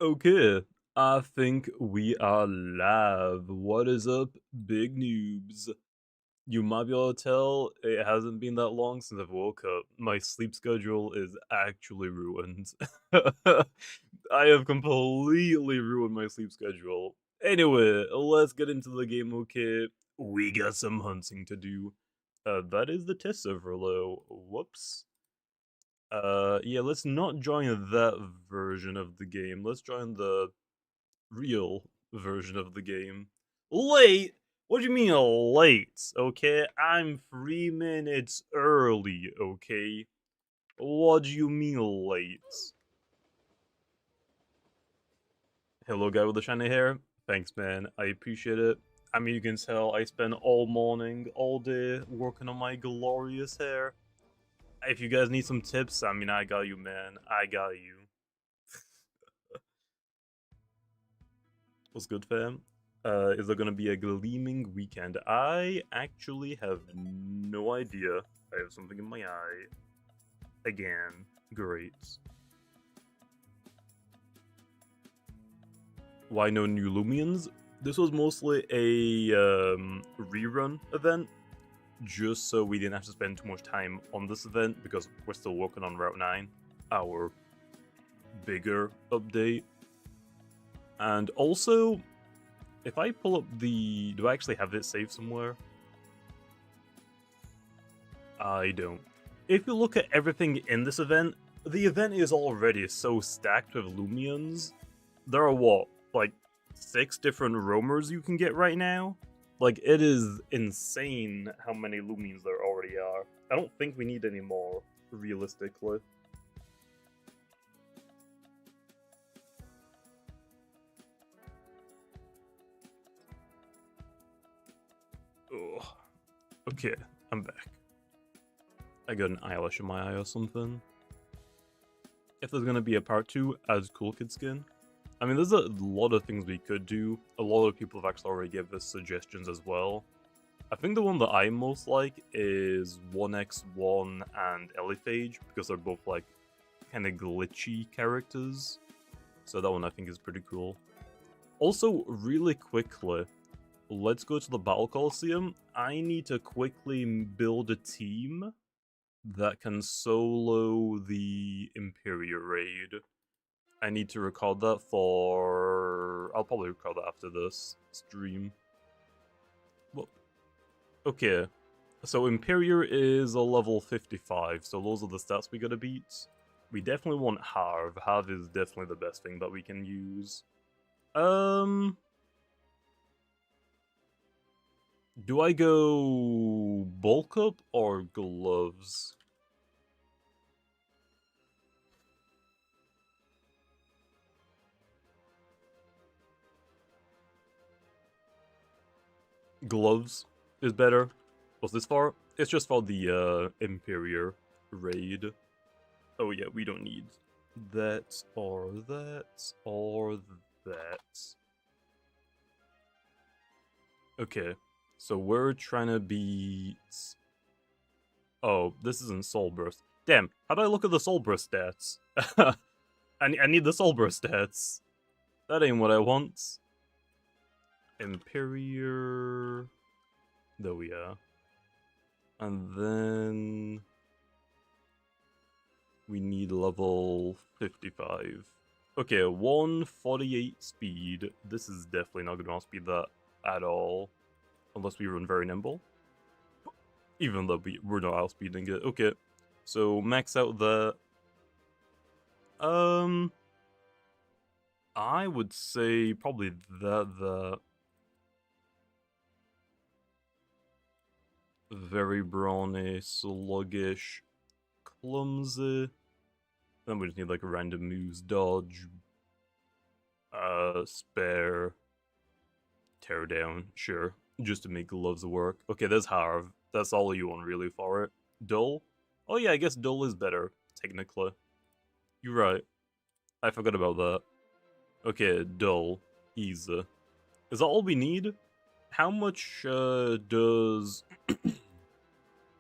Okay, I think we are live. What is up, big noobs? You might be able to tell it hasn't been that long since I've woke up. My sleep schedule is actually ruined. I have completely ruined my sleep schedule. Anyway, let's get into the game, okay? We got some hunting to do. That is the test server, though. Whoops. Yeah, let's not join that version of the game. Let's join the real version of the game. Late? What do you mean late? Okay, I'm 3 minutes early, okay? What do you mean late? Hello, guy with the shiny hair. Thanks, man. I appreciate it. I mean, you can tell I spent all morning, all day working on my glorious hair. If you guys need some tips, I mean, I got you, man. I got you. What's good, fam? Is there gonna be a gleaming weekend? I actually have no idea. I have something in my eye. Again. Great. Why no new Loomians? This was mostly a rerun event, just so we didn't have to spend too much time on this event, because we're still working on Route 9, our bigger update. And also, if I pull up the... do I actually have it saved somewhere? I don't. If you look at everything in this event, the event is already so stacked with Loomians. There are what, like 6 different roamers you can get right now? Like, it is insane how many Loomians there already are. I don't think we need any more, realistically. Ugh. Okay, I'm back. I got an eyelash in my eye or something. If there's gonna be a part 2 as Cool Kid Skin, I mean, there's a lot of things we could do. A lot of people have actually already given us suggestions as well. I think the one that I most like is 1x1 and Eliphage, because they're both like kind of glitchy characters. So that one I think is pretty cool. Also, really quickly, let's go to the Battle Coliseum. I need to quickly build a team that can solo the Imperial raid. I need to record that for... I'll probably record that after this stream. Well, okay. So Imperial is a level 55, so those are the stats we gotta beat. We definitely want Harv. Harv is definitely the best thing that we can use. Do I go bulk up or gloves? Gloves is better. What's this for? It's just for the Imperial raid. Oh yeah, we don't need that or that or that. Okay, so we're trying to beat... oh, this isn't Soul Burst. Damn, how do I look at the Soul Burst stats? I need the Soul Burst stats. That ain't what I want. Imperial... there we are. And then... we need level 55. Okay, 148 speed. This is definitely not going to outspeed that at all. Unless we run very nimble. Even though we're not outspeeding it. Okay, so max out that. I would say probably that. Very brawny, sluggish, clumsy. Then we just need like random moves, dodge, spare, tear down, sure, just to make gloves work. Okay, there's Harv. That's all you want really for it. Dull? Oh yeah, I guess dull is better, technically. You're right. I forgot about that. Okay, dull. Easy. Is that all we need? How much does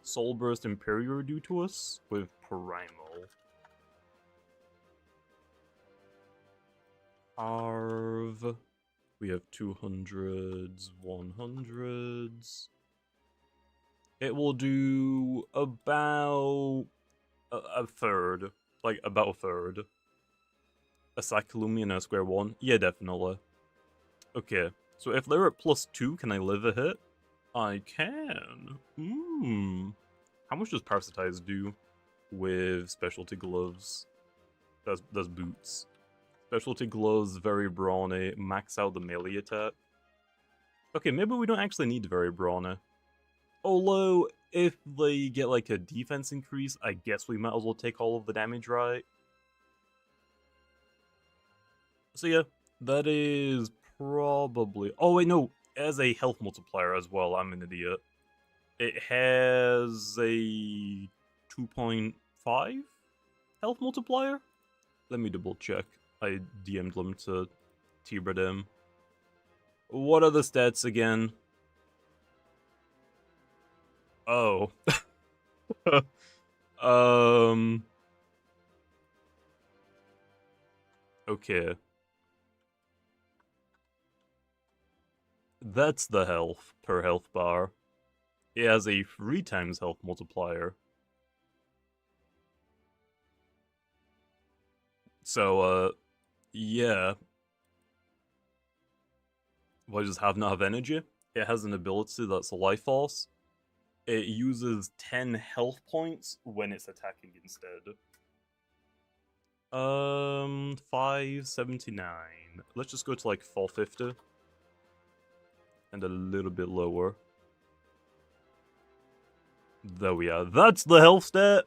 Soul Burst Imperial do to us with Primal? Arv. We have 200s, 100s. It will do about a third. Like, about a third. A Loomian and a square one? Yeah, definitely. Okay, so if they're at +2, can I live a hit? I can. How much does Parasitize do with Specialty Gloves? That's boots. Specialty Gloves, very brawny, max out the melee attack. Okay, maybe we don't actually need very brawny. Although, if they get like a defense increase, I guess we might as well take all of the damage, right? So yeah, that is probably... Oh wait, no, it has a health multiplier as well, I'm an idiot. It has a 2.5 health multiplier? Let me double check. I DM'd them to T-Bredim. What are the stats again? Oh. Okay. That's the health per health bar. It has a 3 times health multiplier. So, yeah. Why does have not have energy? It has an ability that's a life force. It uses 10 health points when it's attacking instead. 579. Let's just go to like 450. And a little bit lower. There we are. That's the health stat.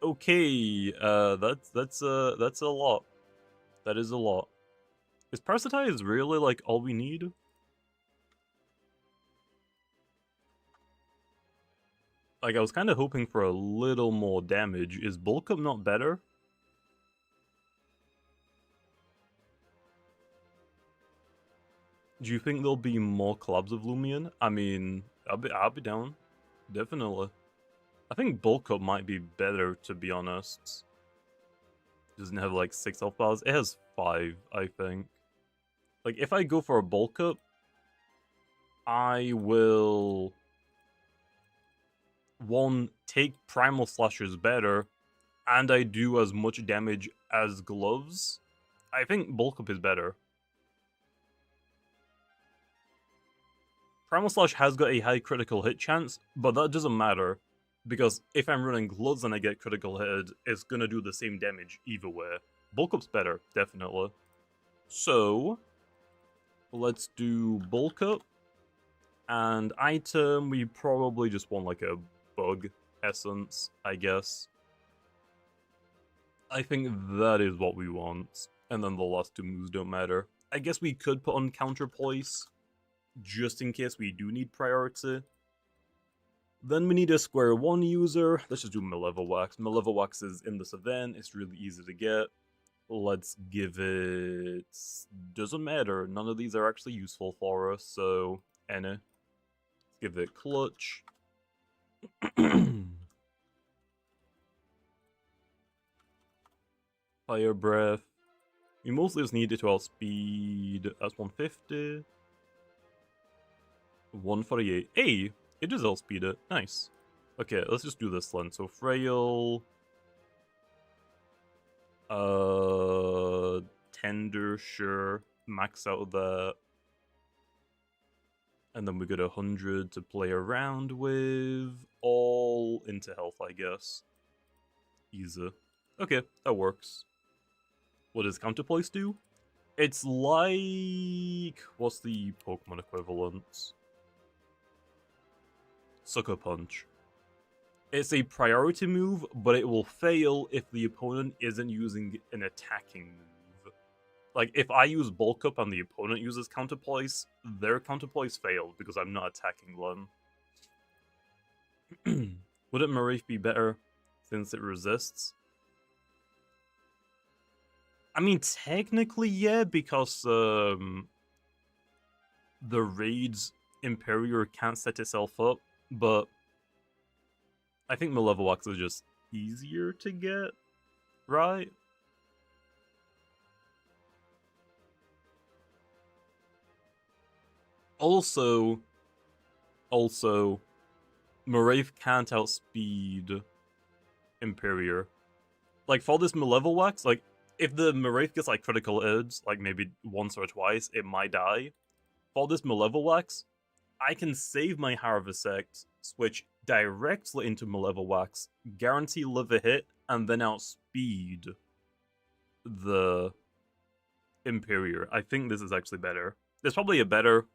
Okay, that's a lot. That is a lot. Is Parasitize really like all we need? Like, I was kind of hoping for a little more damage. Is Bulk Up not better? Do you think there'll be more collabs of Loomian? I mean, I'll be down. Definitely. I think Bulk Up might be better, to be honest. Doesn't have like 6 health bars. It has 5, I think. Like, if I go for a Bulk Up, I will... 1, take Primal Slashers better, and I do as much damage as Gloves. I think Bulk Up is better. Primal Slash has got a high critical hit chance, but that doesn't matter, because if I'm running Gloves and I get critical hit, it's gonna do the same damage either way. Bulk Up's better, definitely. So, let's do Bulk Up, and item, we probably just want like a Bug Essence, I guess. I think that is what we want, and then the last 2 moves don't matter. I guess we could put on Counterpoise, just in case we do need priority. Then we need a square 1 user. Let's just do Malevolwax. Malevolwax is in this event. It's really easy to get. Let's give it... Doesn't matter. None of these are actually useful for us, so... Any. Let's give it Clutch. Fire Breath. We mostly just need it to outspeed S150. 148. Hey! It does outspeed it. Nice. Okay, let's just do this then. So Frail... Tender, sure. Max out that. And then we get 100 to play around with. All into health, I guess. Easy. Okay, that works. What does Counterpoise do? It's like... What's the Pokemon equivalent? Sucker Punch. It's a priority move, but it will fail if the opponent isn't using an attacking move. Like, if I use Bulk Up and the opponent uses Counterpoise, their Counterpoise failed because I'm not attacking them. Wouldn't Marif be better since it resists? I mean, technically, yeah, because the Raid's Imperior can't set itself up, but I think Malevolwax is just easier to get, right? Also, Moraith can't outspeed Imperior. Like, for this mid-level wax, like, if the Moraith gets, like, critical hits, like, maybe once or twice, it might die. For this mid-level wax, I can save my Harvesect, switch directly into mid-level wax, guarantee live a hit, and then outspeed the Imperior. I think this is actually better. There's probably a better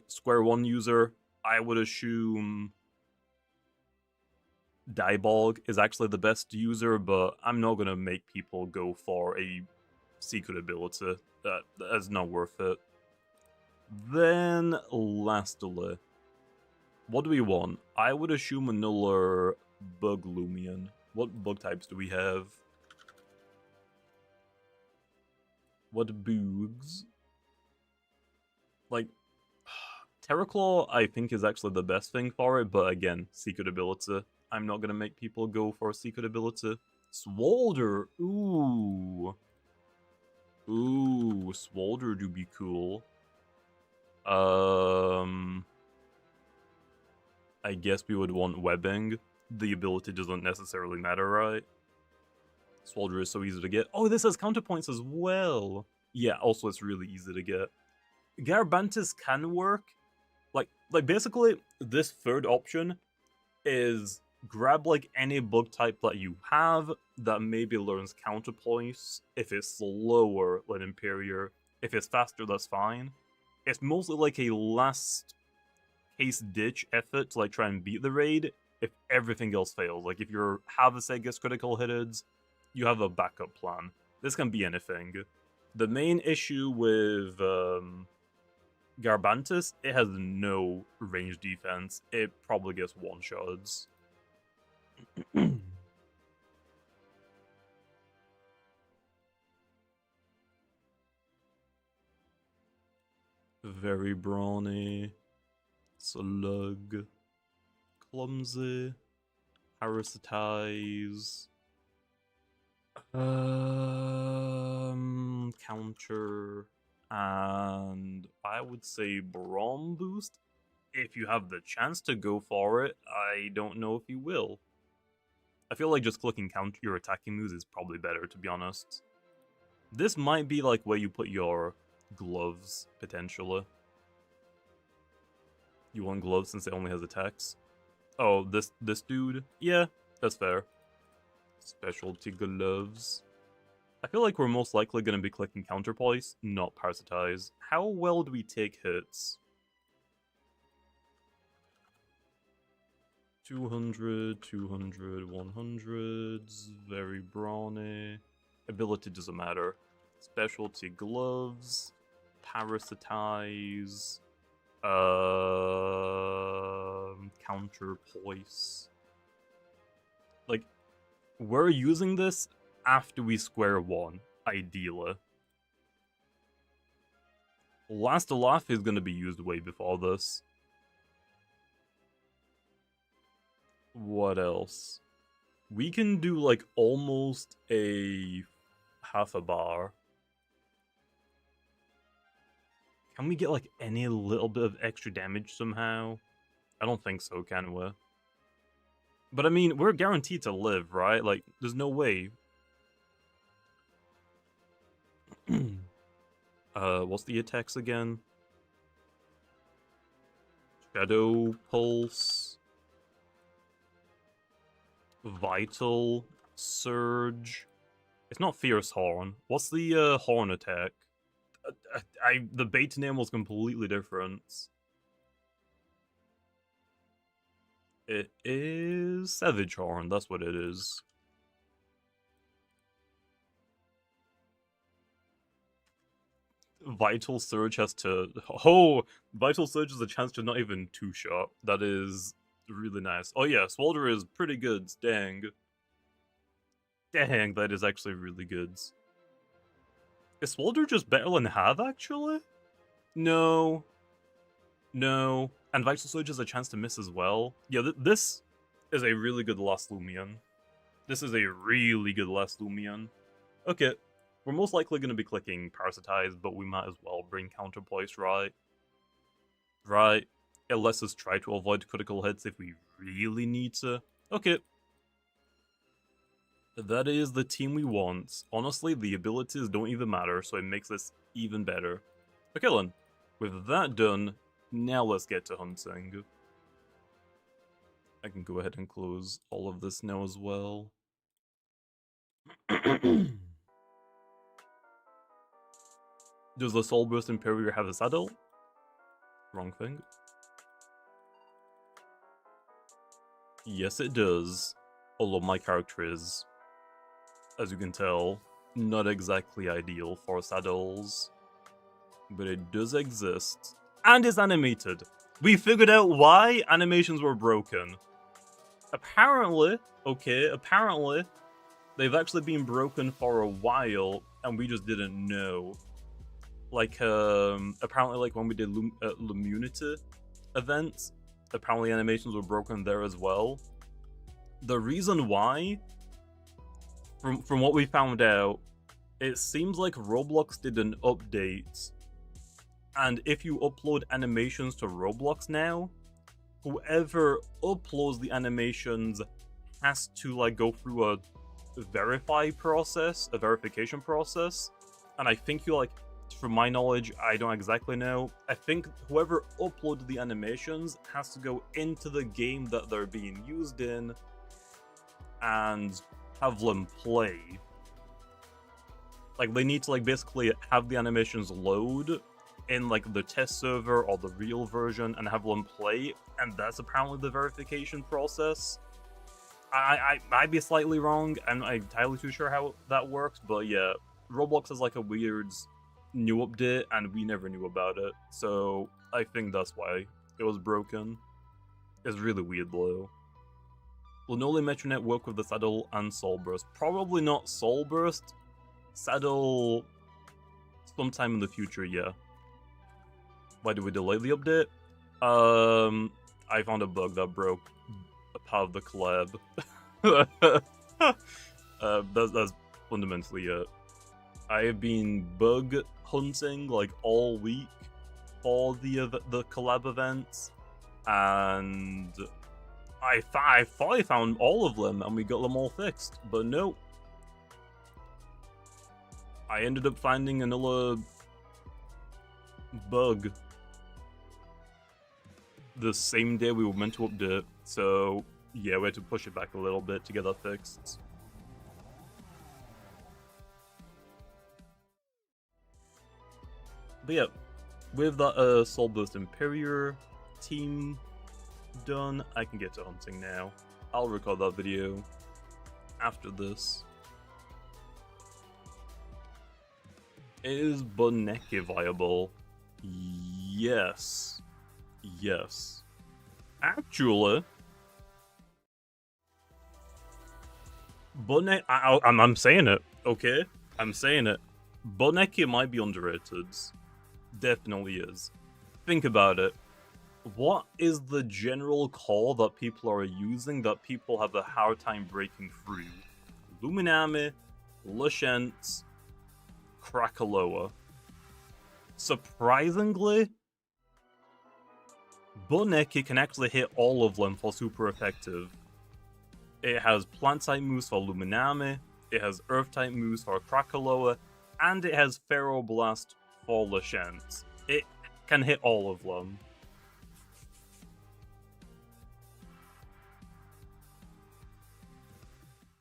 Square 1 user. I would assume Diebold is actually the best user, but I'm not gonna make people go for a secret ability. That's not worth it. Then, lastly, what do we want? I would assume another bug Loomian. What bug types do we have? What bugs? Like, Terraclaw, I think, is actually the best thing for it, but again, secret ability. I'm not gonna make people go for a secret ability. Swalder! Ooh. Ooh, Swalder do be cool. I guess we would want webbing. The ability doesn't necessarily matter, right? Swalder is so easy to get. Oh, this has counterpoints as well. Yeah, also it's really easy to get. Garbantis can work. Like basically, this third option is grab like any bug type that you have that maybe learns counterpoints. If it's slower than Imperior, if it's faster, that's fine. It's mostly like a last case ditch effort to like try and beat the raid if everything else fails. Like if your Harvesect gets critical hitted, you have a backup plan. This can be anything. The main issue with Garbantis, it has no range defense. It probably gets one-shots. Very brawny. Slug. Clumsy. Parasitize. Counter. And I would say Brawn Boost. If you have the chance to go for it, I don't know if you will. I feel like just clicking counter your attacking moves is probably better, to be honest. This might be like where you put your gloves, potentially. You want gloves since it only has attacks? Oh, this dude? Yeah, that's fair. Specialty gloves. I feel like we're most likely going to be clicking counterpoise, not parasitize. How well do we take hits? 200, 200, 100, very brawny. Ability doesn't matter. Specialty gloves, parasitize, counterpoise. Like, we're using this after we square 1, ideally. Last Laugh is going to be used way before this. What else? We can do, like, almost a half a bar. Can we get, like, any little bit of extra damage somehow? I don't think so, can we? But, I mean, we're guaranteed to live, right? Like, there's no way. What's the attacks again? Shadow Pulse. Vital Surge. It's not Fierce Horn. What's the horn attack? The bait name was completely different. It is Savage Horn, that's what it is. Vital Surge has to... Oh! Vital Surge is a chance to not even two-shot. That is really nice. Oh yeah, Swalder is pretty good. Dang. Dang, that is actually really good. Is Swalder just better than Have, actually? No. No. And Vital Surge has a chance to miss as well. Yeah, this is a really good last Loomian. This is a really good last Loomian. Okay. We're most likely going to be clicking parasitize, but we might as well bring counterpoise, right? Right. It lets us try to avoid critical hits if we really need to. Okay. That is the team we want. Honestly, the abilities don't even matter, so it makes this even better. Okay then, with that done, now let's get to hunting. I can go ahead and close all of this now as well. Does the Soulburst Imperior have a saddle? Wrong thing. Yes, it does. Although my character is, as you can tell, not exactly ideal for saddles. But it does exist. And is animated. We figured out why animations were broken. Apparently, they've actually been broken for a while, and we just didn't know. Like, apparently, like when we did Lumunity events, apparently animations were broken there as well. The reason why, from what we found out, it seems like Roblox did an update, and if you upload animations to Roblox now, whoever uploads the animations has to like go through a verification process, and I think you like, from my knowledge, I don't exactly know, I think whoever uploaded the animations has to go into the game that they're being used in and have them play. Like, they need to like basically have the animations load in like the test server or the real version and have them play, and that's apparently the verification process. I might be slightly wrong, I'm not entirely too sure how that works, but yeah, Roblox has like a weird new update and we never knew about it, so I think that's why it was broken. It's really weird though. Will Noli Metronet work with the saddle and Soulburst? Probably not Soulburst. Saddle sometime in the future, yeah. Why did we delay the update? I found a bug that broke a part of the collab. That's fundamentally it. I have been bug hunting like all week for the collab events, and I thought I found all of them and we got them all fixed, but no. I ended up finding another bug the same day we were meant to update, so yeah, we had to push it back a little bit to get that fixed. But yeah, with that Soulburst Imperior team done, I can get to hunting now. I'll record that video after this. Is Boneki viable? Yes. Yes. Actually, I'm saying it, okay? I'm saying it. Boneki might be underrated. Definitely is. Think about it. What is the general call that people are using that people have a hard time breaking through? Luminami, Lushent, Krakaloa. Surprisingly, Boneki can actually hit all of them for super effective. It has plant-type moves for Luminami, it has earth-type moves for Krakaloa, and it has Pharaoh Blast for Lushent. It can hit all of them.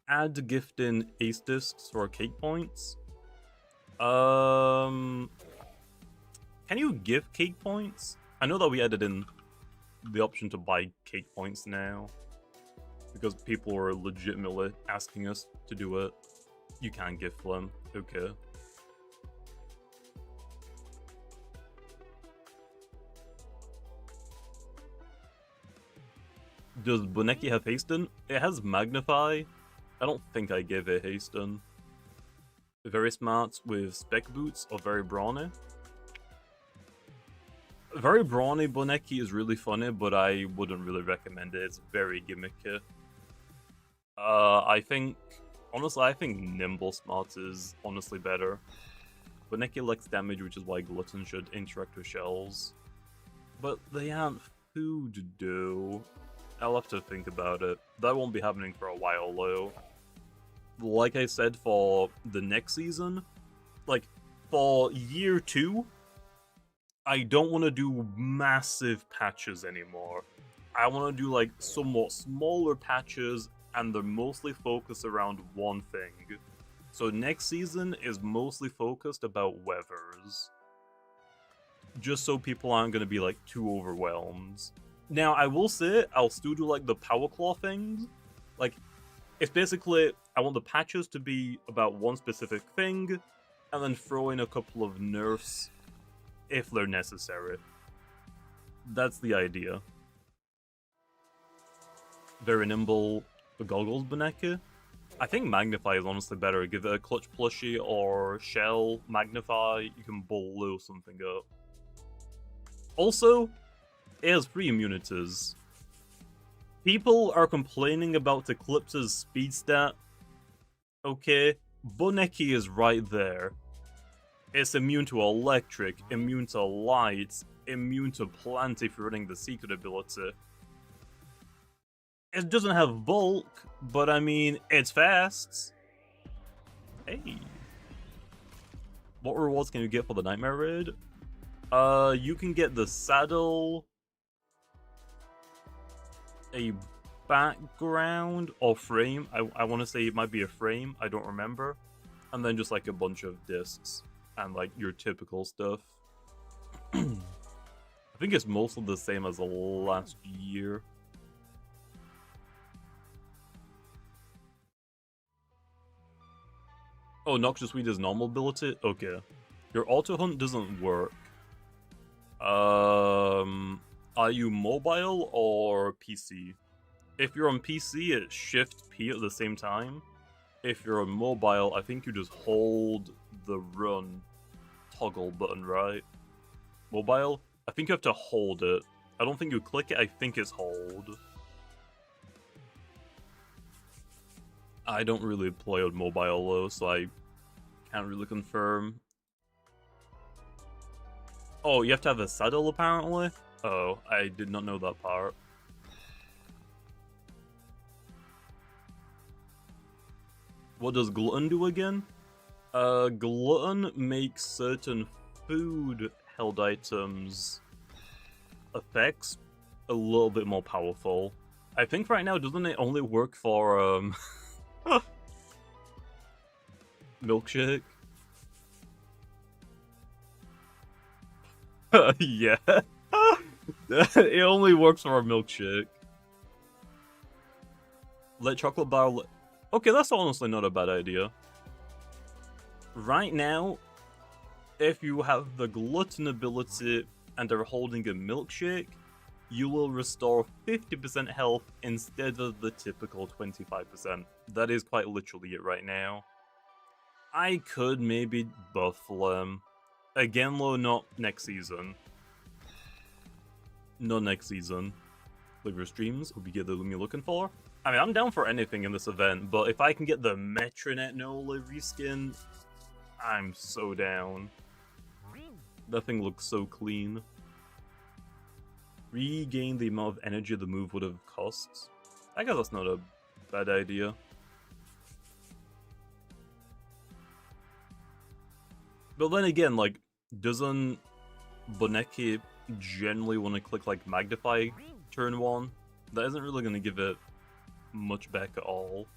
Add gifting ace discs for cake points. Can you give cake points? I know that we added in the option to buy cake points now, because people are legitimately asking us to do it. You can gift them, okay. Does Boneki have hasten? It has magnify. I don't think I gave it hasten. Very smart with spec boots or very brawny. Very brawny Boneki is really funny, but I wouldn't really recommend it. It's very gimmicky. I think Honestly, I think Nimble Smart is honestly better. Boneki likes damage, which is why Glutton should interact with shells. But they aren't food, though. I'll have to think about it. That won't be happening for a while, though. Like I said, for the next season, like, for year 2, I don't want to do massive patches anymore. I want to do, like, somewhat smaller patches, and they're mostly focused around one thing. So next season is mostly focused about weathers. Just so people aren't going to be, like, too overwhelmed. Now, I will say, I'll still do, like, the power claw things. Like, it's basically, I want the patches to be about one specific thing, and then throw in a couple of nerfs if they're necessary. That's the idea. Very nimble, the goggles Boneki. I think Magnify is honestly better. Give it a clutch plushie or shell, Magnify, you can blow something up. Also, it has 3 immunities. People are complaining about Eclipse's speed stat. Okay, Boneki is right there. It's immune to electric, immune to light, immune to plant if you're running the secret ability. It doesn't have bulk, but I mean, it's fast. Hey. What rewards can you get for the Nightmare Raid? You can get the saddle, a background or frame. I want to say it might be a frame. I don't remember. And then just like a bunch of discs and like your typical stuff. I think it's mostly the same as the last year. Oh, Noxious Weed is normal ability? Okay. Your auto hunt doesn't work. Are you mobile or PC? If you're on PC, it's Shift P at the same time. If you're on mobile, I think you just hold the run toggle button, right? Mobile? I think you have to hold it. I don't think you click it, I think it's hold. I don't really play on mobile though, so I can't really confirm. Oh, you have to have a saddle apparently? Oh, I did not know that part. What does Glutton do again? Glutton makes certain food held items effects a little bit more powerful. I think right now, doesn't it only work for, milkshake? Yeah. It only works for a milkshake. Let chocolate bar... Okay, that's honestly not a bad idea. Right now, if you have the Glutton ability and are holding a milkshake, you will restore 50% health instead of the typical 25%. That is quite literally it right now. I could maybe buff them. Again, though, not next season. Not next season. Live your streams, hope you get the Loomian you're looking for. I mean, I'm down for anything in this event, but if I can get the Metronet Nola reskin, I'm so down. That thing looks so clean. Regain the amount of energy the move would have cost. I guess that's not a bad idea. But then again, like, doesn't Boneki generally want to click, like, Magnify turn 1? That isn't really going to give it much back at all.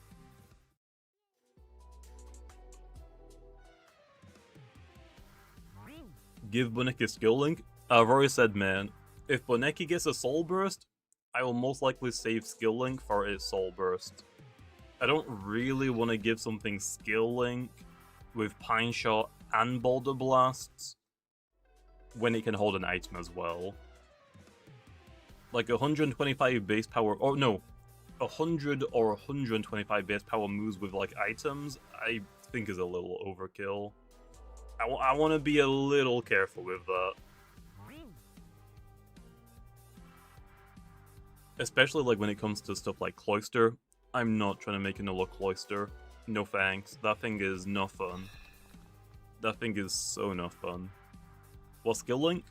Give Boneki skill link? I've already said, man, if Boneki gets a soul burst, I will most likely save skill link for its soul burst. I don't really want to give something skill link with Pine Shot and Boulder Blasts when it can hold an item as well. Like 125 base power, or no, 100 or 125 base power moves with like items, I think is a little overkill. I want to be a little careful with that. Especially like when it comes to stuff like Cloister. I'm not trying to make another Cloister. No thanks. That thing is not fun. That thing is so not fun. Well, skill link,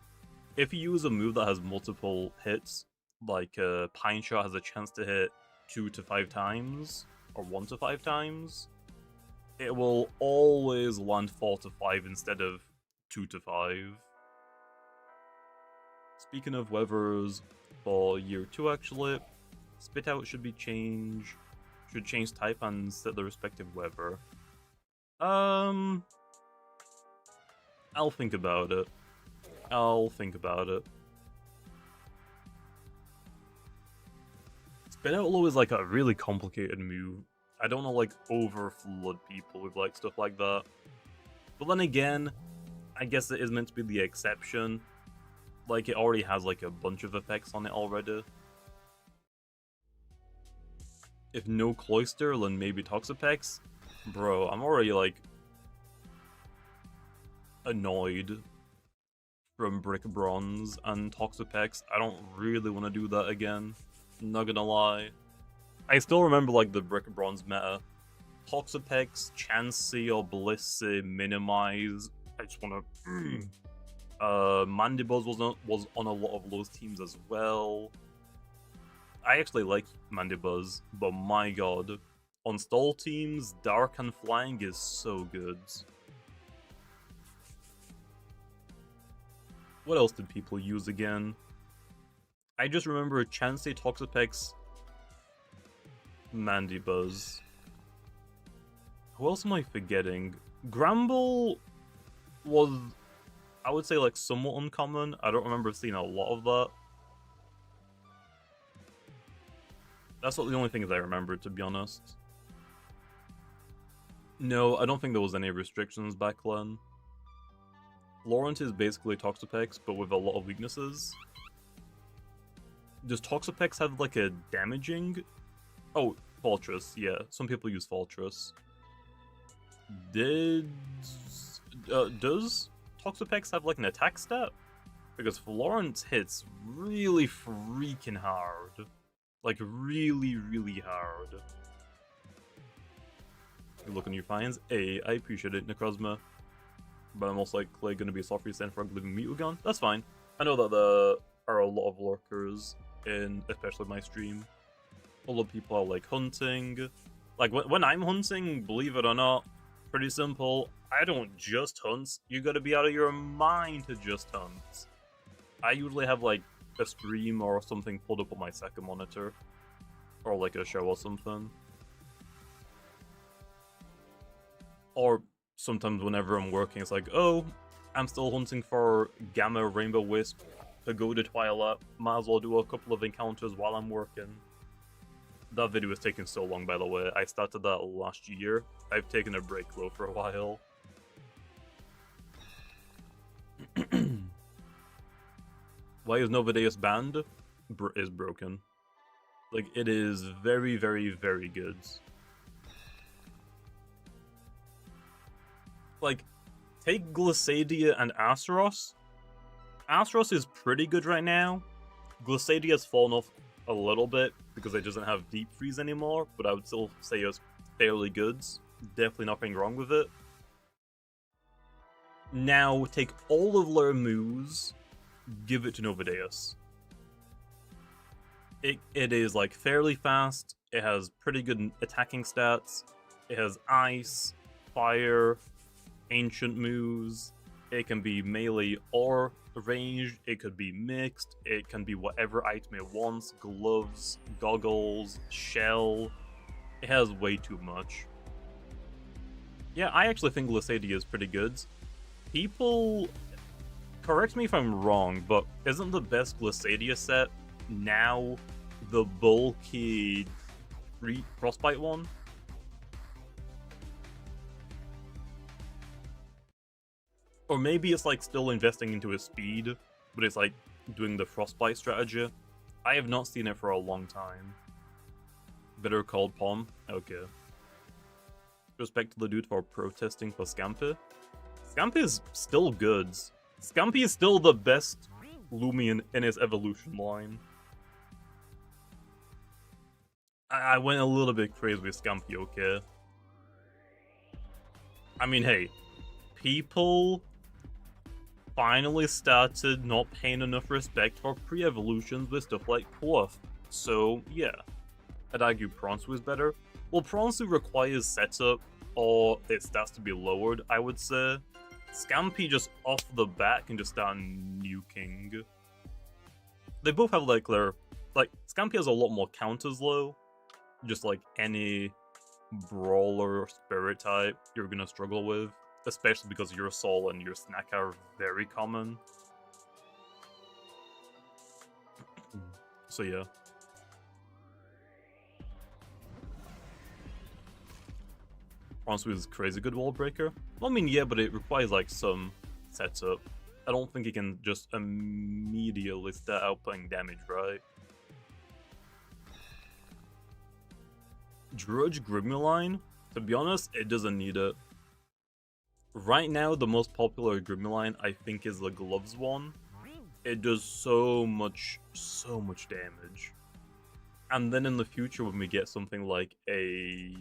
if you use a move that has multiple hits, like Pine Shot has a chance to hit 2 to 5 times, or 1 to 5 times, it will always land 4 to 5 instead of 2 to 5. Speaking of weathers for year 2 actually, Spit Out should change type and set the respective weather. I'll think about it. Spit Outlaw is like a really complicated move. I don't know, like, overflood people with like stuff like that. But then again, I guess it is meant to be the exception. Like, it already has like a bunch of effects on it already. If no Cloister, then maybe Toxapex. Bro, I'm already like annoyed from Brick Bronze and Toxapex. I don't really want to do that again. Not gonna lie. I still remember like the Brick Bronze meta. Toxapex, Chansey or Blissey, Minimize. I just wanna Mandibuzz was on a lot of those teams as well. I actually like Mandibuzz, but my god. On stall teams, Dark and Flying is so good. What else did people use again? I just remember Chansey, Toxapex, Mandibuzz. Who else am I forgetting? Gramble was, I would say, like, somewhat uncommon. I don't remember seeing a lot of that. That's not the only things I remember, to be honest. No, I don't think there was any restrictions back then. Laurent is basically Toxapex, but with a lot of weaknesses. Does Toxapex have, like, a damaging? Oh, Fortress, yeah. Some people use Fortress. Does Toxapex have, like, an attack stat? Because Florence hits really freaking hard. Like, really, really hard. You look on your finds. I appreciate it, Necrozma. But I'm also likely going to be a soft restand for a living Mutagon. That's fine. I know that there are a lot of lurkers in, especially my stream. A lot of people are, like, hunting. Like, when I'm hunting, believe it or not, pretty simple. I don't just hunt. You gotta be out of your mind to just hunt. I usually have, like, a stream or something pulled up on my second monitor. Or, like, a show or something. Or sometimes whenever I'm working, it's like, oh, I'm still hunting for Gamma, Rainbow Wisp, Pagoda Twilight. Might as well do a couple of encounters while I'm working. That video is taking so long, by the way. I started that last year. I've taken a break, though, for a while. Why is Novadeus banned? Is broken. Like, it is very, very, very good. Like, take Glissadia and Asteros. Asteros is pretty good right now. Glissadia's fallen off a little bit because it doesn't have Deep Freeze anymore, but I would still say it's fairly good. Definitely nothing wrong with it. Now, take all of their moves, give it to Novadeus. It is, like, fairly fast. It has pretty good attacking stats. It has Ice, Fire, Ancient moves. It can be melee or ranged. It could be mixed. It can be whatever item it wants. Gloves, goggles, shell. It has way too much. Yeah, I actually think Glissadia is pretty good. People, correct me if I'm wrong, but isn't the best Glissadia set now the bulky Frostbite one? Or maybe it's like still investing into his speed, but it's like doing the Frostbite strategy. I have not seen it for a long time. Better called Pom? Okay. Respect to the dude for protesting for Scampy. Scampy is still good. Scampy is still the best Loomian in his evolution line. I went a little bit crazy with Scampy, okay? I mean, hey, people finally started not paying enough respect for pre-evolutions with stuff like Porth. So, yeah. I'd argue Pronsu is better. Well, Pronsu requires setup, or it starts to be lowered, I would say. Scampi just off the bat can just start nuking. They both have like their... Like, Scampi has a lot more counters though. Just like any brawler or spirit type you're gonna struggle with. Especially because your soul and your snack are very common. So yeah. Pronsu is crazy good wall breaker. Well, I mean, yeah, but it requires like some setup. I don't think he can just immediately start outputting damage, right? Drudge Grimuline? To be honest, it doesn't need it. Right now, the most popular Grimuline, I think, is the Gloves one. It does so much damage. And then in the future, when we get something like a...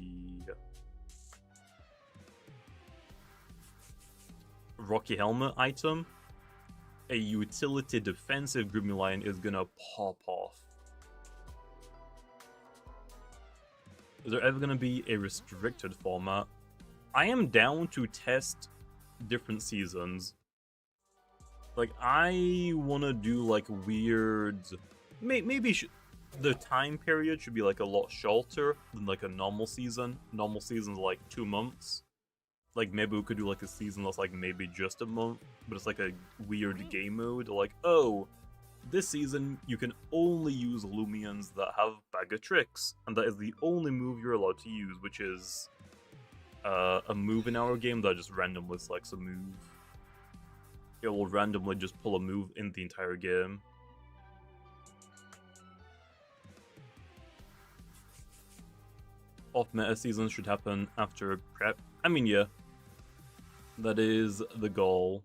Rocky Helmet item, a utility defensive Grimuline is gonna pop off. Is there ever gonna be a restricted format? I am down to test different seasons. Like, I wanna do like weird... Maybe the time period should be like a lot shorter than like a normal season. Normal season's like 2 months. Like, maybe we could do like a season that's like maybe just a month, but it's like a weird game mode. Like, oh, this season you can only use Loomians that have Bag of Tricks, and that is the only move you're allowed to use, which is a move in our game that just randomly selects a move. It will randomly just pull a move in the entire game. Off-meta seasons should happen after prep. I mean, yeah. That is the goal.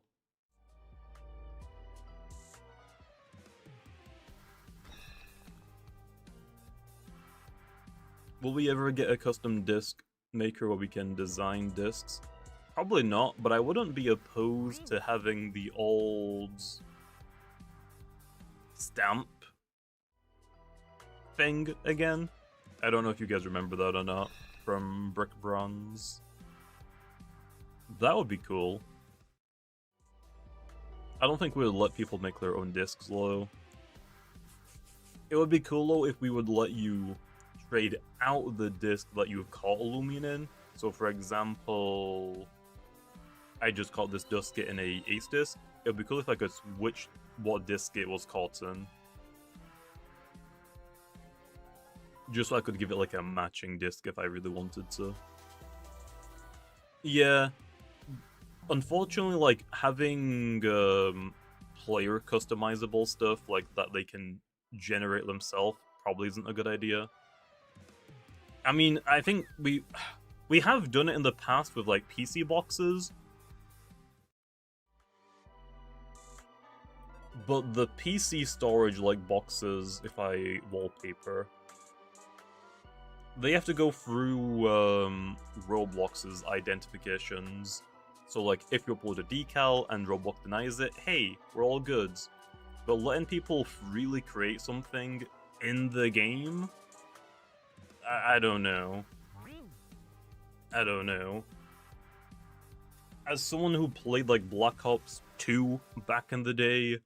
Will we ever get a custom disc maker where we can design discs? Probably not, but I wouldn't be opposed to having the old stamp thing again. I don't know if you guys remember that or not from Brick Bronze. That would be cool. I don't think we would let people make their own discs, though. It would be cool, though, if we would let you trade out the disc that you've caught a Loomian in. So, for example, I just caught this Dusket in a Ace disc. It would be cool if I could switch what disc it was caught in. Just so I could give it, like, a matching disc if I really wanted to. Yeah. Unfortunately, like, having player customizable stuff like that they can generate themselves probably isn't a good idea. I mean, I think we have done it in the past with like PC boxes, but the PC storage like boxes, if I wallpaper, they have to go through Roblox's identifications. So, like, if you upload a decal and Roblox denies it, hey, we're all good. But letting people freely create something in the game? I don't know. I don't know. As someone who played, like, Black Ops 2 back in the day...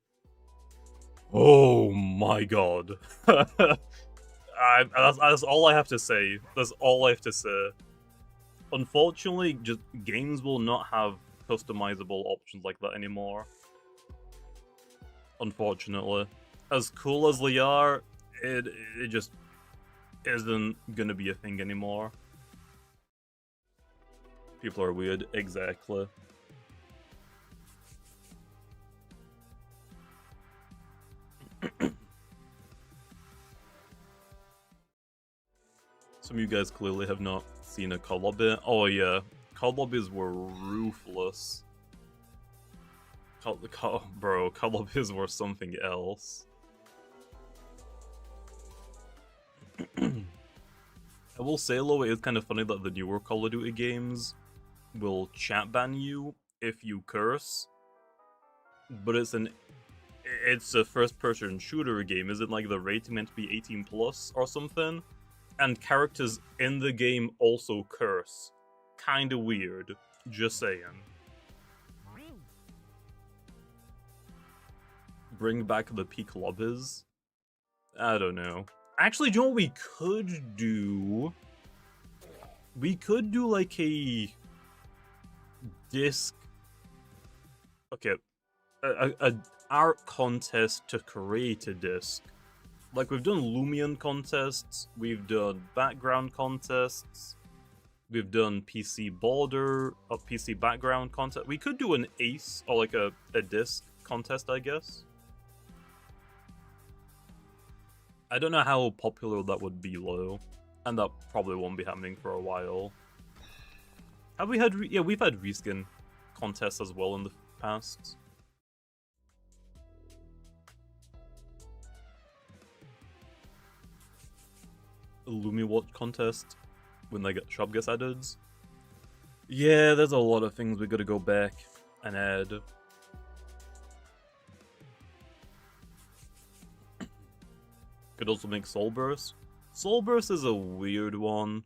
Oh my god. That's all I have to say. That's all I have to say. Unfortunately, just games will not have customizable options like that anymore. Unfortunately. As cool as they are, it just isn't gonna be a thing anymore. People are weird, exactly. Some of you guys clearly have not seen a COD lobby. Oh yeah, COD lobbies were ruthless. Bro, COD lobbies were something else. I will say, though, it is kind of funny that the newer Call of Duty games will chat ban you if you curse, but it's a first-person shooter game. Isn't like the rating meant to be 18 plus or something? And characters in the game also curse. Kinda weird. Just saying. Bring back the peak lobbies? I don't know. Actually, do you know what we could do? We could do like a disc. Okay, a art contest to create a disc. Like we've done Loomian contests, we've done background contests, we've done PC border or PC background contest. We could do an ace or like a disc contest, I guess. I don't know how popular that would be, though, and that probably won't be happening for a while. Have we had? Yeah, we've had reskin contests as well in the past. A Lumi Watch contest when they get shop gets added. Yeah, there's a lot of things we gotta go back and add. Could also make Soul Burst. Soul Burst is a weird one.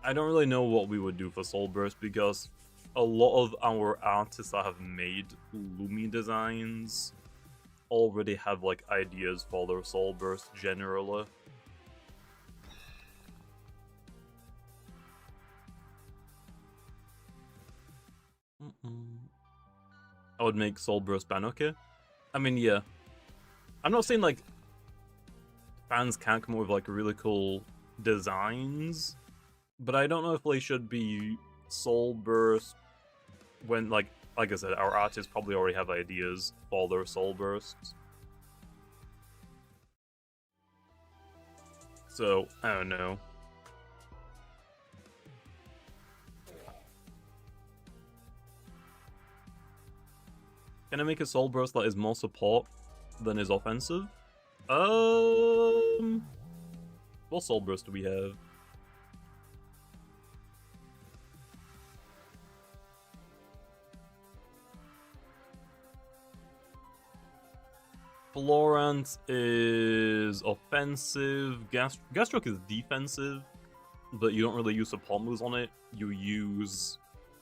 I don't really know what we would do for Soul Burst because a lot of our artists that have made Lumi designs already have like ideas for their Soul Burst generally. I would make Soul Burst ban, okay? I mean, yeah. I'm not saying like fans can't come up with like really cool designs, but I don't know if they should be Soul Burst when like I said, our artists probably already have ideas for their Soul Bursts. So, I don't know. Can I make a Soul Burst that is more support than is offensive? What Soul Burst do we have? Florence is offensive. Gastrock is defensive, but you don't really use support moves on it. You use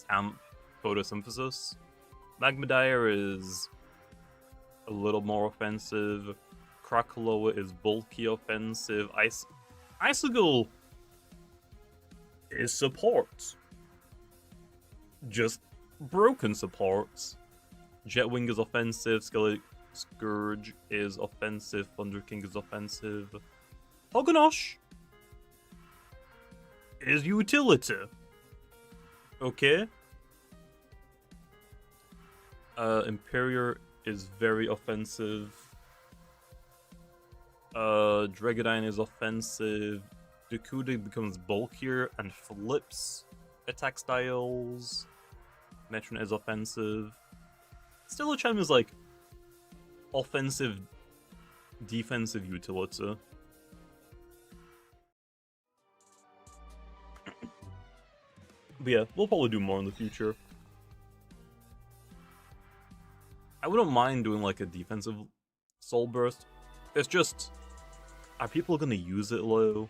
Tamp Photosynthesis. Magmadier is a little more offensive. Krakaloa is bulky offensive. Icicle is support. Just broken supports. Jetwing is offensive. Skelly Scourge is offensive. Thunder King is offensive. Hoganosh is utility. Okay. Imperior is very offensive. Dragodine is offensive. Dakuda becomes bulkier and flips attack styles. Metron is offensive. Stillacham is like offensive, defensive utility. But yeah, we'll probably do more in the future. I wouldn't mind doing like a defensive Soul Burst. It's just, are people gonna use it low?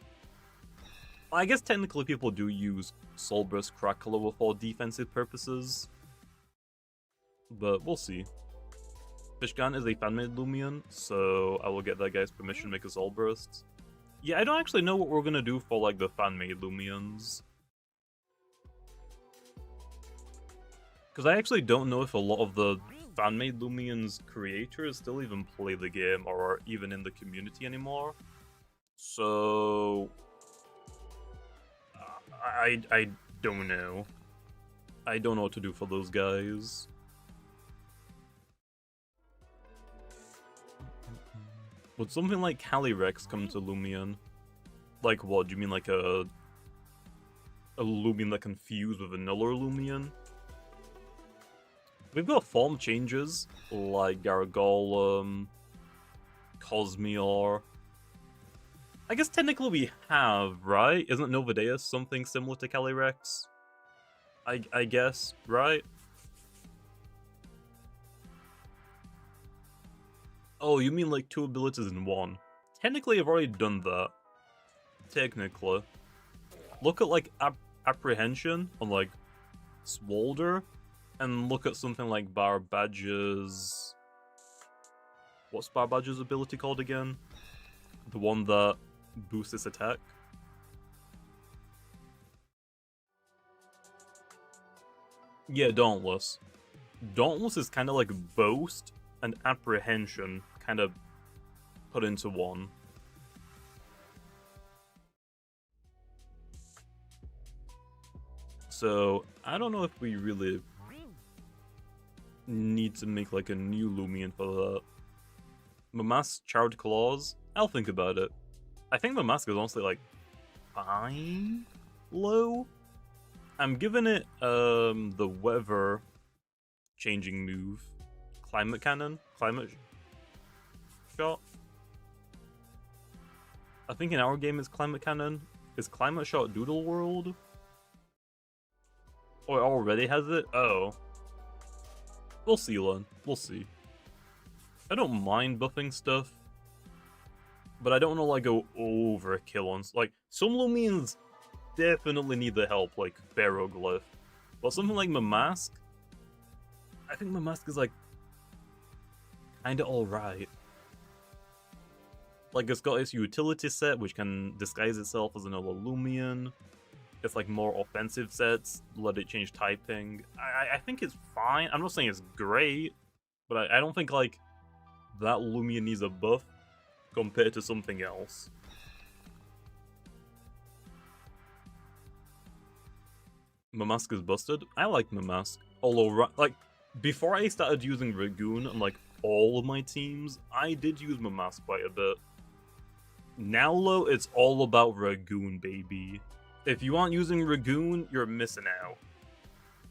I guess technically people do use Soul Burst Krakaloa for defensive purposes, but we'll see. Fishgan is a fan-made Loomian, so I will get that guy's permission to make a Soul Burst. Yeah, I don't actually know what we're gonna do for like the fan-made Loomians. Because I actually don't know if a lot of the fan-made Loomians creators still even play the game or are even in the community anymore. So I don't know. I don't know what to do for those guys. Would something like Calyrex come to Loomian? Like what? Do you mean like a Loomian that can fuse with another Loomian? We've got form changes like Garagolem, Cosmeor. I guess technically we have, right? Isn't Novadeus something similar to Calyrex? I guess, right? Oh, you mean like 2 abilities in one? Technically, I've already done that. Technically. Look at like apprehension on like Swolder, and look at something like Barbadge's... What's Barbadge's ability called again? The one that boosts its attack? Yeah, Dauntless. Dauntless is kind of like Boast and Apprehension kind of put into one. So, I don't know if we really need to make like a new Loomian for that. Mamask Charred Claws? I'll think about it. I think Mamask is honestly like fine low. I'm giving it the weather changing move. Climate Cannon? Climate Shot? I think in our game it's Climate Cannon. Is Climate Shot Doodle World? Or it already has it? Oh. We'll see, Len. We'll see. I don't mind buffing stuff, but I don't want to like go overkill on... Like, some Loomians definitely need the help, like Pharoglyph. But something like Mamask, I think Mamask is like kinda alright. Like, it's got its utility set, which can disguise itself as another Loomian. It's like more offensive sets, let it change typing. I think it's fine. I'm not saying it's great, but I don't think like that Loomian needs a buff compared to something else. Mamask is busted. I like Mamask. Although, like, before I started using Ragoon on like all of my teams, I did use Mamask quite a bit. Now, though, it's all about Ragoon, baby. If you aren't using Ragoon, you're missing out.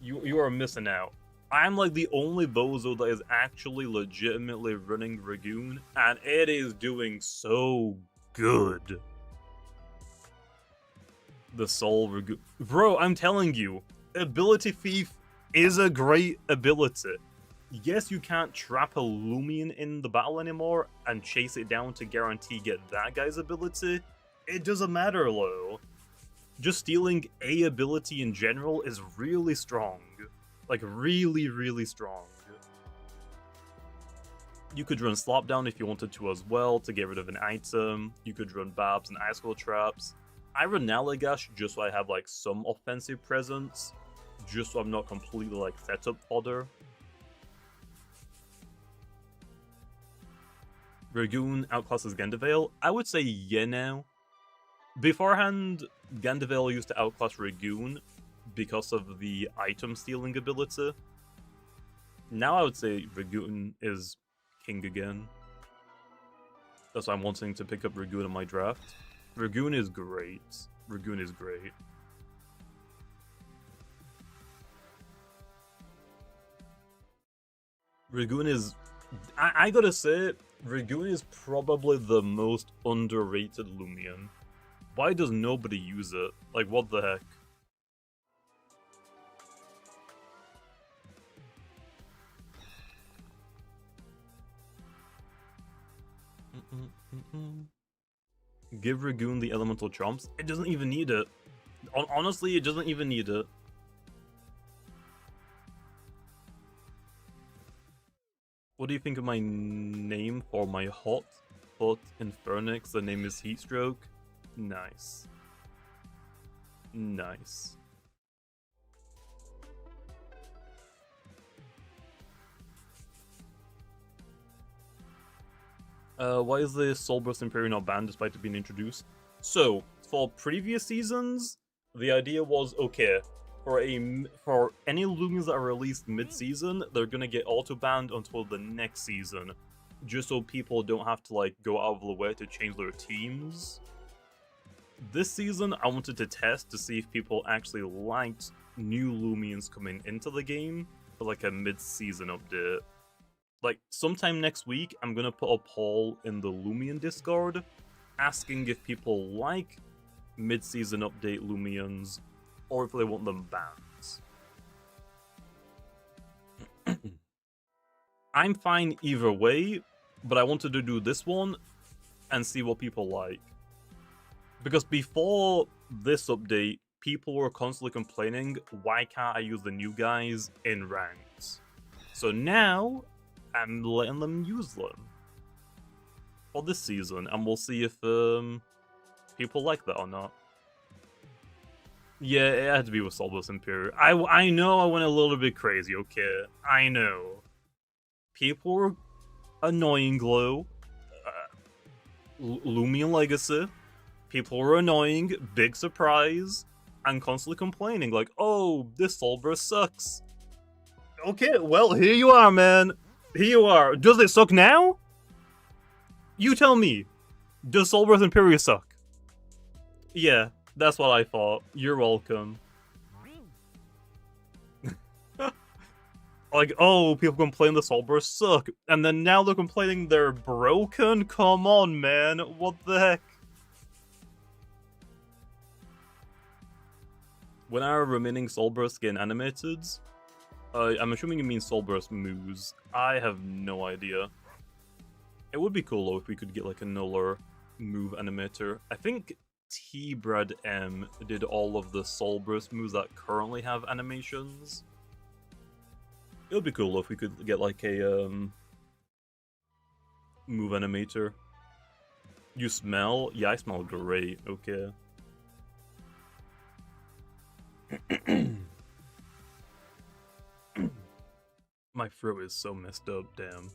You are missing out. I'm like the only bozo that is actually legitimately running Ragoon, and it is doing so good. The Soul Ragoon. Bro, I'm telling you, Ability Thief is a great ability. Yes, you can't trap a Loomian in the battle anymore and chase it down to guarantee get that guy's ability. It doesn't matter, though. Just stealing a ability in general is really strong. Like, really, really strong. You could run Slop Down if you wanted to as well, to get rid of an item. You could run Babs and Ice Cold Traps. I run Nalagash just so I have, like, some offensive presence. Just so I'm not completely, like, setup fodder. Ragoon outclasses Gendavale? I would say yeah now. Beforehand, Gendavale used to outclass Ragoon because of the item stealing ability. Now I would say Ragoon is king again. That's why I'm wanting to pick up Ragoon in my draft. Ragoon is great. Ragoon is great. Ragoon is... I gotta say, Ragoon is probably the most underrated Loomian. Why does nobody use it? Like, what the heck? Give Ragoon the elemental chomps? It doesn't even need it. Honestly, it doesn't even need it. What do you think of my name for my hot foot in Phoenix? The name is Heatstroke. Nice. Nice. Why is the Soulburst Imperium not banned despite it being introduced? So, for previous seasons, the idea was, okay, for any Loomians that are released mid-season, they're gonna get auto-banned until the next season, just so people don't have to, like, go out of the way to change their teams. This season, I wanted to test to see if people actually liked new Loomians coming into the game for, like, a mid-season update. Like, sometime next week, I'm gonna put a poll in the Loomian Discord asking if people like mid-season update Loomians or if they want them banned. I'm fine either way, but I wanted to do this one and see what people like. Because before this update, people were constantly complaining, why can't I use the new guys in ranks? So now, I'm letting them use them for this season, and we'll see if people like that or not. Yeah, it had to be with Solbus Imperial. I know I went a little bit crazy, okay? I know. People were annoying Glow. Loomian Legacy. People were annoying, big surprise, and constantly complaining like, oh, this Solbus sucks. Okay, well, here you are, man. Here you are. Does it suck now? You tell me. Does Solbus Imperial suck? Yeah, that's what I thought. You're welcome. Like, oh, people complain the Solbers suck, and then now they're complaining they're broken? Come on, man. What the heck? When are remaining Solburst getting animated? I'm assuming you mean Solburst moves. I have no idea. It would be cool though if we could get like a nuller move animator. I think T-Bread M did all of the Solburst moves that currently have animations. It would be cool if we could get like a move animator. You smell? Yeah, I smell great. Okay. My throat is so messed up, damn.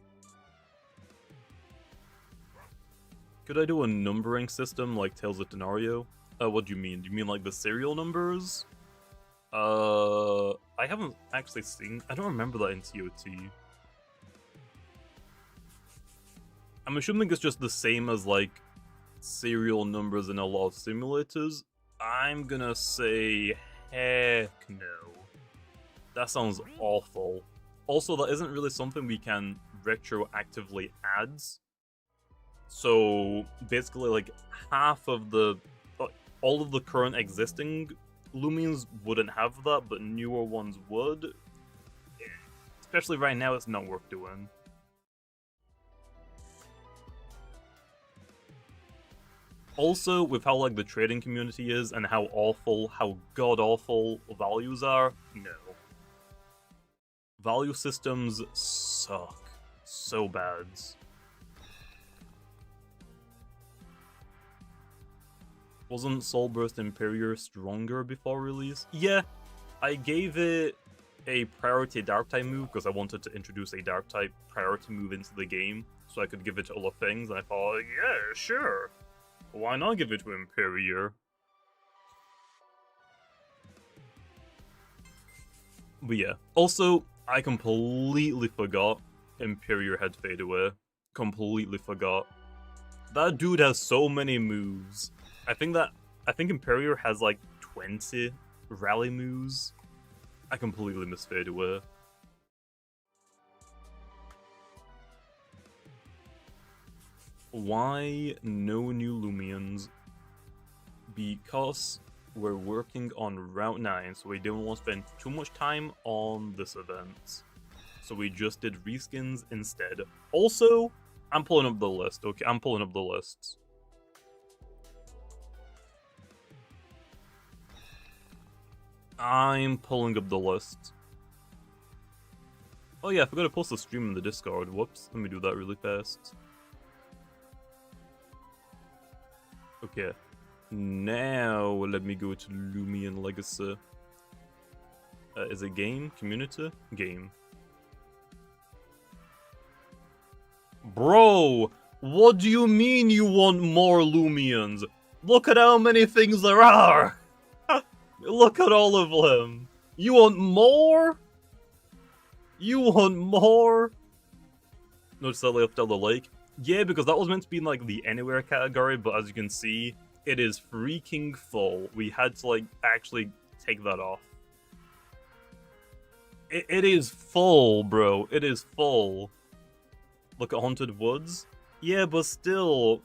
Could I do a numbering system like Tales of Denario? What do you mean? Do you mean like the serial numbers? I haven't actually seen... I don't remember that in TOT. I'm assuming it's just the same as like serial numbers in a lot of simulators. I'm gonna say heck no. That sounds awful. Also, that isn't really something we can retroactively add. So basically, like half of the, all of the current existing Loomians wouldn't have that, but newer ones would. Especially right now, it's not worth doing. Also, with how like the trading community is and how awful, how god-awful values are, no. Value systems suck so bad. Wasn't Soulburst Imperior stronger before release? Yeah, I gave it a priority dark type move because I wanted to introduce a dark type priority move into the game so I could give it to other things, and I thought, yeah, sure. Why not give it to Imperior? But yeah. Also, I completely forgot Imperior had fade away. Completely forgot. That dude has so many moves. I think Imperior has like 20 rally moves. I completely missed fade away. Why no new Loomians? Because we're working on Route 9, so we didn't want to spend too much time on this event. So we just did reskins instead. Also, I'm pulling up the list, okay? I'm pulling up the lists. I'm pulling up the list. Oh yeah, I forgot to post the stream in the Discord. Whoops, let me do that really fast. Okay, now let me go to Loomian Legacy. Is it game? Community? Game. Bro, what do you mean you want more Loomians? Look at how many things there are! Look at all of them! You want more? You want more? Notice that left out the lake? Yeah, because that was meant to be in like the anywhere category, but as you can see, it is freaking full. We had to like actually take that off. It is full, bro. It is full. Look at Haunted Woods. Yeah, but still,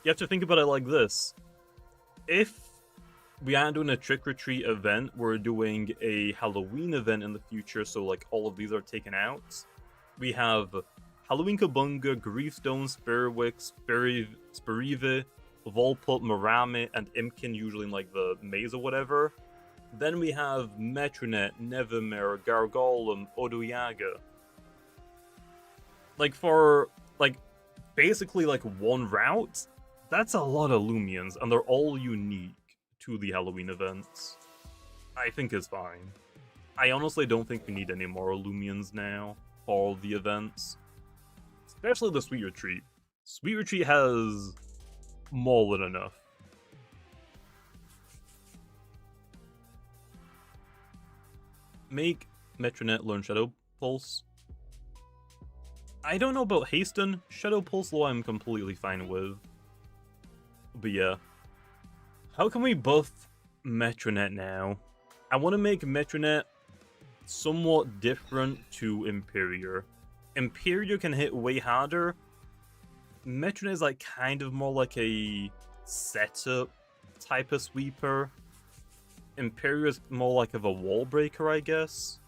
you have to think about it like this. If we aren't doing a trick-or-treat event, we're doing a Halloween event in the future, so like all of these are taken out. We have Halloween Kabunga, Griefstone, Spirwick, Spirive, Volput, Marami, and Imkin, usually in like the maze or whatever. Then we have Metronet, Nevermere, Gargolem, Odoyaga. Like for like basically like one route, that's a lot of Loomians, and they're all unique to the Halloween events. I think it's fine. I honestly don't think we need any more Loomians now for the events. Especially the Sweet Retreat. Sweet Retreat has more than enough. Make Metronet learn Shadow Pulse. I don't know about Hasten. Shadow Pulse though I'm completely fine with. But yeah. How can we buff Metronet now? I want to make Metronet somewhat different to Imperior. Imperior can hit way harder. Metronet is like kind of more like a setup type of sweeper. Imperior is more like of a wall breaker, I guess.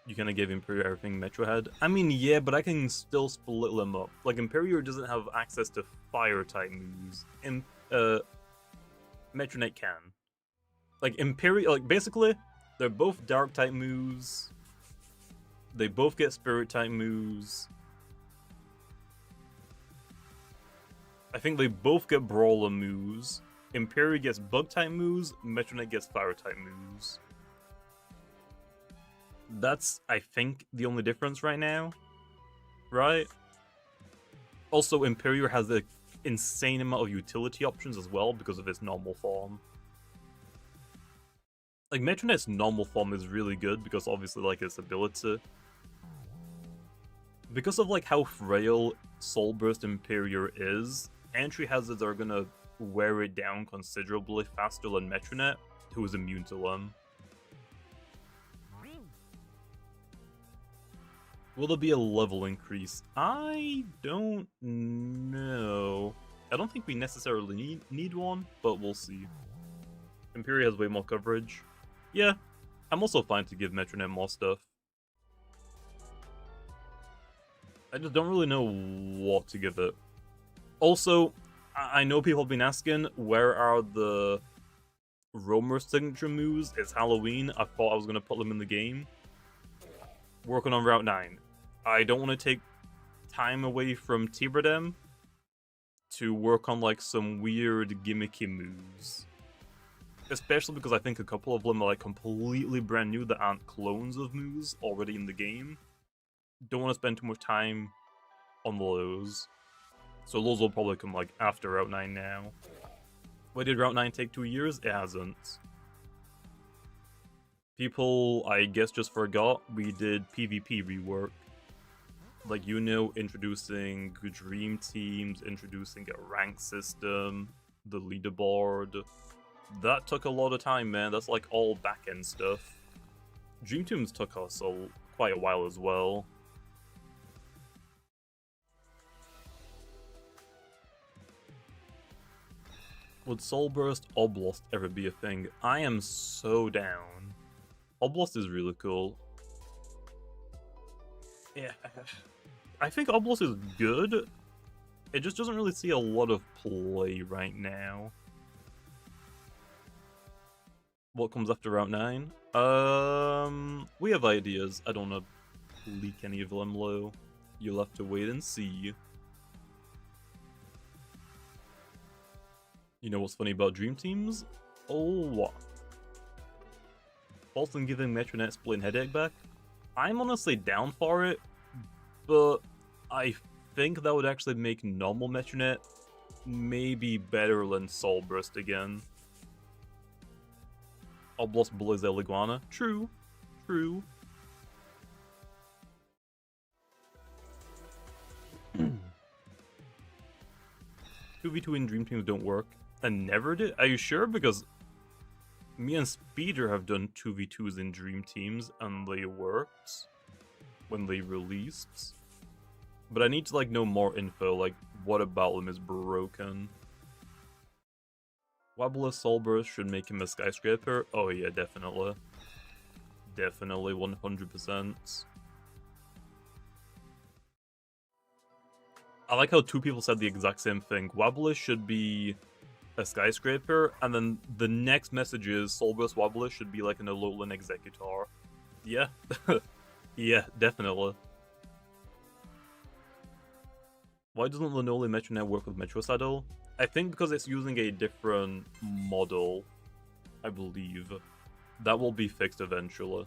You gonna give Imperior everything Metro had? I mean, yeah, but I can still split them up. Like, Imperior doesn't have access to fire-type moves. Metronet can. Like, Imperior, like, basically, they're both dark-type moves. They both get spirit-type moves. I think they both get brawler moves. Imperior gets bug-type moves, Metronet gets fire-type moves. That's, I think, the only difference right now. Right? Also, Imperior has an insane amount of utility options as well because of its normal form. Like, Metronet's normal form is really good because obviously, like, its ability. Because of, like, how frail Soul Burst Imperior is, entry hazards are gonna wear it down considerably faster than Metronet, who is immune to them. Will there be a level increase? I don't know. I don't think we necessarily need one, but we'll see. Imperial has way more coverage. Yeah, I'm also fine to give Metronet more stuff. I just don't really know what to give it. Also, I know people have been asking, where are the Roamer signature moves? It's Halloween. I thought I was going to put them in the game. Working on Route 9. I don't want to take time away from Tibradem to work on like some weird gimmicky moves. Especially because I think a couple of them are like completely brand new that aren't clones of moves already in the game. Don't want to spend too much time on those. So those will probably come like after Route 9 now. Why did Route 9 take 2 years? It hasn't. People, I guess, just forgot we did PvP rework. Like, you know, introducing dream teams, introducing a rank system, the leaderboard. That took a lot of time, man. That's like all back-end stuff. Dream teams took us quite a while as well. Would Soul Burst Oblast ever be a thing? I am so down. Oblast is really cool. Yeah. I think Oblast is good. It just doesn't really see a lot of play right now. What comes after Route 9? We have ideas. I don't want to leak any of them low. You'll have to wait and see. You know what's funny about Dream Teams? Oh, what? Falsely giving Metronet Split Headache back? I'm honestly down for it, but I think that would actually make normal Metronet maybe better than Soul Burst again. Oblast Blaze El Iguana? True. True. 2v2 in Dream Teams don't work. And never did? Are you sure? Because me and Speeder have done 2v2s in Dream Teams and they worked when they released. But I need to like know more info, like what about them is broken. Wobbler Soul Burst should make him a skyscraper? Oh yeah, definitely. definitely 100%. I like how two people said the exact same thing. Wobbler should be a skyscraper, and then the next message is Soulburst Wobbler should be like an Alolan Executor. Yeah. Yeah, definitely. Why doesn't Linoleum Metronet work with Metro Saddle? I think because it's using a different model, I believe. That will be fixed eventually.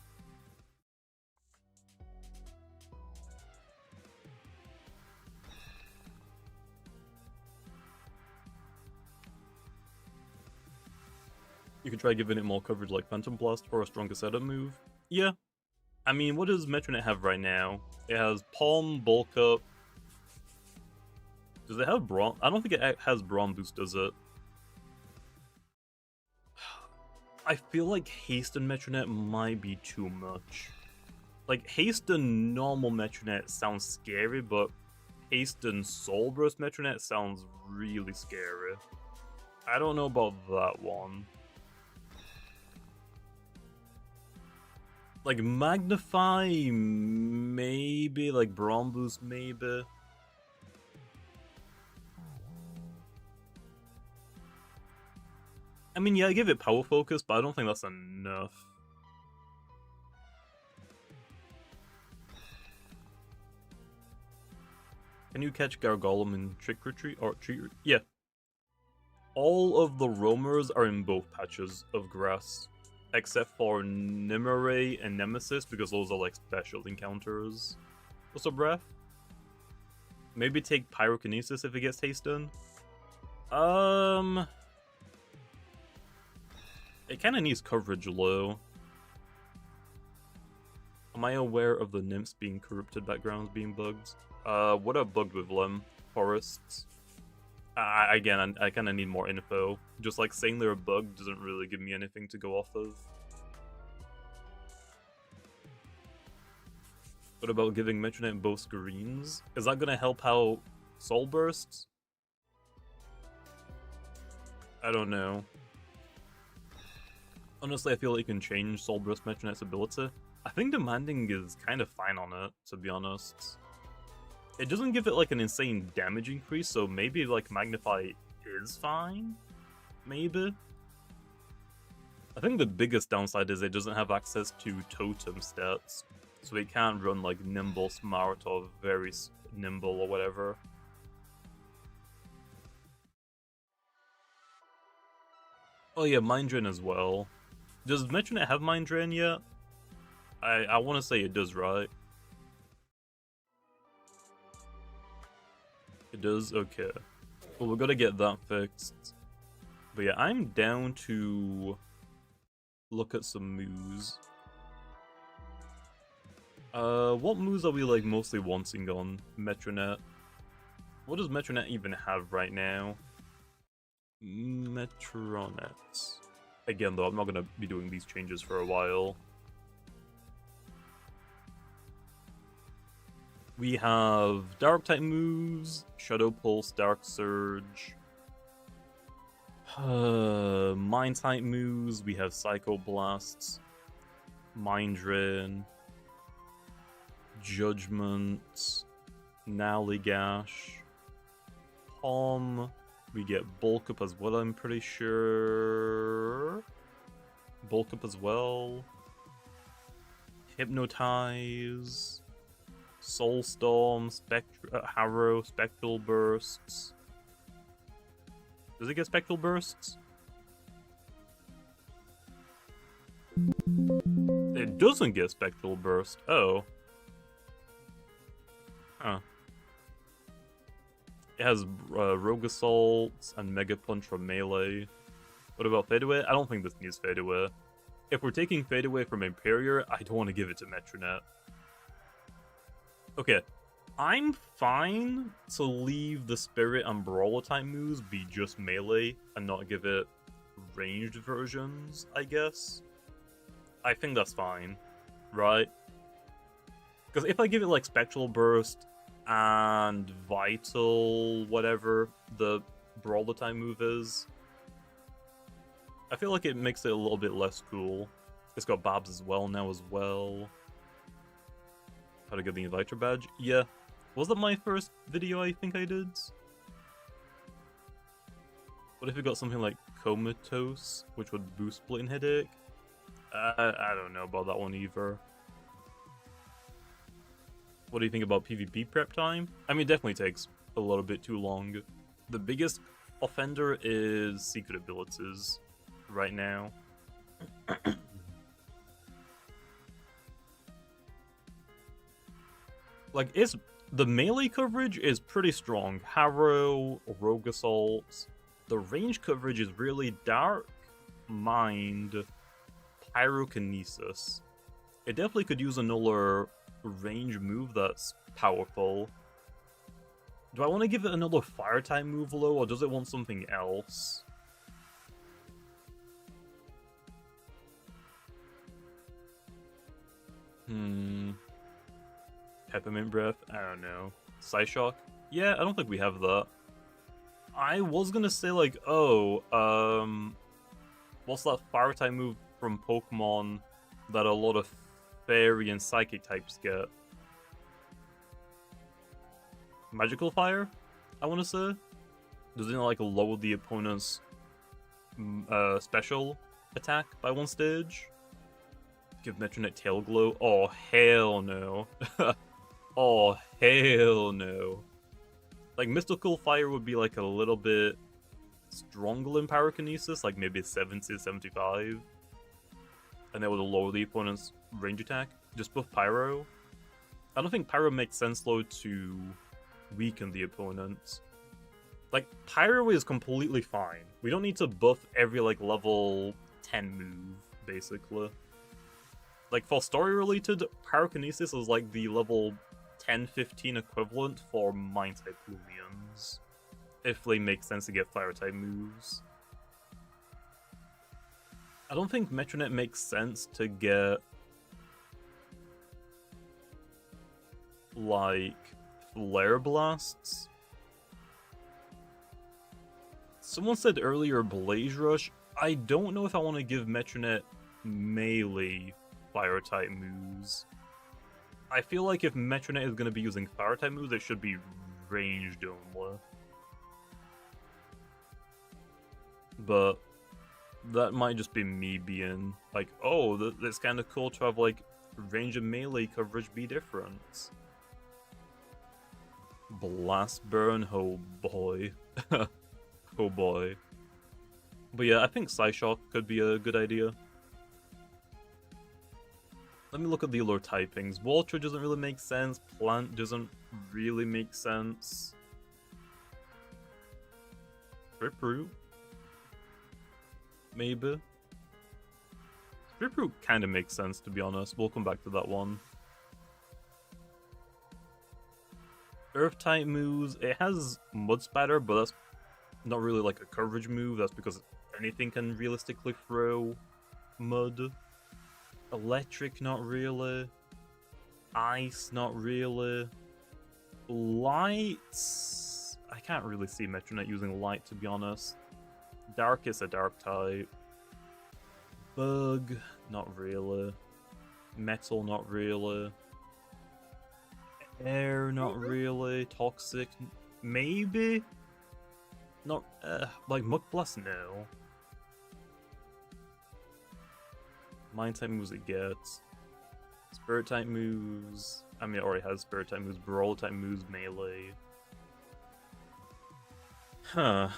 You can try giving it more coverage like Phantom Blast or a stronger setup move. Yeah. I mean, what does Metronet have right now? It has Palm, Bulk Up. Does it have Brawn? I don't think it has Brawn Boost, does it? I feel like Haste and Metronet might be too much. Like, Haste and normal Metronet sounds scary, but Haste and Soul Burst Metronet sounds really scary. I don't know about that one. Like, Magnify, maybe. Like, Brawn Boost, maybe. I mean, yeah, I give it Power Focus, but I don't think that's enough. Can you catch Gargolem in Trick or Treat? Or Treat? Yeah. All of the roamers are in both patches of grass, except for Nimere and Nemesis, because those are like special encounters. What's up, Breath? Maybe take Pyrokinesis if it gets tasted. It kind of needs coverage low. Am I aware of the nymphs being corrupted backgrounds being bugged? What are bugged with them? Forests? Again, I kind of need more info. Just like saying they're bugged doesn't really give me anything to go off of. What about giving Metronet both screens? Is that gonna help out Soul Bursts? I don't know. Honestly, I feel like you can change Soul Burst Metronet's ability. I think Demanding is kind of fine on it, to be honest. It doesn't give it like an insane damage increase, so maybe like Magnify is fine? Maybe? I think the biggest downside is it doesn't have access to totem stats, so it can't run like Nimble, Smart, or Very Nimble or whatever. Oh yeah, Mind Drain as well. Does Metronet have Mind Drain yet? I want to say it does, right? It does? Okay. Well, we've got to get that fixed. But yeah, I'm down to look at some moves. What moves are we like mostly wanting on Metronet? What does Metronet even have right now? Metronet. Again, though, I'm not going to be doing these changes for a while. We have Dark-type moves, Shadow Pulse, Dark Surge. Mind-type moves, we have Psycho Blasts, Mind Drain, Judgment, Nallygash, Palm. We get Bulk Up as well, I'm pretty sure. Bulk Up as well. Hypnotize. Soulstorm, Harrow, Spectral Bursts. Does it get Spectral Bursts? It doesn't get Spectral Burst. Oh. Huh. It has Rogue Assault and Mega Punch from melee. What about Fade Away? I don't think this needs Fade Away. If we're taking Fade Away from Imperior, I don't want to give it to Metronet. Okay, I'm fine to leave the Spirit and Brawler type moves be just melee and not give it ranged versions, I guess. I think that's fine, right? Because if I give it like Spectral Burst and Vital, whatever the Brawler type move is, I feel like it makes it a little bit less cool. It's got Babs as well now as well. How to get the Inviter badge? Yeah. Was that my first video I think I did? What if we got something like Comatose, which would boost Splitting Headache? I don't know about that one either. What do you think about PvP prep time? I mean, it definitely takes a little bit too long. The biggest offender is secret abilities right now. Like, the melee coverage is pretty strong. Harrow, Rogue Assault. The range coverage is really Dark, Mind, Pyrokinesis. It definitely could use another range move that's powerful. Do I want to give it another fire type move though, or does it want something else? Peppermint Breath? I don't know. Psyshock? Yeah, I don't think we have that. I was gonna say like, oh, what's that fire type move from Pokemon that a lot of fairy and psychic types get? Magical Fire, I want to say. Does it like lower the opponent's special attack by one stage? Give Metronet Tail Glow? Oh, hell no. Oh, hell no. Like, Mystical Fire would be like a little bit stronger than Pyrokinesis, like maybe 70, 75. And that would lower the opponent's range attack. Just buff Pyro. I don't think Pyro makes sense though to weaken the opponent. Like, Pyro is completely fine. We don't need to buff every like level 10 move, basically. Like, for story-related, Pyrokinesis is like the level 10-15 equivalent for Mind-type Loomians, if they make sense to get Fire-type moves. I don't think Metronet makes sense to get like Flare Blasts. Someone said earlier Blaze Rush. I don't know if I want to give Metronet melee Fire-type moves. I feel like if Metronet is going to be using Fire-type moves, it should be ranged only. But that might just be me being like, oh, that's kind of cool to have like range and melee coverage be different. Blast Burn, oh boy. Oh boy. But yeah, I think Psyshock could be a good idea. Let me look at the other typings. Water doesn't really make sense. Plant doesn't really make sense. Grapefruit? Maybe. Grapefruit kind of makes sense, to be honest. We'll come back to that one. Earth-type moves. It has Mud Spatter, but that's not really like a coverage move. That's because anything can realistically throw mud. Electric, not really. Ice, not really. Light... I can't really see Metronet using light, to be honest. Dark is a dark type. Bug, not really. Metal, not really. Air, not really. Toxic, maybe? Not, like Muck Blast, no. Mind type moves it gets. Spirit type moves. I mean, it already has spirit type moves. Brawl type moves, melee. Huh.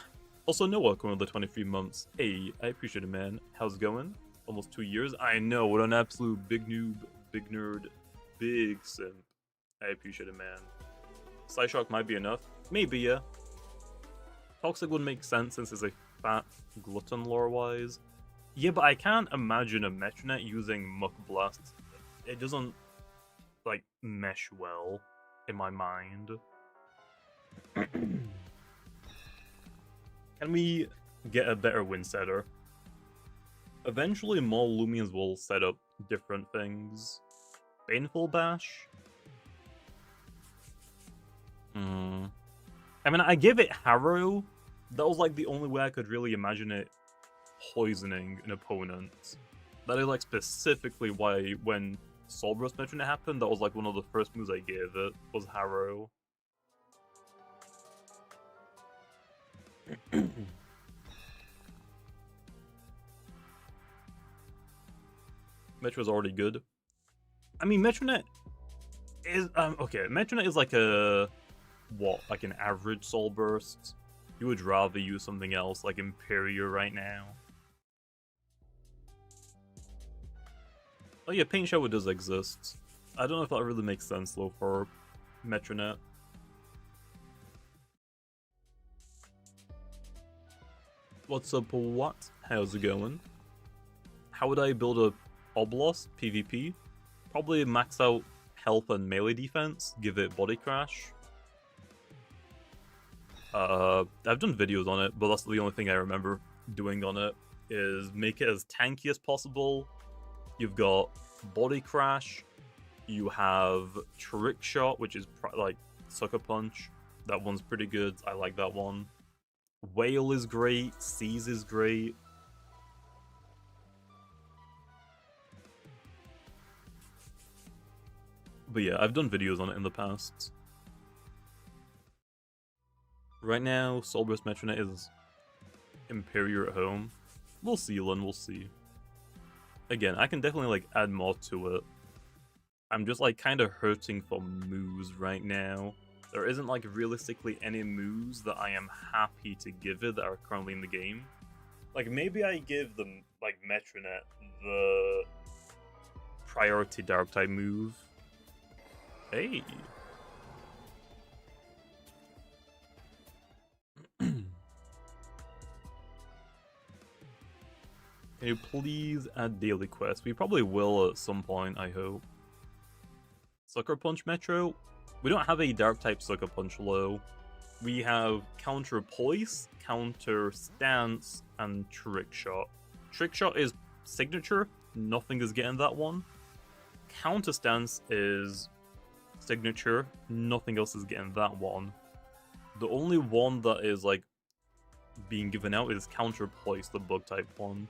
Also, Noah coming with the 23 months. Hey, I appreciate it, man. How's it going? Almost 2 years. I know, what an absolute big noob, big nerd, big simp. I appreciate it, man. Psyshock might be enough. Maybe, yeah. Toxic would make sense since it's a fat glutton lore-wise. Yeah, but I can't imagine a Metronet using Muck Blast. It doesn't, like, mesh well in my mind. Can we get a better win setter? Eventually, more Loomians will set up different things. Baneful Bash? I mean, I give it Harrow. That was, like, the only way I could really imagine it poisoning an opponent. That is like specifically why when Soul Burst Metronet happened, that was like one of the first moves I gave it, was Harrow. Metro's already good. I mean, Metronet is okay. Metronet is like a like an average Soul Burst. You would rather use something else like Imperia right now. Oh yeah, Paint Shower does exist. I don't know if that really makes sense though for Metronet. What's up, what? How's it going? How would I build a Oblos PvP? Probably max out health and melee defense, give it body crash. I've done videos on it, but that's the only thing I remember doing on it, is make it as tanky as possible. You've got body crash, you have trick shot, which is like sucker punch. That one's pretty good, I like that one. Whale is great, seize is great. But yeah, I've done videos on it in the past. Right now, Soul Burst Metronet is Imperia at home. We'll see, Lynn, we'll see. Again, I can definitely like add more to it. I'm just like kind of hurting for moves right now. There isn't like realistically any moves that I am happy to give it that are currently in the game. Like maybe I give them like Metronet the priority dark type move. Hey. Can you please add daily quests? We probably will at some point, I hope. Sucker Punch Metro? We don't have a dark type Sucker Punch low. We have Counter Poise, Counter Stance, and Trick Shot. Trick Shot is signature, nothing is getting that one. Counter Stance is signature, nothing else is getting that one. The only one that is like being given out is Counter Poise, the bug type one.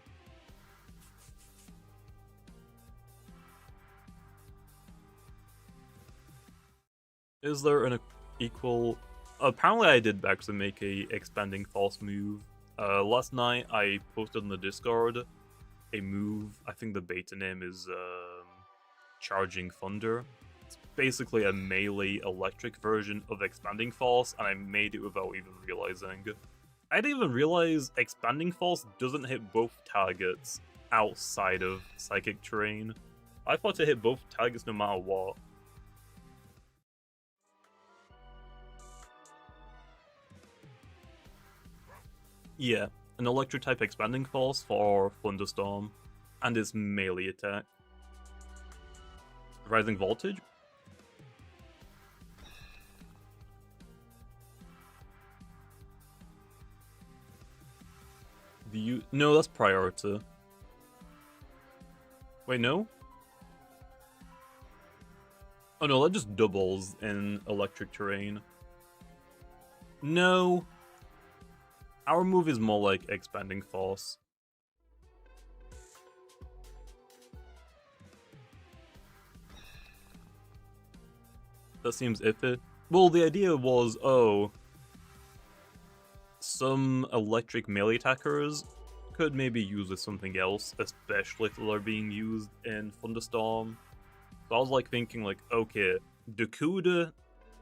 Is there an equal... Apparently I did actually make a expanding false move. Last night I posted on the Discord a move, I think the beta name is Charging Thunder. It's basically a melee electric version of Expanding False, and I made it without even realizing. I didn't even realize Expanding False doesn't hit both targets outside of Psychic Terrain. I thought it hit both targets no matter what. Yeah, an electric type Expanding False for Thunderstorm, and its melee attack. Rising Voltage? No, that's Priority. Wait, no? Oh no, that just doubles in electric terrain. No. Our move is more like Expanding Force. That seems iffy. Well, the idea was, oh, some electric melee attackers could maybe use with something else, especially if they're being used in Thunderstorm. So I was like thinking like, okay, Dakuda,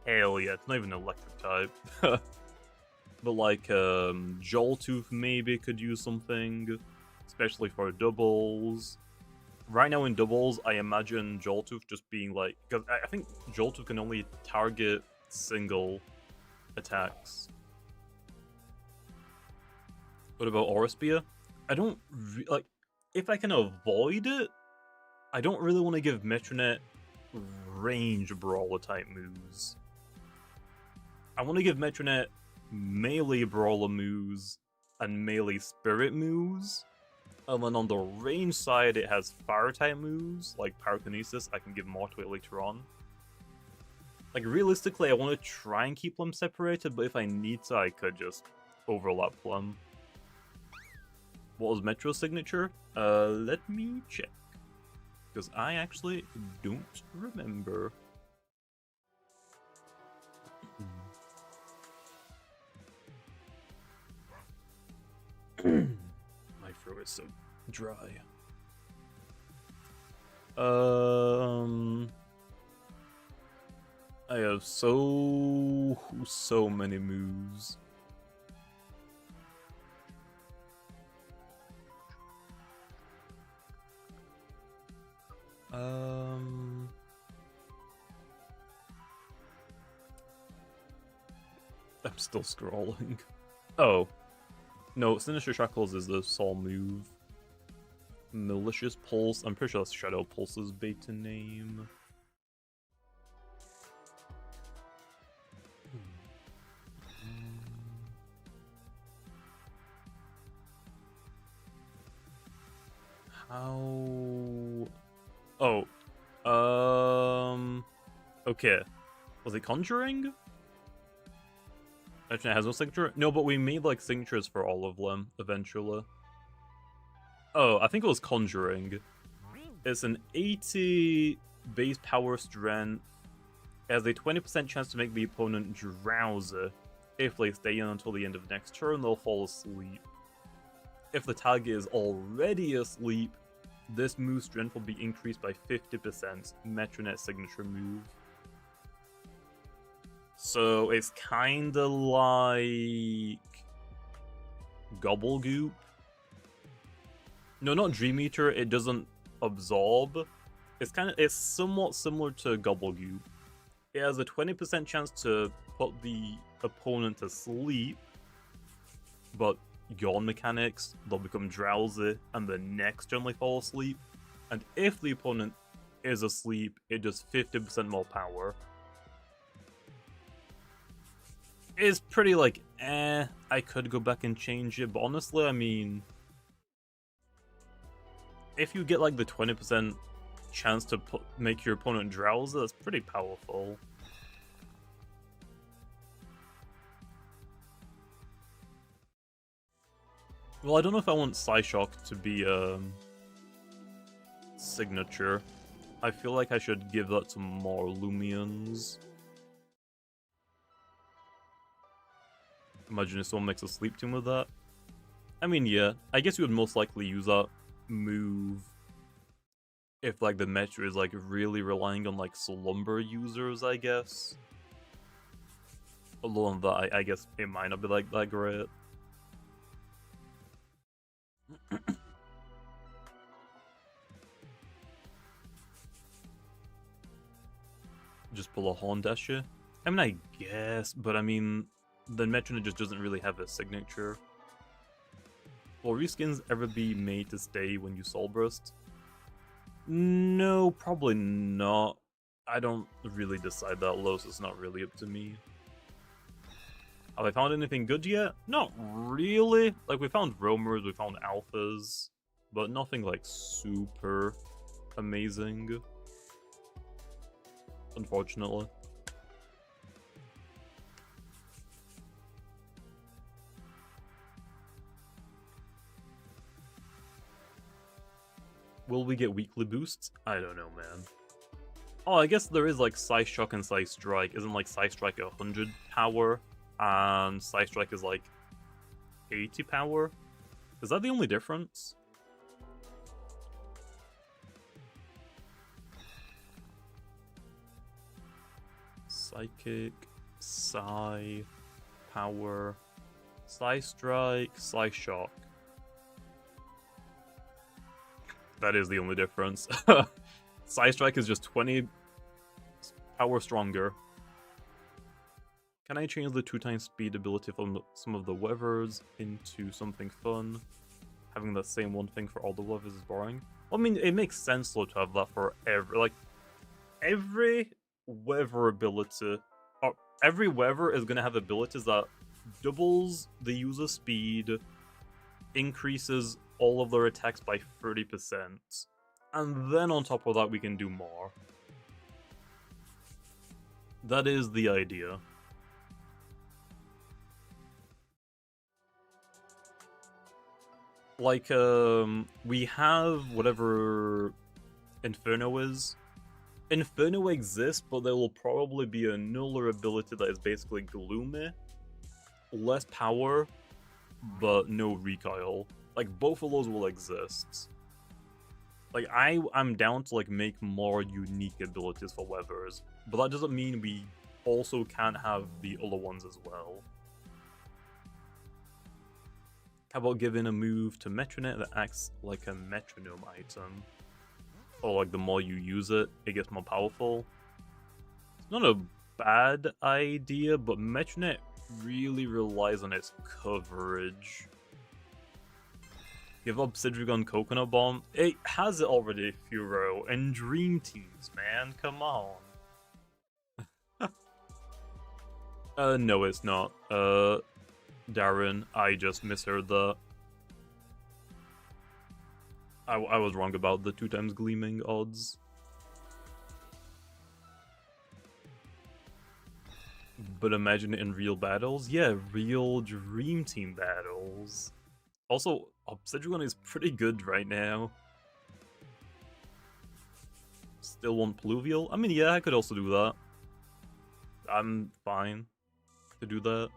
hell yeah, it's not even an electric type. But like, Joltooth maybe could use something, especially for doubles. Right now in doubles, I imagine Joltooth just being like, because I think Joltooth can only target single attacks. What about Aura Spear? I don't like, if I can avoid it, I don't really want to give Metronet range brawler type moves. I want to give Metronet melee brawler moves and melee spirit moves. And then on the range side, it has fire type moves, like Pyrokinesis. I can give more to it later on. Like, realistically, I want to try and keep them separated, but if I need to, I could just overlap them. What was Metro's signature? Let me check. Because I actually don't remember. My throat is so dry. I have so many moves. I'm still scrolling. Oh. No, Sinister Shackles is the Sol move. Malicious Pulse. I'm pretty sure that's Shadow Pulse's beta name. How... Oh. Okay. Was it Conjuring? Actually, it has no signature? No, but we made, like, signatures for all of them, eventually. Oh, I think it was Conjuring. It's an 80 base power strength. It has a 20% chance to make the opponent drowsy. If they stay in until the end of next turn, they'll fall asleep. If the target is already asleep, this move's strength will be increased by 50%. Metronet signature move. So it's kinda like Gobblegoop. No, not Dream Eater, it doesn't absorb. It's somewhat similar to Gobblegoop. It has a 20% chance to put the opponent to sleep, but yawn mechanics, they'll become drowsy, and the next turn they fall asleep. And if the opponent is asleep, it does 50% more power. It's pretty like, I could go back and change it, but honestly, I mean, if you get like the 20% chance to make your opponent drowsy, that's pretty powerful. Well, I don't know if I want Psyshock to be a signature. I feel like I should give that to more Loomians. Imagine if someone makes a sleep team with that. I mean, yeah, I guess you would most likely use that move if, like, the meta is, like, really relying on, like, slumber users, I guess. Although on that, I guess it might not be, like, that great. Just pull a Horn Dasher? I mean, I guess, but I mean, the Metronet just doesn't really have a signature. Will reskins ever be made to stay when you Soul Burst? No, probably not. I don't really decide that low, so it's not really up to me. Have I found anything good yet? Not really. Like, we found roamers, we found alphas, but nothing, like, super amazing. Unfortunately. Will we get weekly boosts? I don't know, man. Oh, I guess there is, like, Psyshock and Psystrike. Isn't, like, Psystrike 100 power? And Psystrike is, like, 80 power? Is that the only difference? Psychic, Psy, Power, Psystrike, Psyshock. That is the only difference. Psystrike is just 20 power stronger. Can I change the 2x speed ability from some of the weathers into something fun? Having that same one thing for all the weathers is boring. Well, I mean, it makes sense though to have that for every weather ability, or every weather is gonna have abilities that doubles the user speed, increases all of their attacks by 30%, and then on top of that we can do more. That is the idea. Like, we have whatever Inferno is. Inferno exists, but there will probably be another ability that is basically gloomy. Less power, but no recoil. Like, both of those will exist. Like, I'm down to, like, make more unique abilities for weathers, but that doesn't mean we also can't have the other ones as well. How about giving a move to Metronet that acts like a metronome item? Or, like, the more you use it, it gets more powerful. It's not a bad idea, but Metronet really relies on its coverage. Give up Sidrigon Coconut Bomb. It has it already, Furo. And Dream Teams, man. Come on. No, it's not. Darren, I just misheard that. I was wrong about the 2x gleaming odds. But imagine it in real battles? Yeah, real Dream Team battles. Also, Obsidian is pretty good right now. Still want Pluvial? I mean, yeah, I could also do that. I'm fine to do that.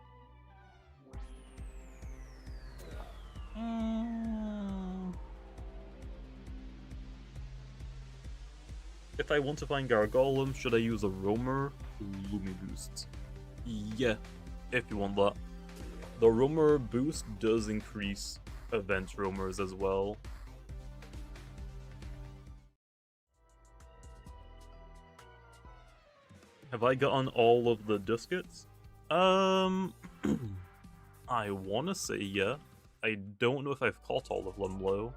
If I want to find Gargolem, should I use a Roamer? Lumi boost. Yeah, if you want that. The Roamer boost does increase event Roamers as well. Have I gotten all of the Duskets? I wanna say yeah. I don't know if I've caught all of them though.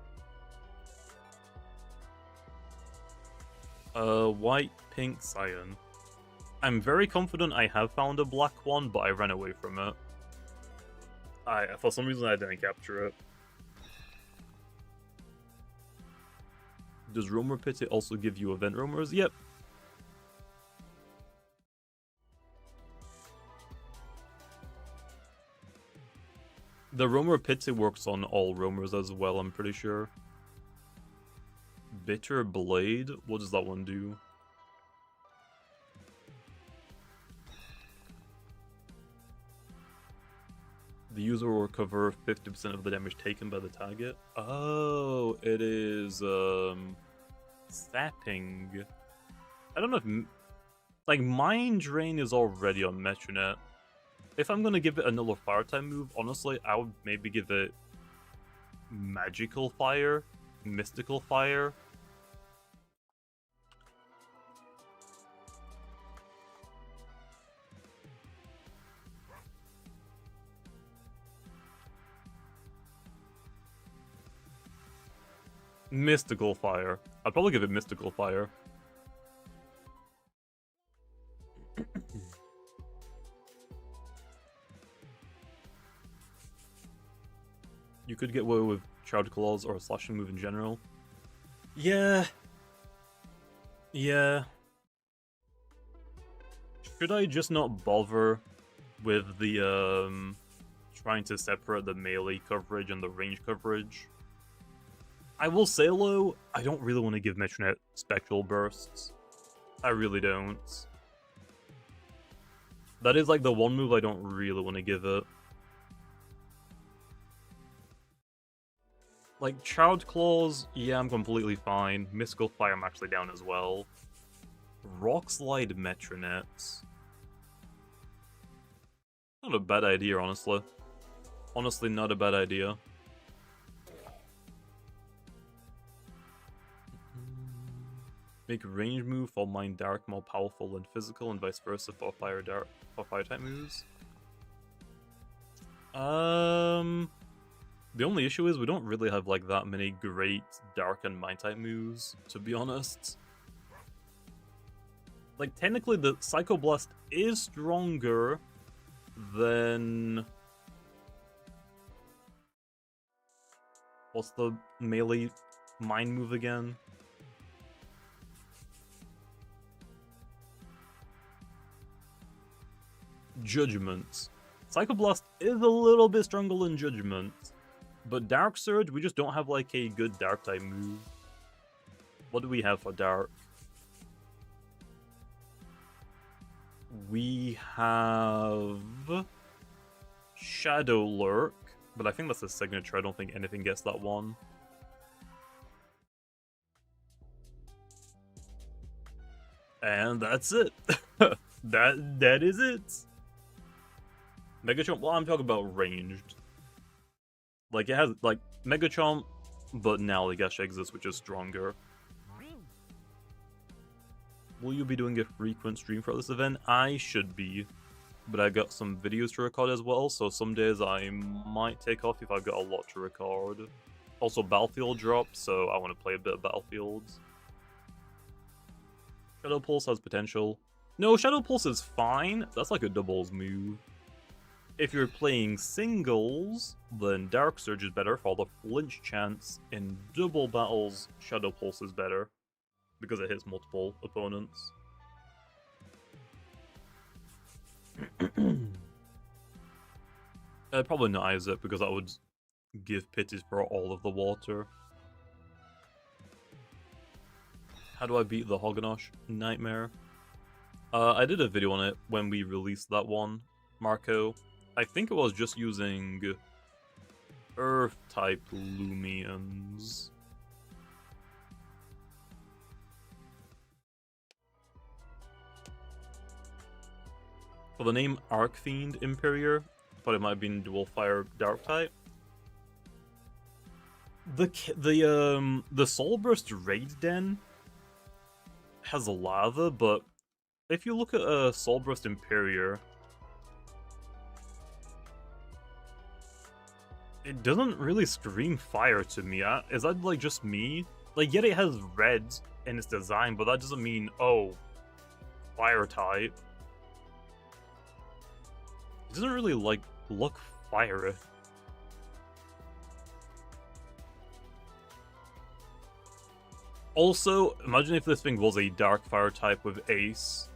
White, pink, cyan. I'm very confident I have found a black one, but I ran away from it. For some reason I didn't capture it. Does Roamer Pity also give you event roamers? Yep. The Roamer Pity works on all roamers as well, I'm pretty sure. Bitter Blade? What does that one do? The user will recover 50% of the damage taken by the target. Oh, it is, sapping. I don't know if... Like, Mind Drain is already on Metronet. If I'm gonna give it another fire type move, honestly, I would maybe give it Magical Fire, Mystical Fire. Mystical Fire. I'd probably give it Mystical Fire. You could get away with Shroud Claws or a slashing move in general. Yeah. Yeah. Should I just not bother with the, trying to separate the melee coverage and the range coverage? I will say, though, I don't really want to give Metronet Spectral Bursts. I really don't. That is, like, the one move I don't really want to give it. Like, Shroud Claws, yeah, I'm completely fine. Mystical Fire, I'm actually down as well. Rock Slide Metronets. Not a bad idea, honestly. Honestly, not a bad idea. Make range move for Mind Dark more powerful than physical, and vice versa for fire type moves. The only issue is we don't really have like that many great dark and mind type moves, to be honest. Like, technically the Psycho Blast is stronger than... What's the melee mind move again? Judgment. Psycho Blast is a little bit stronger than Judgment. But Dark Surge, we just don't have like a good Dark type move. What do we have for Dark? We have Shadow Lurk, but I think that's a signature. I don't think anything gets that one. And that's it. that is it. Megachomp, well, I'm talking about ranged. Like, it has, like, Megachomp, but now Legacy exists, which is stronger. Will you be doing a frequent stream for this event? I should be, but I got some videos to record as well, so some days I might take off if I've got a lot to record. Also, Battlefield dropped, so I want to play a bit of Battlefields. Shadow Pulse has potential. No, Shadow Pulse is fine. That's like a doubles move. If you're playing singles, then Dark Surge is better for the flinch chance. In double battles, Shadow Pulse is better, because it hits multiple opponents. Probably not Isaac, because that would give pities for all of the water. How do I beat the Hoganosh Nightmare? I did a video on it when we released that one, Marco. I think it was just using Earth-type Loomians. For the name Arcfiend Imperior, but it might have been dual fire dark type. The Soulburst Raid Den has lava, but if you look at a Soulburst Imperior, it doesn't really scream fire to me. Is that like just me? Like, yet it has red in its design, but that doesn't mean, oh, fire type. It doesn't really like look fiery. Also, imagine if this thing was a dark fire type with Ace,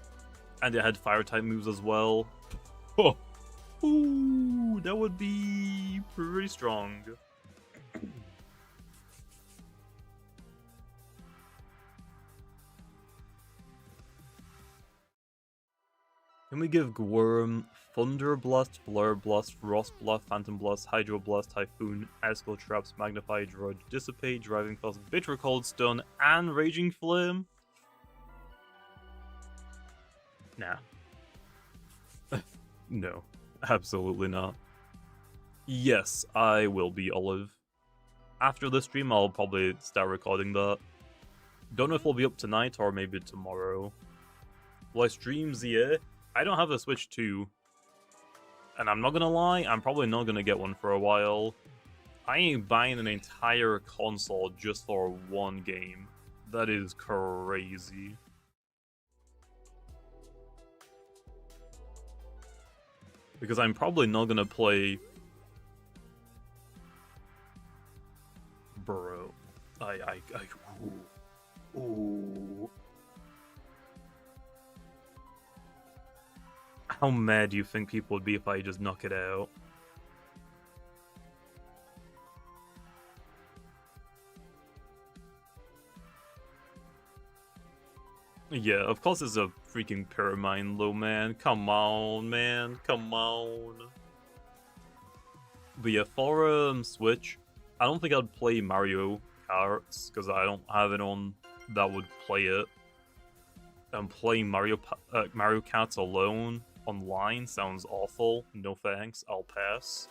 and it had fire type moves as well. Oh, ooh, that would be pretty strong. Can we give Gwyrm Thunder Blast, Flare Blast, Frost Blast, Phantom Blast, Hydro Blast, Typhoon, Icicle Traps, Magnify, Drudge, Dissipate, Driving Force, Bitter Cold Stun, and Raging Flame? Nah. No, absolutely not. Yes, I will be Olive. After this stream, I'll probably start recording that. Don't know if we'll be up tonight or maybe tomorrow. Will I stream ZA? I don't have a Switch 2. And I'm not gonna lie, I'm probably not gonna get one for a while. I ain't buying an entire console just for one game. That is crazy. Because I'm probably not gonna play... Bro. Ooh. How mad do you think people would be if I just knock it out? Yeah, of course it's a freaking pyramind, low man. Come on, man. Come on. But yeah, for Switch, I don't think I'd play Mario Kart, because I don't have anyone that would play it. And playing Mario Kart alone online sounds awful. No thanks, I'll pass.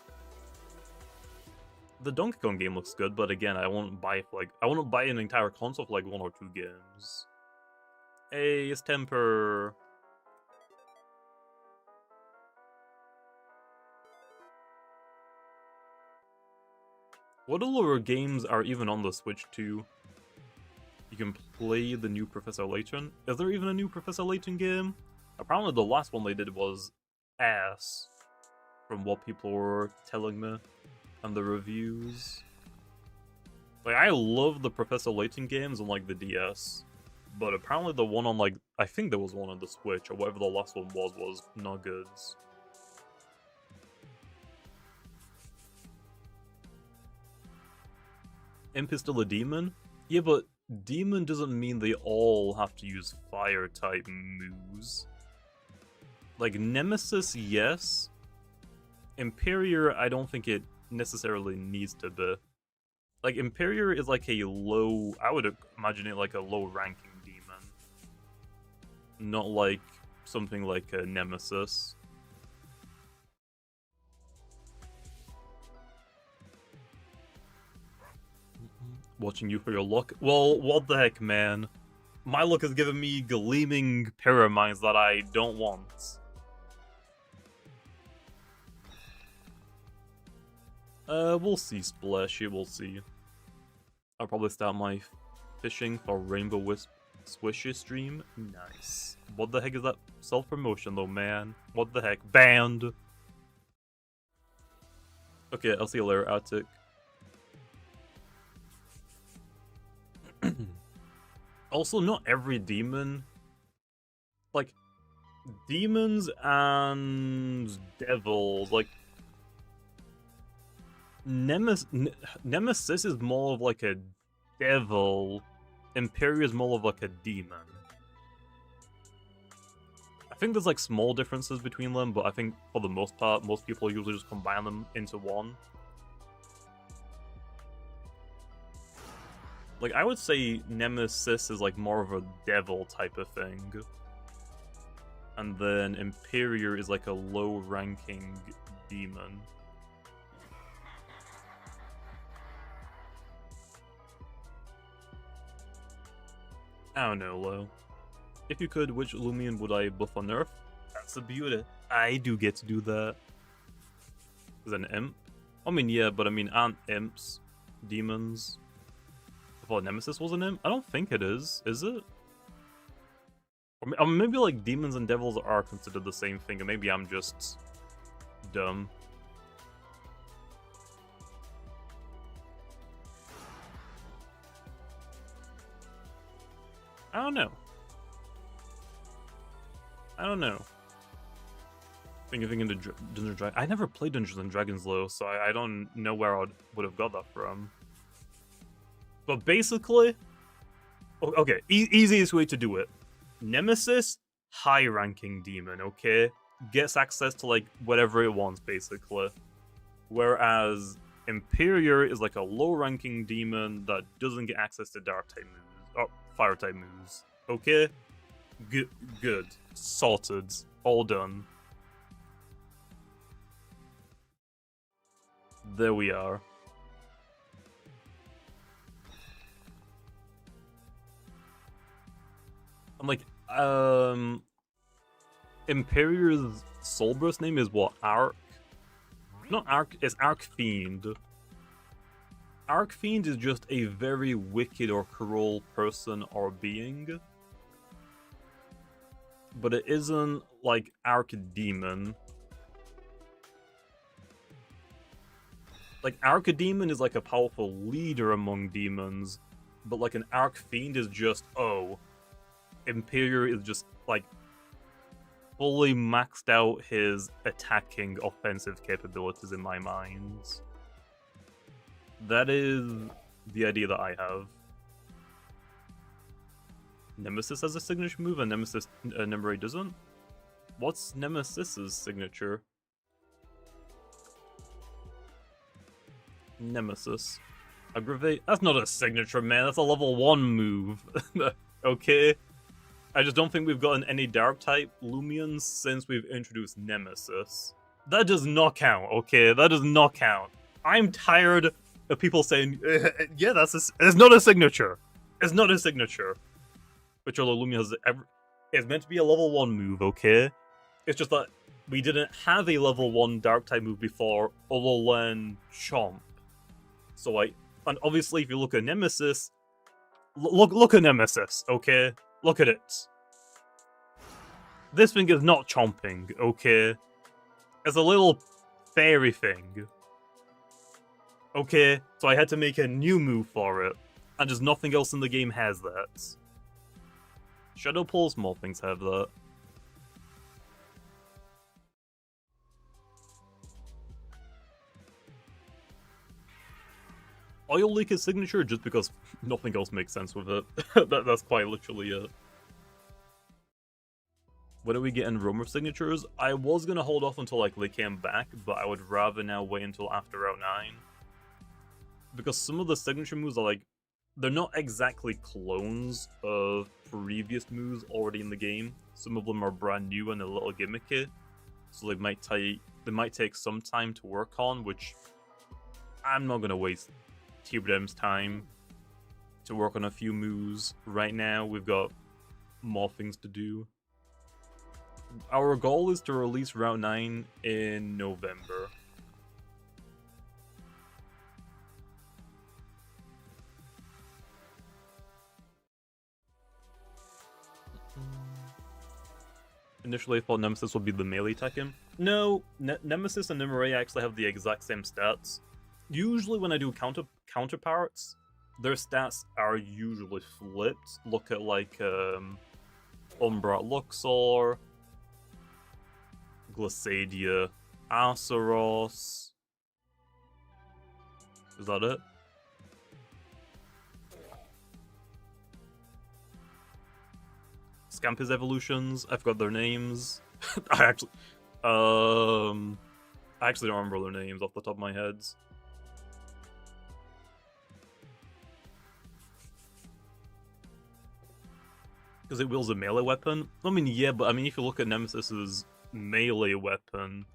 The Donkey Kong game looks good, but again, I won't buy an entire console for like 1 or 2 games. Hey, it's Temper. What other games are even on the Switch 2? You can play the new Professor Layton. Is there even a new Professor Layton game? Apparently the last one they did was ass, from what people were telling me and the reviews. Like, I love the Professor Layton games on like the DS, but apparently the one on like, I think there was one on the Switch or whatever the last one was not good. Imp is still a demon? Yeah, but demon doesn't mean they all have to use fire-type moves. Like, Nemesis, yes. Imperior, I don't think it necessarily needs to be. Like, Imperior is like a low... I would imagine it like a low-ranking demon. Not like something like a Nemesis. Watching you for your luck. Well, what the heck, man? My luck has given me gleaming pyramids that I don't want. We'll see, Splashy, we'll see. I'll probably start my fishing for Rainbow Wisp Swishy stream. Nice. What the heck is that self-promotion, though, man? What the heck? Banned! Okay, I'll see you later, Attic. Also, not every demon... Like, demons and devils, like... Nemesis is more of like a devil. Imperior is more of like a demon. I think there's like small differences between them, but I think for the most part, most people usually just combine them into one. Like, I would say Nemesis is like more of a devil type of thing. And then Imperior is like a low-ranking demon. I don't know, Lo. If you could, which Loomian would I buff or nerf? That's a beauty. I do get to do that. Is that an imp? I mean, yeah, but I mean, aren't imps demons? I thought Nemesis was an imp? I don't think it is it? Or maybe like demons and devils are considered the same thing, and maybe I'm just dumb. I don't know. Thinking into Dungeons and Dragons. I never played Dungeons and Dragons, though, so I don't know where I would have got that from. But basically, okay, easiest way to do it. Nemesis, high-ranking demon, okay? Gets access to, like, whatever it wants, basically. Whereas Imperior is, like, a low-ranking demon that doesn't get access to dark-type moves, or fire-type moves. Okay? Good. Sorted. All done. There we are. I'm like, Imperior's soul burst name is what? Arc? Not Arc, it's Arc Fiend. Arc Fiend is just a very wicked or cruel person or being. But it isn't like Arc Demon. Like, Archdemon is like a powerful leader among demons, but like an Arc Fiend is just, oh, Imperior is just like fully maxed out his attacking offensive capabilities in my mind. That is the idea that I have. Nemesis has a signature move and Nemesis Nembre doesn't? What's Nemesis's signature? Nemesis. Aggravate? That's not a signature, man. That's a level 1 move. Okay? I just don't think we've gotten any Dark-type Loomians since we've introduced Nemesis. That does not count, okay? That does not count. I'm tired of people saying, yeah, it's not a signature. It's not a signature. Which Loomian is meant to be a level 1 move, okay? It's just that we didn't have a level 1 Dark-type move before, other than Chomp. So and obviously if you look at Nemesis, look at Nemesis, okay? Look at it. This thing is not chomping, okay? It's a little fairy thing. Okay, so I had to make a new move for it, and just nothing else in the game has that. Shadow Pulse, more things have that. Oil Leak is signature just because nothing else makes sense with it. That's quite literally it. When are we getting Roamer signatures? I was gonna hold off until like they came back, but I would rather now wait until after Route 9. Because some of the signature moves are like, they're not exactly clones of previous moves already in the game. Some of them are brand new and a little gimmicky, so they might take some time to work on, which I'm not gonna waste TBDM's time to work on a few moves right now. We've got more things to do. Our goal is to release Route 9 in November. Initially, I thought Nemesis would be the melee Tekken. No, Nemesis and Nimue actually have the exact same stats. Usually when I do counterparts, their stats are usually flipped. Look at like Umbra Luxor, Glacidia, Aceros. Is that it? Scampy's evolutions. I forgot their names. I actually don't remember their names off the top of my head. Because it wields a melee weapon. I mean, yeah, but I mean, if you look at Nemesis's melee weapon,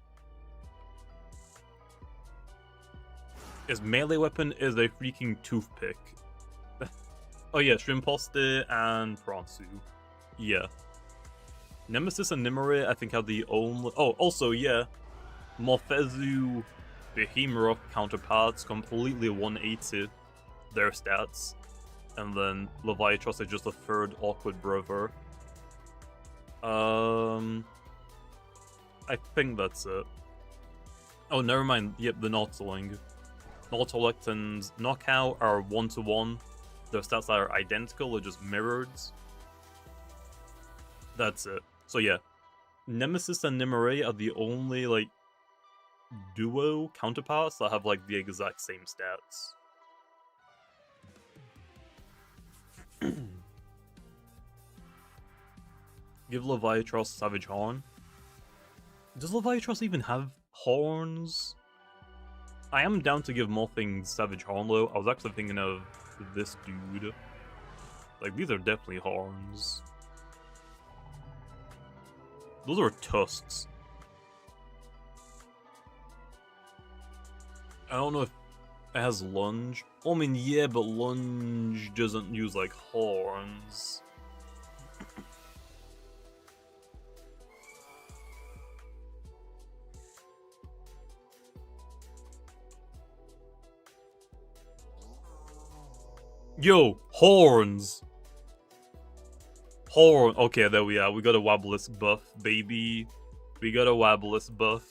his melee weapon is a freaking toothpick. Oh yeah, Shrimposte and Pransu. Yeah. Nemesis and Nimue, I think, have the only... Oh, also, yeah. Morphezu, Behemoth counterparts completely 180 their stats. And then Leviatros is just a third awkward brother. I think that's it. Oh, never mind. Yep, the Nautiling. Nautilex and Knockout are 1-to-1. Their stats are identical, they're just mirrored. That's it. So yeah, Nemesis and Nimue are the only, like, duo counterparts that have, like, the exact same stats. Give Leviatros Savage Horn. Does Leviatros even have horns? I am down to give more things Savage Horn though. I was actually thinking of this dude. Like, these are definitely horns. Those are tusks. I don't know if it has lunge. I mean, yeah, but lunge doesn't use, like, horns. Yo, horns! Horn. Okay, there we are. We got a Wobbless buff, baby. We got a Wobbless buff.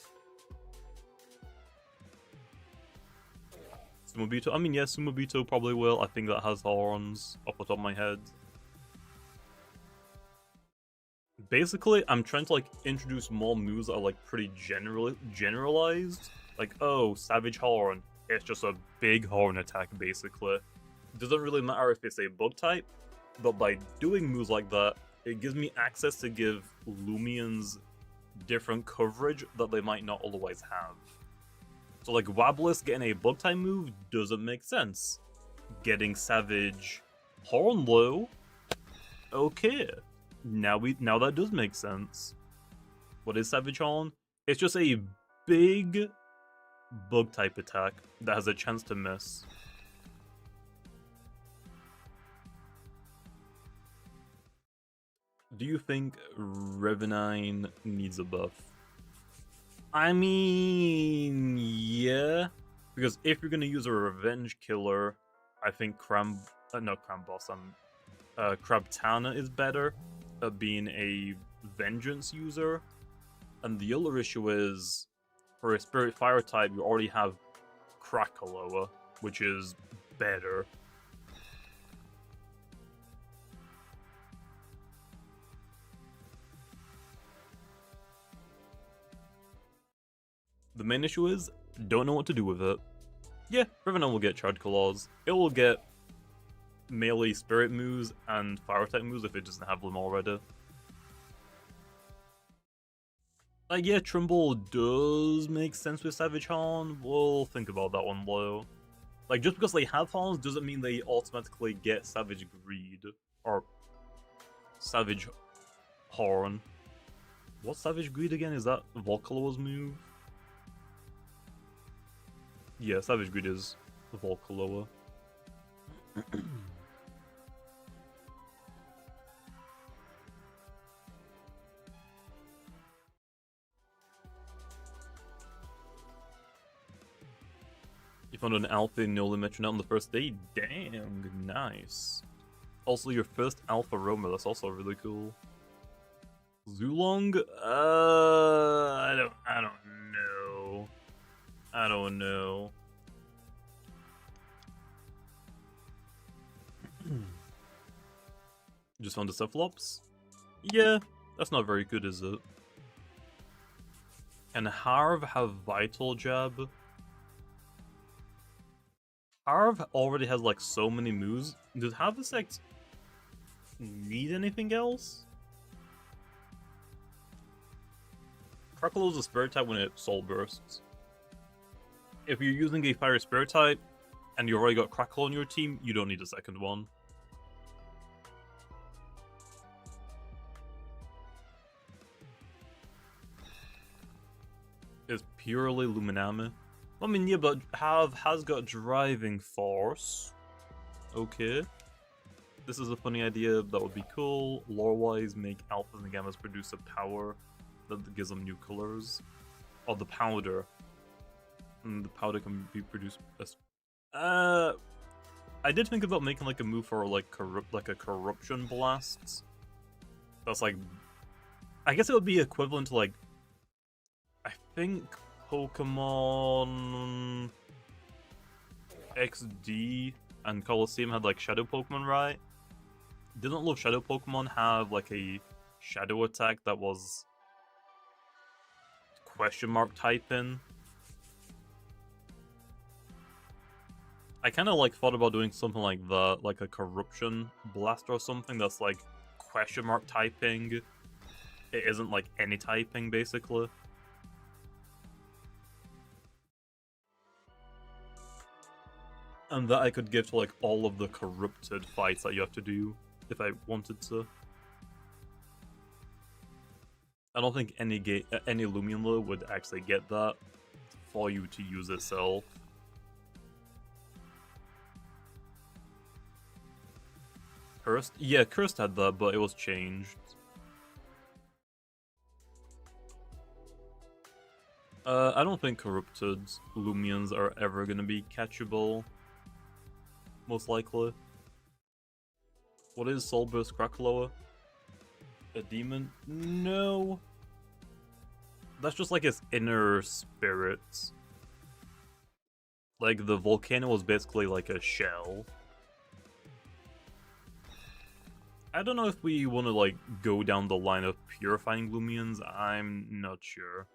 Sumobito. I mean, yeah, Sumobito probably will. I think that has horns off the top of my head. Basically, I'm trying to, like, introduce more moves that are, like, pretty generalized. Like, oh, Savage Horn. It's just a big horn attack, basically. It doesn't really matter if it's a bug type, but by doing moves like that, it gives me access to give Loomians different coverage that they might not otherwise have. So, like, Wobbless getting a bug type move doesn't make sense. Getting Savage Horn low, okay. Now that does make sense. What is Savage Horn? It's just a big bug type attack that has a chance to miss. Do you think Revenine needs a buff? I mean, yeah. Because if you're gonna use a revenge killer, I think Crabtana is better at being a vengeance user. And the other issue is, for a Spirit Fire type, you already have Krakaloa, which is better. The main issue is, don't know what to do with it. Yeah, Revenant will get Charge Claws. It will get melee Spirit moves and Fire type moves if it doesn't have them already. Yeah, Trimble does make sense with Savage Horn. We'll think about that one though. Like, just because they have horns doesn't mean they automatically get Savage Greed. Or Savage Horn. What's Savage Greed again? Is that Volcaloa's move? Yeah, Savage Greed is Volcaloa. You found an alpha Nolan Metronome on the first day? Dang, nice. Also, your first alpha Roma, that's also really cool. Zulong? I don't know. I don't know. Just found the Cephalops? Yeah, that's not very good, is it? Can Harv have Vital Jab? Harv already has like so many moves. Does Harvesect need anything else? Crackle is a Spirit type when it Soul Bursts. If you're using a Fire Spirit type and you already got Crackle on your team, you don't need a second one. It's purely Luminami. I mean, yeah, but has got Driving Force. Okay. This is a funny idea. That would be cool. Lore-wise, make alphas and gammas produce a power that gives them new colors. Oh, the powder. And the powder can be produced as... I did think about making like a move for like a corruption blast. That's like... I guess it would be equivalent to like... I think Pokemon XD and Colosseum had like Shadow Pokemon, right? Didn't all of Shadow Pokemon have like a Shadow attack that was question mark typing? I kind of like thought about doing something like that, like a Corruption Blast or something that's like question mark typing. It isn't like any typing basically. And that I could give to like all of the corrupted fights that you have to do if I wanted to. I don't think any Loomian Legacy would actually get that for you to use itself. Cursed? Yeah, Cursed had that, but it was changed. I don't think corrupted Loomians are ever gonna be catchable. Most likely. What is Soul Burst Crackloa? A demon? No. That's just like his inner spirits. Like the volcano was basically like a shell. I don't know if we want to like go down the line of purifying Loomians. I'm not sure.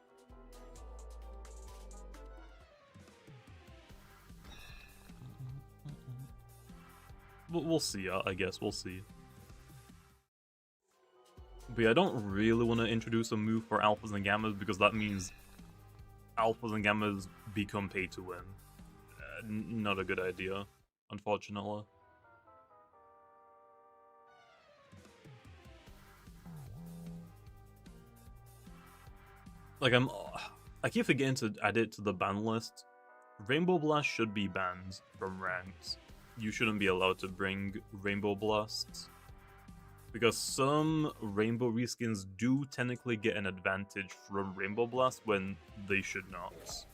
We'll see, I guess. We'll see. But yeah, I don't really want to introduce a move for alphas and gammas because that means alphas and gammas become pay to win. Not a good idea, unfortunately. Like, I keep forgetting to add it to the ban list. Rainbow Blast should be banned from ranks. You shouldn't be allowed to bring Rainbow Blasts. Because some Rainbow reskins do technically get an advantage from Rainbow Blast when they should not.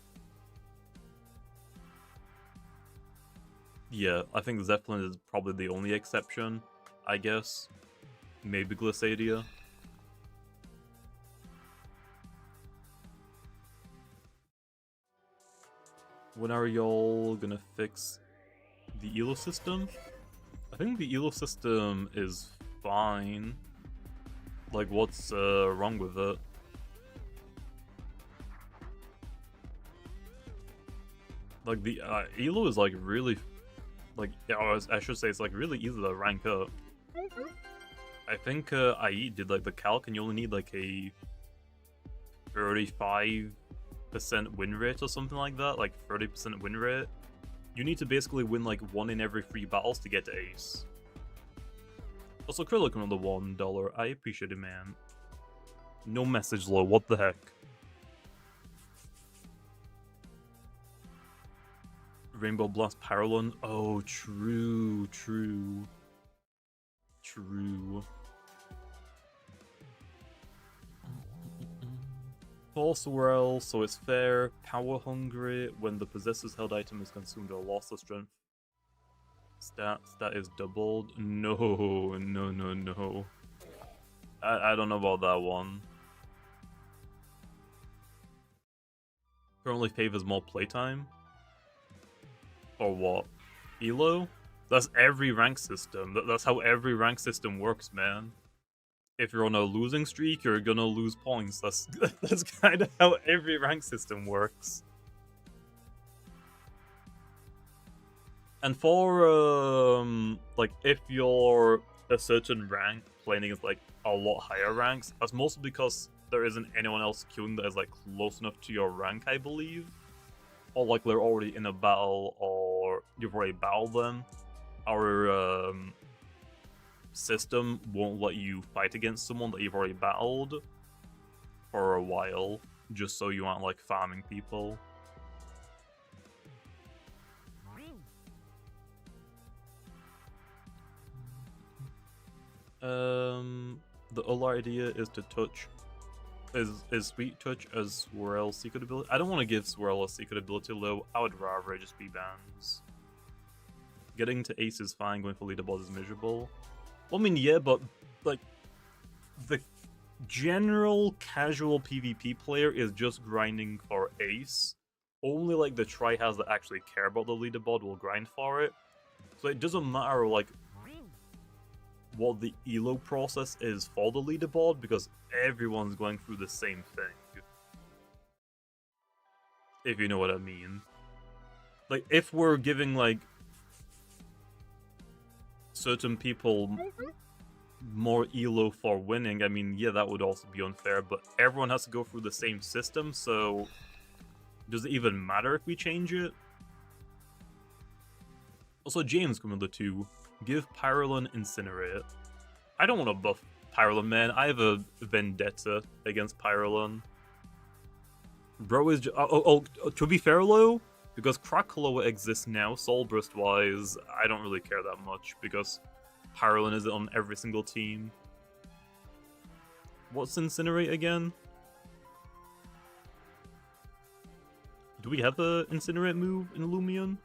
Yeah, I think Zeppelin is probably the only exception, I guess. Maybe Glissadia. When are y'all gonna fix the ELO system? I think the ELO system is fine. Like, what's wrong with it? Like the elo is like really, like I should say it's like really easy to rank up. I think IE did like the calc, and you only need like a 35% win rate or something like that, like 30% win rate. You need to basically win like 1 in every 3 battles to get to ace. Also, Krillin on the $1. I appreciate it, man. No message low. What the heck? Rainbow Blast Paralon. Oh, true. Force Swirl, so it's fair. Power Hungry. When the possessor's held item is consumed or lost of strength. Stats, that is doubled. No. I don't know about that one. Currently favors more playtime. Or what? Elo? That's every rank system. That's how every rank system works, man. If you're on a losing streak, you're gonna lose points. That's kind of how every rank system works. And for like if you're a certain rank playing against like a lot higher ranks, that's mostly because there isn't anyone else queuing that is like close enough to your rank, I believe. Or like they're already in a battle, or you've already battled them. Our system won't let you fight against someone that you've already battled for a while, just so you aren't like farming people. The other idea is to touch is Sweet Touch as Swirl's secret ability. I don't want to give Swirl a secret ability though. I would rather it just be bans. Getting to ace is fine, going for leaderboard is miserable. Well, I mean, yeah, but like the general casual PvP player is just grinding for ace. Only like the tryhards that actually care about the leaderboard will grind for it. So it doesn't matter like what the elo process is for the leaderboard, because everyone's going through the same thing. If you know what I mean. Like, if we're giving, like, certain people more elo for winning, I mean, yeah, that would also be unfair, but everyone has to go through the same system, so does it even matter if we change it? Also, James coming to 2. Give Pyralon Incinerate. I don't want to buff Pyralon, man. I have a vendetta against Pyralon. Bro is to be fair, though, because Krakaloa exists now, Soul Burst-wise, I don't really care that much, because Pyralon is on every single team. What's Incinerate again? Do we have a Incinerate move in Loomian?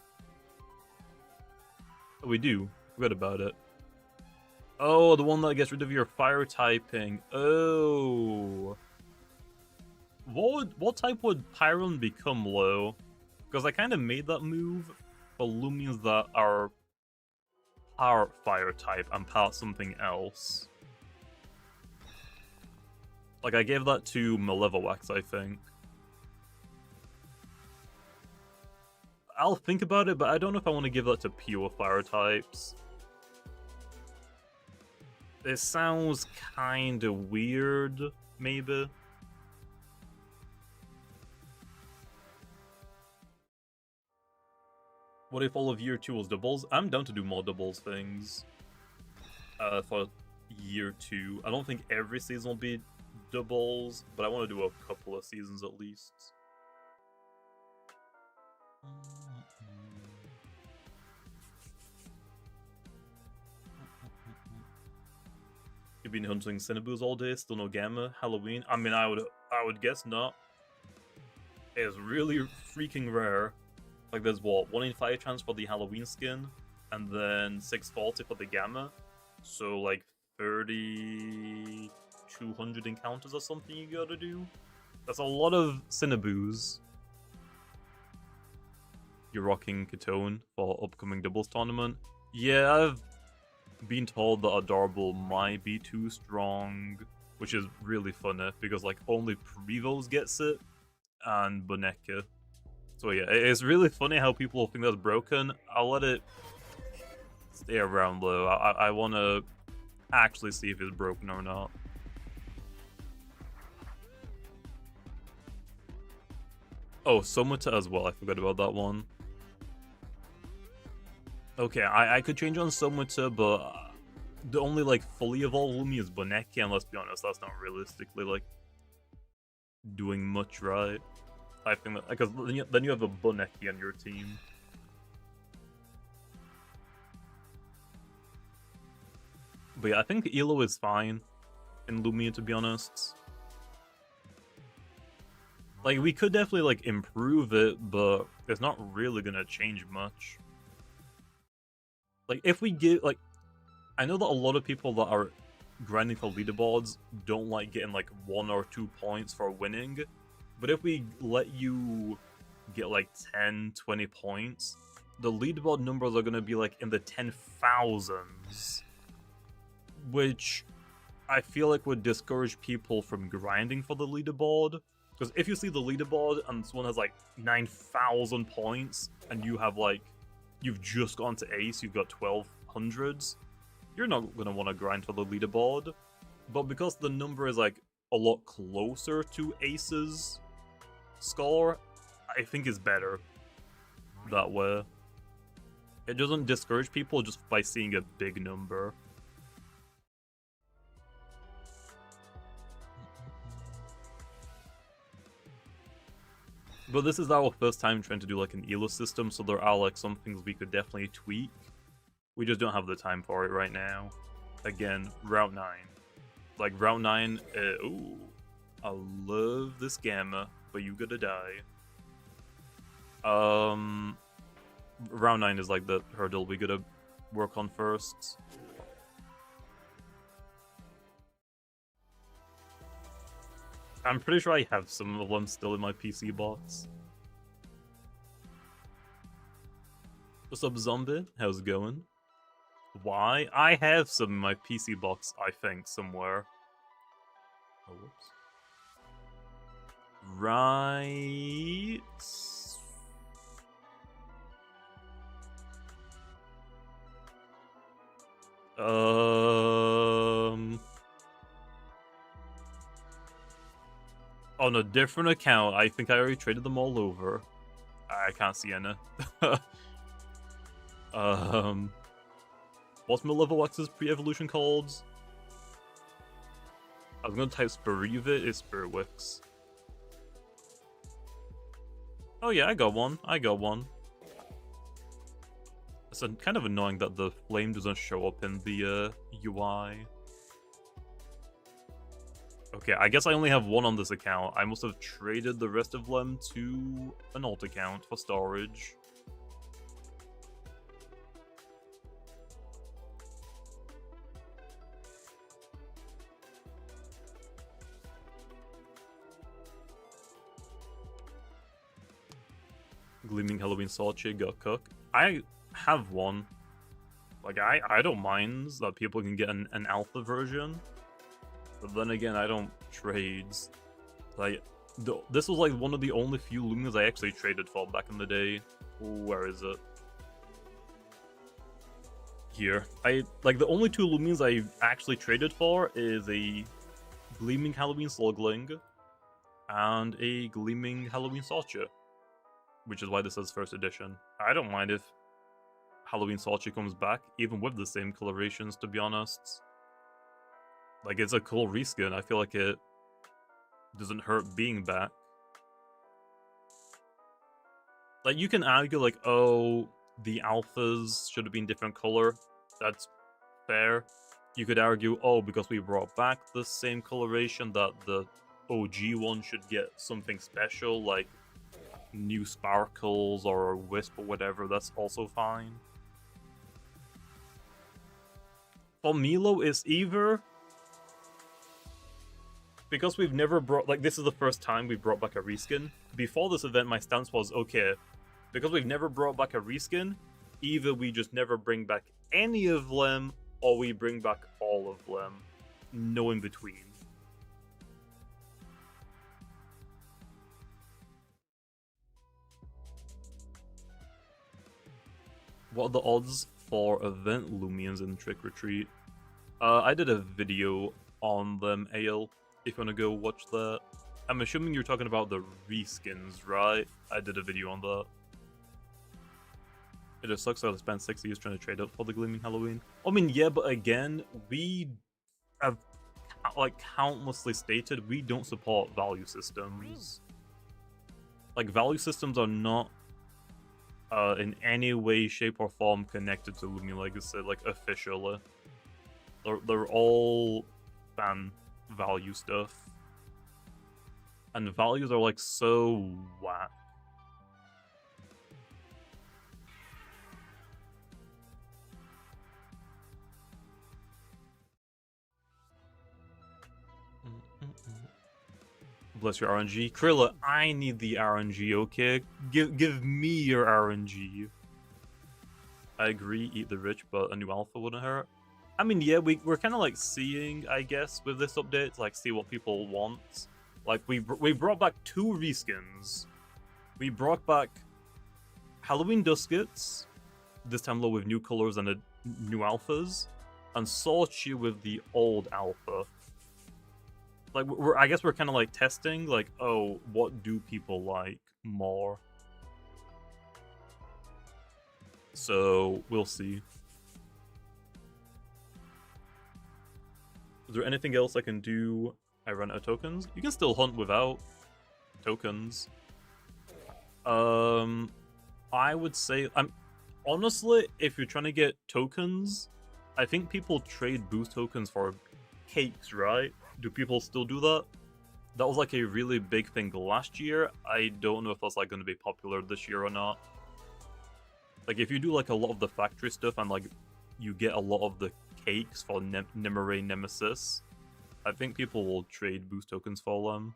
Oh, we do. Forgot about it. Oh, the one that gets rid of your fire typing. Oh. What type would Pyralon become, low? Because I kind of made that move for Loomians that are part fire type and part something else. Like, I gave that to Malevolwax, I think. I'll think about it, but I don't know if I want to give that to pure fire types. It sounds kind of weird, maybe. What if all of year 2 was doubles? I'm down to do more doubles things for year 2. I don't think every season will be doubles, but I want to do a couple of seasons at least. You've been hunting Cinnabons all day, still no Gamma, Halloween? I mean, I would guess not. It's really freaking rare. Like, there's what, 1 in 5 chance for the Halloween skin, and then 640 for the Gamma. So, like, 3,200 encounters or something you gotta do. That's a lot of Cinnabons. You're rocking Ketone for upcoming doubles tournament. Yeah, I've been told that Adorable might be too strong, which is really funny, because, like, only Prevos gets it, and Boneka. So yeah, it's really funny how people think that's broken. I'll let it stay around though. I want to actually see if it's broken or not. Oh, Somata as well. I forgot about that one. Okay, I could change on Somata, but the only like fully evolved Lumi is Boneki, and let's be honest, that's not realistically like doing much right. I think that because then you have a Boneki on your team. But yeah, I think Elo is fine in Lumia, to be honest. Like, we could definitely, like, improve it, but it's not really gonna change much. Like, if we get, like... I know that a lot of people that are grinding for leaderboards don't like getting, like, 1 or 2 points for winning. But if we let you get, like, 10, 20 points, the leaderboard numbers are gonna be, like, in the 10,000s. Which I feel like would discourage people from grinding for the leaderboard. Because if you see the leaderboard and someone has like 9,000 points and you have like, you've just gone to ace, you've got 1200s, you're not going to want to grind for the leaderboard. But because the number is like a lot closer to ace's score, I think is better that way. It doesn't discourage people just by seeing a big number. But this is our first time trying to do like an Elo system, so there are like some things we could definitely tweak. We just don't have the time for it right now. Again, Route 9. Like, Route 9, ooh, I love this Gamma, but you gotta die. Route 9 is like the hurdle we gotta work on first. I'm pretty sure I have some of them still in my PC box. What's up, Zombie? How's it going? Why? I have some in my PC box, I think, somewhere. Oh, whoops. Right... On a different account, I think I already traded them all over. I can't see any. What's my level X's pre-evolution called? I was gonna type Spirivit, it's Spirwix. Oh yeah, I got one. It's kind of annoying that the flame doesn't show up in the UI. Okay, I guess I only have one on this account. I must have traded the rest of them to an alt account for storage. Gleaming Halloween Salchi got cooked. I have one. Like, I don't mind that people can get an alpha version. But then again, I don't trades. Like, this was like one of the only few Lumias I actually traded for back in the day. Where is it? Here. Like, the only 2 Lumias I actually traded for is a Gleaming Halloween Slugling and a Gleaming Halloween Salcha. Which is why this says first edition. I don't mind if Halloween Salchi comes back, even with the same colorations, to be honest. Like, it's a cool reskin. I feel like it doesn't hurt being back. Like, you can argue, like, oh, the alphas should have been different color. That's fair. You could argue, oh, because we brought back the same coloration, that the OG one should get something special, like new sparkles or wisp or whatever. That's also fine. For Milo, it's either... Because we've never brought... Like, this is the first time we brought back a reskin. Before this event, my stance was, okay, because we've never brought back a reskin, either we just never bring back any of them, or we bring back all of them. No in between. What are the odds for event Loomians in Trick or Treat? I did a video on them, Ale, if you want to go watch that. I'm assuming you're talking about the reskins, right? I did a video on that. It just sucks that I spent 6 years trying to trade up for the Gleaming Halloween. I mean, yeah, but again, we have, like, countlessly stated, we don't support value systems. Like, value systems are not in any way, shape, or form connected to Loomian Legacy, like, officially. They're all fan value stuff. And values are, like, so whack. Bless your RNG. Krilla, I need the RNG, okay? Give me your RNG. I agree, eat the rich, but a new alpha wouldn't hurt. I mean, yeah, we're kind of like seeing, I guess, with this update, like, see what people want. Like, we brought back 2 reskins. We brought back Halloween Duskets, this time low with new colors and new alphas, and Sorchi with the old alpha. Like, I guess we're kind of like testing, like, oh, what do people like more? So we'll see. Is there anything else I can do? I run out of tokens. You can still hunt without tokens. I would say, honestly, if you're trying to get tokens, I think people trade boost tokens for cakes, right? Do people still do that? That was like a really big thing last year. I don't know if that's like going to be popular this year or not. Like, if you do like a lot of the factory stuff and like you get a lot of the cakes for Nimere Nemesis, I think people will trade boost tokens for them.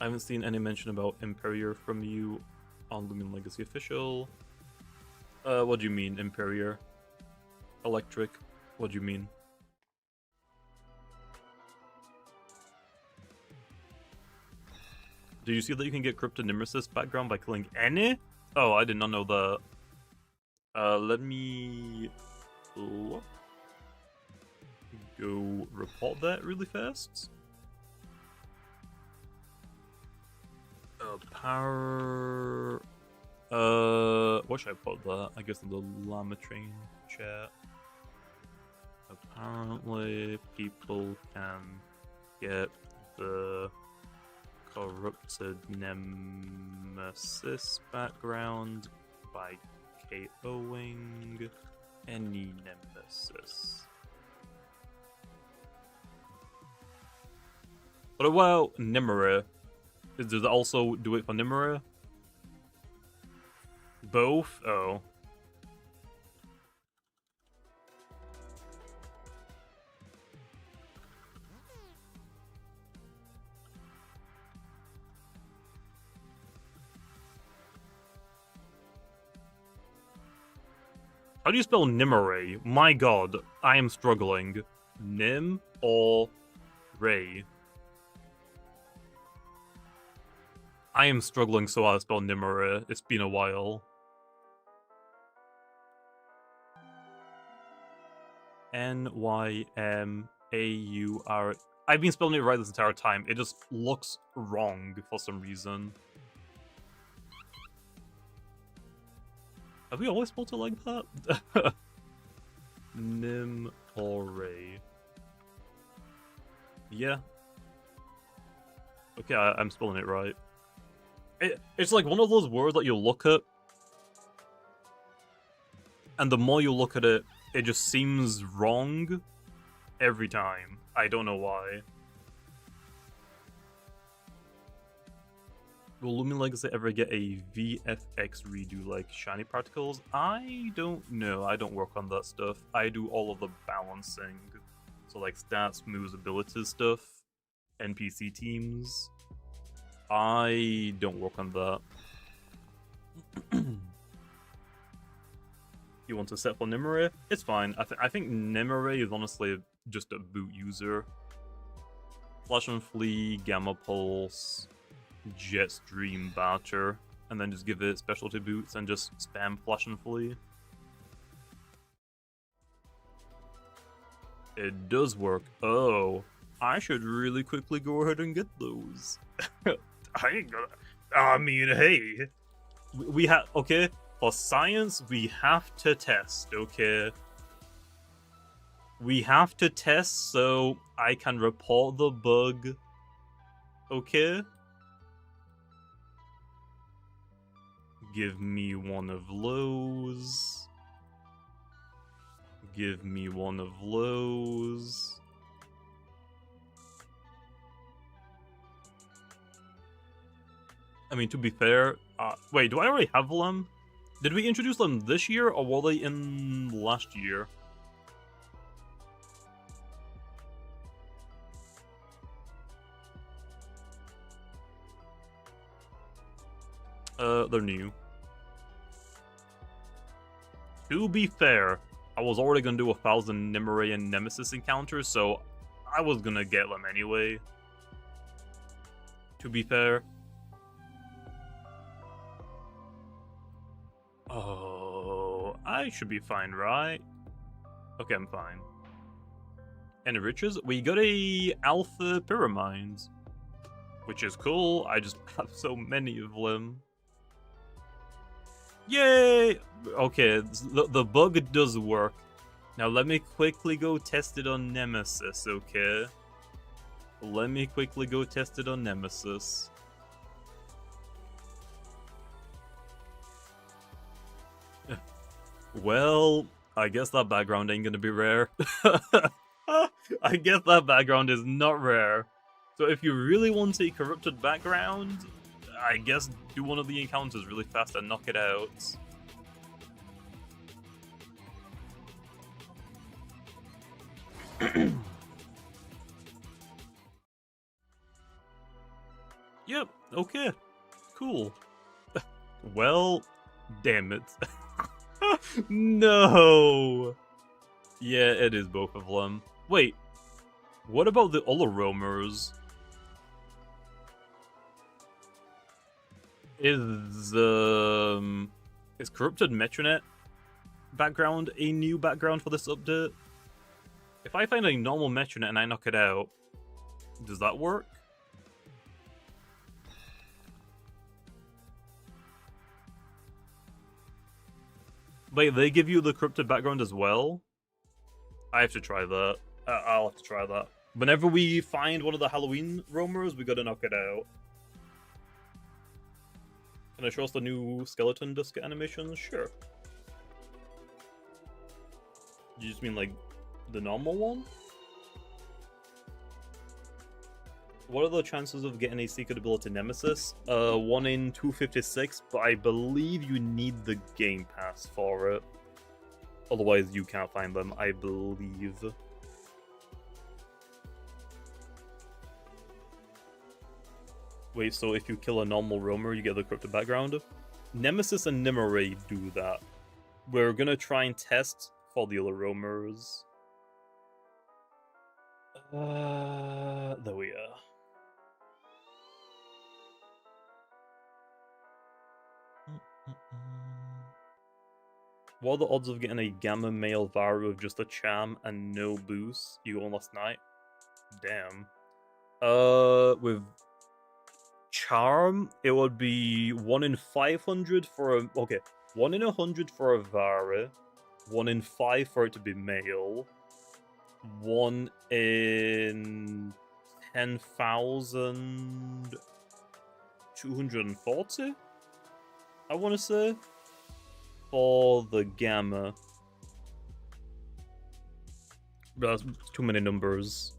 I haven't seen any mention about Imperior from you on Loomian Legacy Official. What do you mean, Imperior? Electric? What do you mean? Did you see that you can get Corrupted Nemesis background by killing any? Oh, I did not know that. Let me go report that really fast. Power. What should I put that? I guess in the llama train chat. Apparently, people can get the Corrupted Nemesis background by KOing any Nemesis. What about Nimere? Does it also do it for Nimere? Both? Oh. How do you spell Nimere? My god, I am struggling. Nim or Ray? I am struggling so hard to spell Nimere. It's been a while. N-Y-M-A-U-R... I've been spelling it right this entire time. It just looks wrong for some reason. Have we always spelled it like that? Nim or Ray. Yeah. Okay, I'm spelling it right. It's like one of those words that you look at, and the more you look at it, it just seems wrong every time. I don't know why. Will Loomian Legacy ever get a VFX redo like Shiny Particles? I don't know. I don't work on that stuff. I do all of the balancing. So like stats, moves, abilities stuff, NPC teams. I don't work on that. you want to set for Nimue, it's fine. I think Nimue is honestly just a boot user. Flash and Flee, Gamma Pulse, Jetstream, Batter, and then just give it specialty boots and just spam Flash and Flee. It does work. Oh, I should really quickly go ahead and get those. I ain't gonna... I mean, hey. We have... Okay, for science, we have to test, okay? We have to test so I can report the bug, okay? Give me one of those. Give me one of those. I mean, to be fair, wait, do I already have them? Did we introduce them this year, or were they in last year? They're new. To be fair, I was already gonna do 1,000 Nimue and Nemesis encounters, so I was gonna get them anyway. To be fair. Oh, I should be fine, right? Okay, I'm fine. And riches, we got a alpha pyramind, which is cool. I just have so many of them. Yay! Okay, the bug does work. Now let me quickly go test it on Nemesis, okay? Let me quickly go test it on Nemesis. Well, I guess that background ain't gonna be rare. I guess that background is not rare. So if you really want a corrupted background, I guess do one of the encounters really fast and knock it out. Yep, okay. Cool. Well, damn it. No! Yeah, it is both of them. Wait, what about the other roamers? Is Corrupted Metronet background a new background for this update? If I find a normal Metronet and I knock it out, does that work? Wait, they give you the Corrupted background as well? I have to try that. I'll have to try that. Whenever we find one of the Halloween roamers, we gotta knock it out. Can I show us the new skeleton disc animations? Sure. You just mean like the normal one? What are the chances of getting a secret ability Nemesis? 1 in 256, but I believe you need the Game Pass for it. Otherwise, you can't find them, I believe. Wait, so if you kill a normal roamer, you get the corrupted background? Nemesis and Nimue do that. We're gonna try and test for the other roamers. There we are. What are the odds of getting a Gamma male Varu with just a charm and no boost? You got one last night? Damn. With charm, it would be 1 in 500 for a... Okay, 1 in 100 for a Varu, 1 in 5 for it to be male, 1 in 10,240, I want to say, for the Gamma. That's too many numbers.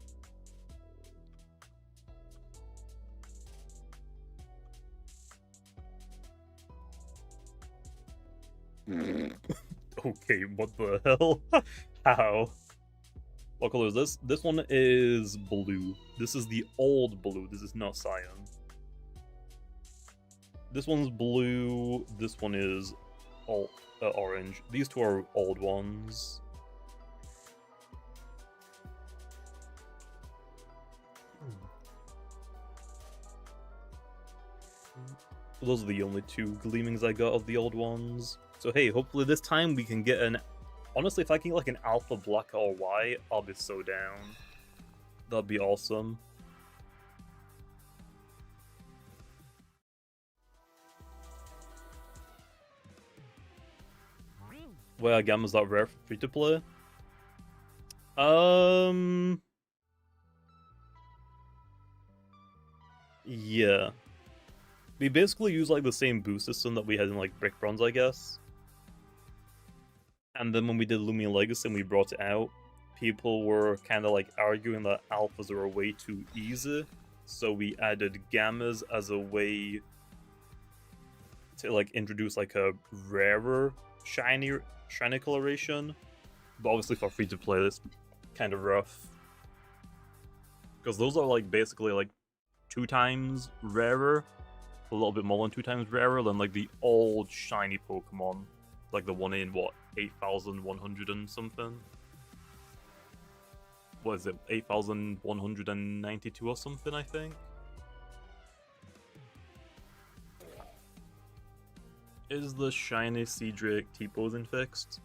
Okay, what the hell? How? What color is this? This one is blue. This is the old blue. This is not cyan. This one's blue. This one is alt. orange. These two are old ones. Those are the only two gleamings I got of the old ones. So hey, hopefully this time we can get an... Honestly, if I can get like an alpha black or white, I'll be so down. That'd be awesome. Well, Gamma's not rare for free to play. Yeah. We basically use like the same boost system that we had in like Brick Bronze, I guess. And then when we did Loomian Legacy and we brought it out, people were kind of like arguing that alphas are way too easy. So we added gammas as a way to like introduce like a rarer shiny coloration. But obviously for free to play, it's kind of rough. Because those are like basically like 2 times rarer, a little bit more than 2 times rarer than like the old shiny Pokemon, like the one in what, 8,100 and something. What is it, 8,192 or something, I think? Is the shiny Seadrake T-posing fixed?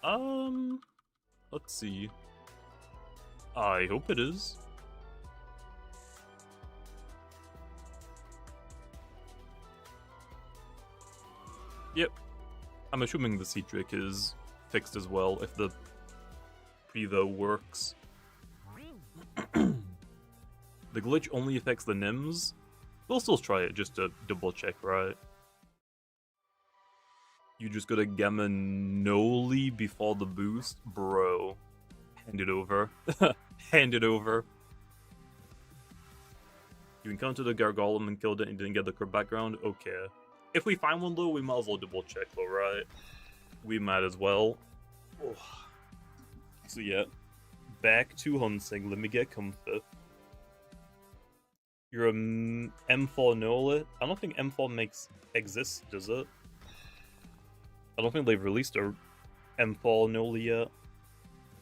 Let's see. I hope it is. Yep. I'm assuming the Seadrake is fixed as well, if the Prevo works. The glitch only affects the Nims. We'll still try it just to double check, right? You just gotta Gamma Noli before the boost? Bro. Hand it over. Hand it over. You encountered a Gargolem and killed it and didn't get the correct background? Okay. If we find one though, we might as well double check though, right? We might as well. Oh. So yeah. Back to hunting. Let me get comfort. You're a M4 Nola. I don't think M4 exists, does it? I don't think they've released a M4 Nola yet.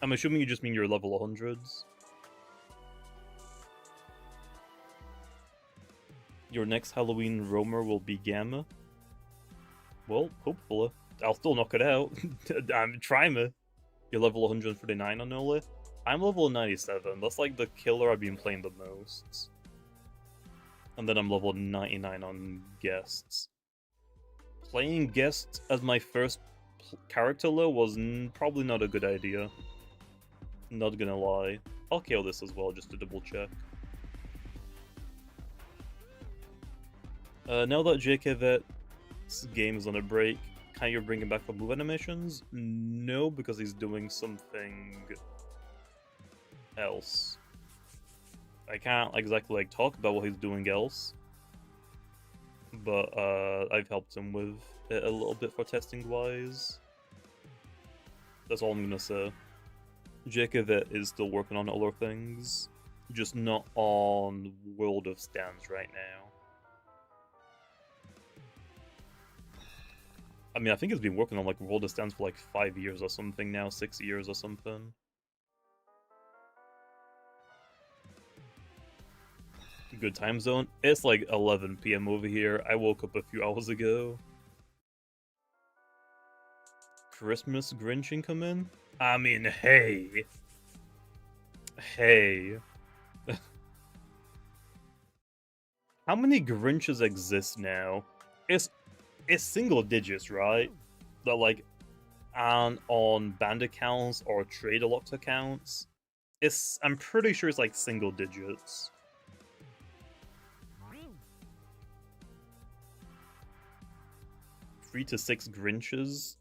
I'm assuming you just mean you're level 100s. Your next Halloween roamer will be Gamma. Well, hopefully. I'll still knock it out. Try me. You're level 139 on Nola. I'm level 97. That's like the killer I've been playing the most. And then I'm level 99 on guests. Playing guests as my first character though was probably not a good idea. Not gonna lie. I'll kill this as well just to double check. Now that JK Vet's game is on a break, can you bring him back for move animations? No, because he's doing something else. I can't exactly like talk about what he's doing else, but I've helped him with it a little bit for testing wise. That's all I'm gonna say. JK Vet is still working on other things, just not on World of Stands right now. I mean, I think he's been working on like World of Stands for like 5 years or something now, 6 years or something. Good time zone. It's like 11 PM over here. I woke up a few hours ago. Christmas Grinch incoming? I mean, hey. Hey. How many Grinches exist now? It's single digits, right? That like aren't on band accounts or trader locked accounts. I'm pretty sure it's like single digits. 3 to 6 Grinches.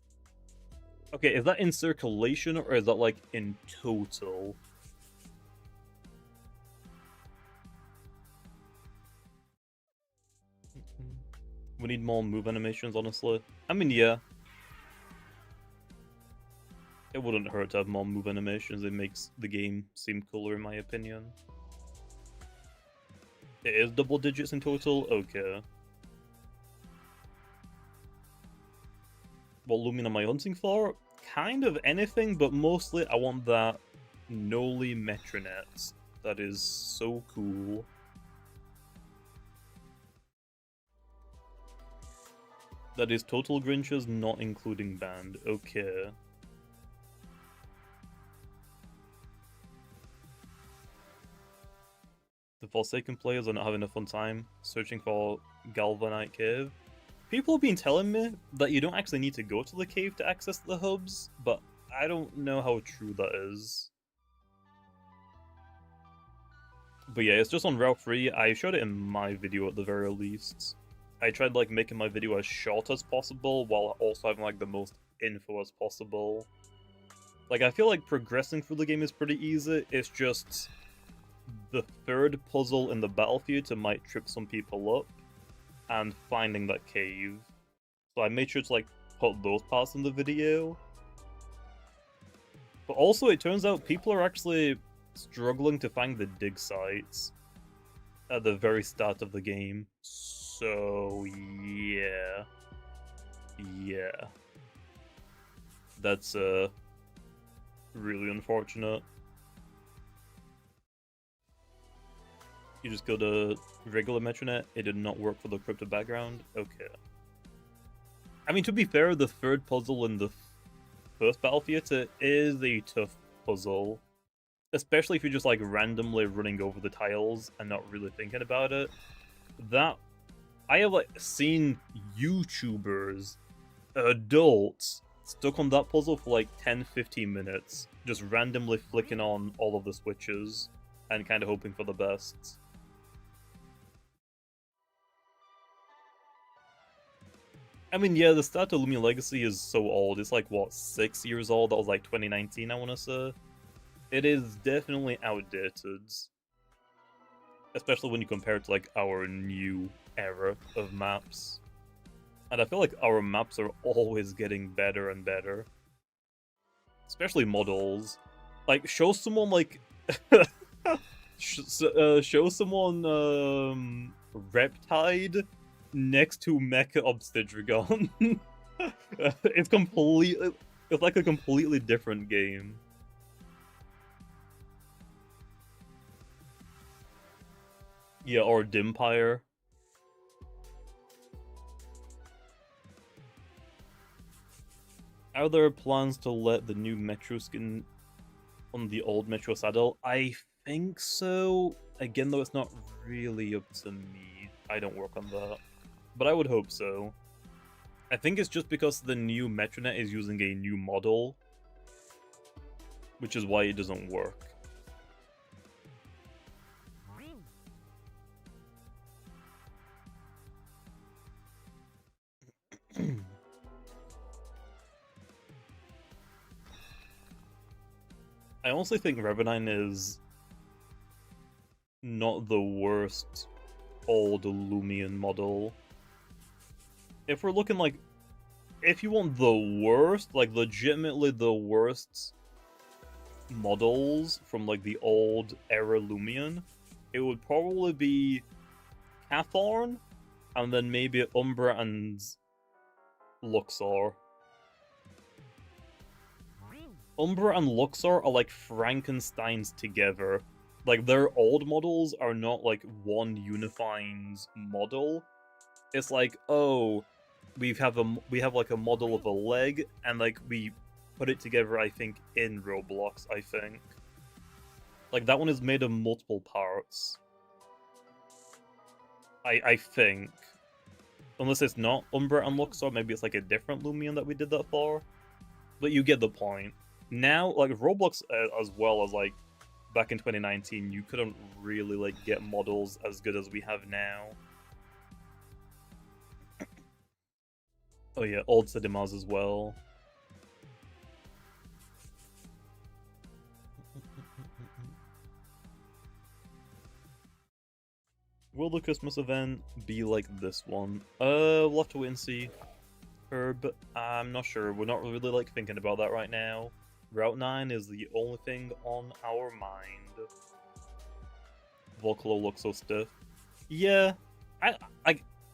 Okay, is that in circulation or is that like in total? We need more move animations, honestly. I mean, yeah. It wouldn't hurt to have more move animations. It makes the game seem cooler, in my opinion. It is double digits in total? Okay. What Lumian am I hunting for? Kind of anything, but mostly I want that Noli Metronet. That is so cool. That is total Grinches, not including band. Okay. The Forsaken players are not having a fun time searching for Galvanite Cave. People have been telling me that you don't actually need to go to the cave to access the hubs, but I don't know how true that is. But yeah, it's just on Route 3. I showed it in my video at the very least. I tried like making my video as short as possible while also having like the most info as possible. Like I feel like progressing through the game is pretty easy. It's just the third puzzle in the battlefield might trip some people up, and finding that cave. So I made sure to like put those parts in the video. But also it turns out people are actually struggling to find the dig sites at the very start of the game. So yeah. Yeah. That's really unfortunate. You just go to regular Metronet, it did not work for the corrupted background? Okay. I mean, to be fair, the third puzzle in the first Battle Theater is a tough puzzle. Especially if you're just like randomly running over the tiles and not really thinking about it. That, I have like seen YouTubers, adults, stuck on that puzzle for like 10-15 minutes, just randomly flicking on all of the switches and kind of hoping for the best. I mean, yeah, the start of Loomian Legacy is so old. It's like, what, 6 years old? That was like 2019, I want to say. It is definitely outdated. Especially when you compare it to like our new era of maps. And I feel like our maps are always getting better and better. Especially models. Like, show someone like... show someone Reptide next to Mecha Obsidian. It's like a completely different game. Yeah, or Dimpire. Are there plans to let the new Metro skin on the old Metro saddle? I think so. Again, though, it's not really up to me. I don't work on that. But I would hope so. I think it's just because the new Metronet is using a new model, which is why it doesn't work. I honestly think Revenine is not the worst old Loomian model. If we're looking like, if you want the worst, like legitimately the worst models from like the old era Loomian, it would probably be Cathorn, and then maybe Umbra and Luxor. Umbra and Luxor are like Frankensteins together. Like, their old models are not like one unifying model. It's like, oh, we have like a model of a leg, and like we put it together, I think, in Roblox, I think. Like, that one is made of multiple parts. I think. Unless it's not Umbra and Luxor, maybe it's like a different Loomian that we did that for. But you get the point. Now, like, Roblox as well as, like, back in 2019, you couldn't really, like, get models as good as we have now. Oh yeah, old cinemas as well. Will the Christmas event be like this one? We'll have to wait and see. Herb, I'm not sure. We're not really, like, thinking about that right now. Route 9 is the only thing on our mind. Volcolo looks so stiff. Yeah,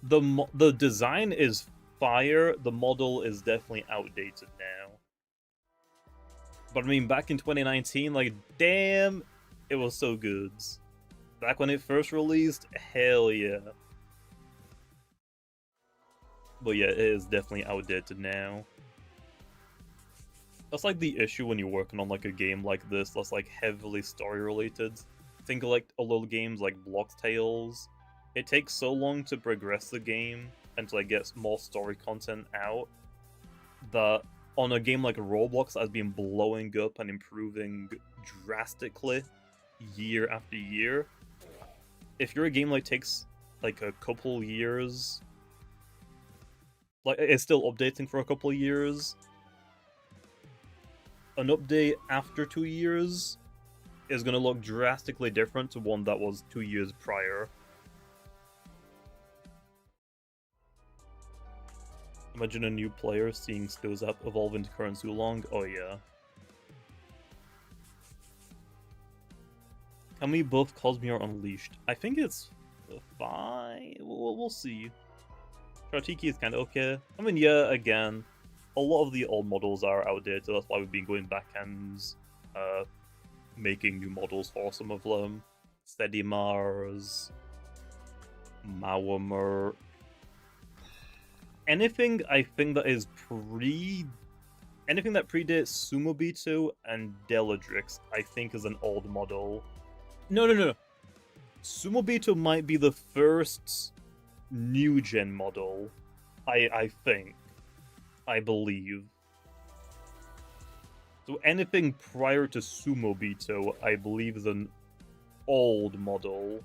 the design is fire, the model is definitely outdated now. But I mean, back in 2019, like, damn, it was so good. Back when it first released, hell yeah. But yeah, it is definitely outdated now. That's like the issue when you're working on like a game like this that's like heavily story related. Think of like a little games like Blox Tales. It takes so long to progress the game and to like get more story content out that on a game like Roblox that has been blowing up and improving drastically year after year, if your game like takes like a couple years, like it's still updating for a couple years, an update after 2 years is going to look drastically different to one that was 2 years prior. Imagine a new player seeing Skills App evolve into current Zulong. Oh yeah. Can we buff Cosmere Unleashed? I think it's fine. We'll see. Chartiki is kind of okay. I mean, yeah, again, a lot of the old models are outdated, so that's why we've been going backhands, making new models for some of them. Steady Mars, Mawamer. Anything I think that is anything that predates Sumobito and Deladrix, I think is an old model. No. Sumobito might be the first new gen model. I think. I believe. So anything prior to Sumobito, I believe, is an old model.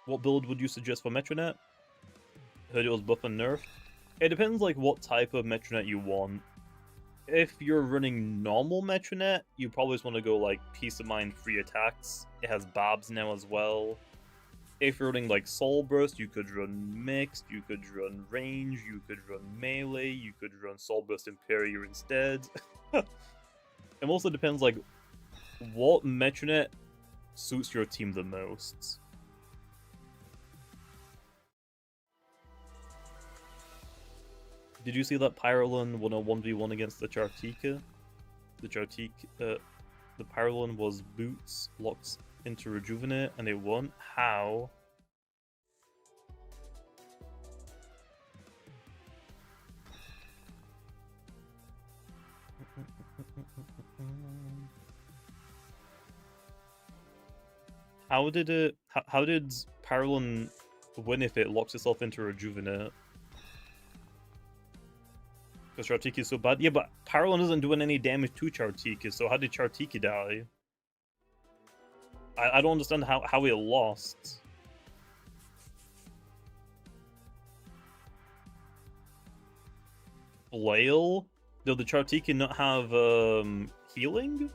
What build would you suggest for Metronet? Heard it was buff and nerfed. It depends like what type of Metronet you want. If you're running normal Metronet, you probably just want to go like Peace of Mind free attacks. It has Babs now as well. If you're running like Soul Burst, you could run Mixed, you could run Range, you could run Melee, you could run Soul Burst Imperial instead. It also depends like what Metronet suits your team the most. Did you see that Pyrolin won a 1v1 against the Chartika? The Pyrolin was boots locked into Rejuvenate and it won? How? How did Pyrolin win if it locks itself into Rejuvenate? Because Chartiki is so bad? Yeah, but Pyrolin isn't doing any damage to Chartiki, so how did Chartiki die? I don't understand how it lost. Flail? Did the Chartiki not have healing?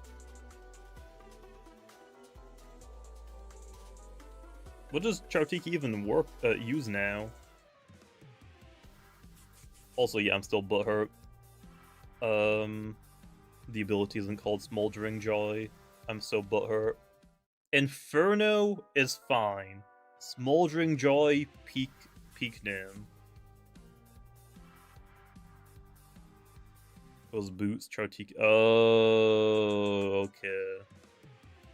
What does Chartiki even use now? Also, yeah, I'm still butthurt. The ability isn't called Smoldering Joy. I'm so butthurt. Inferno is fine. Smoldering Joy, peak name. Those boots, Chartiki. Oh, okay.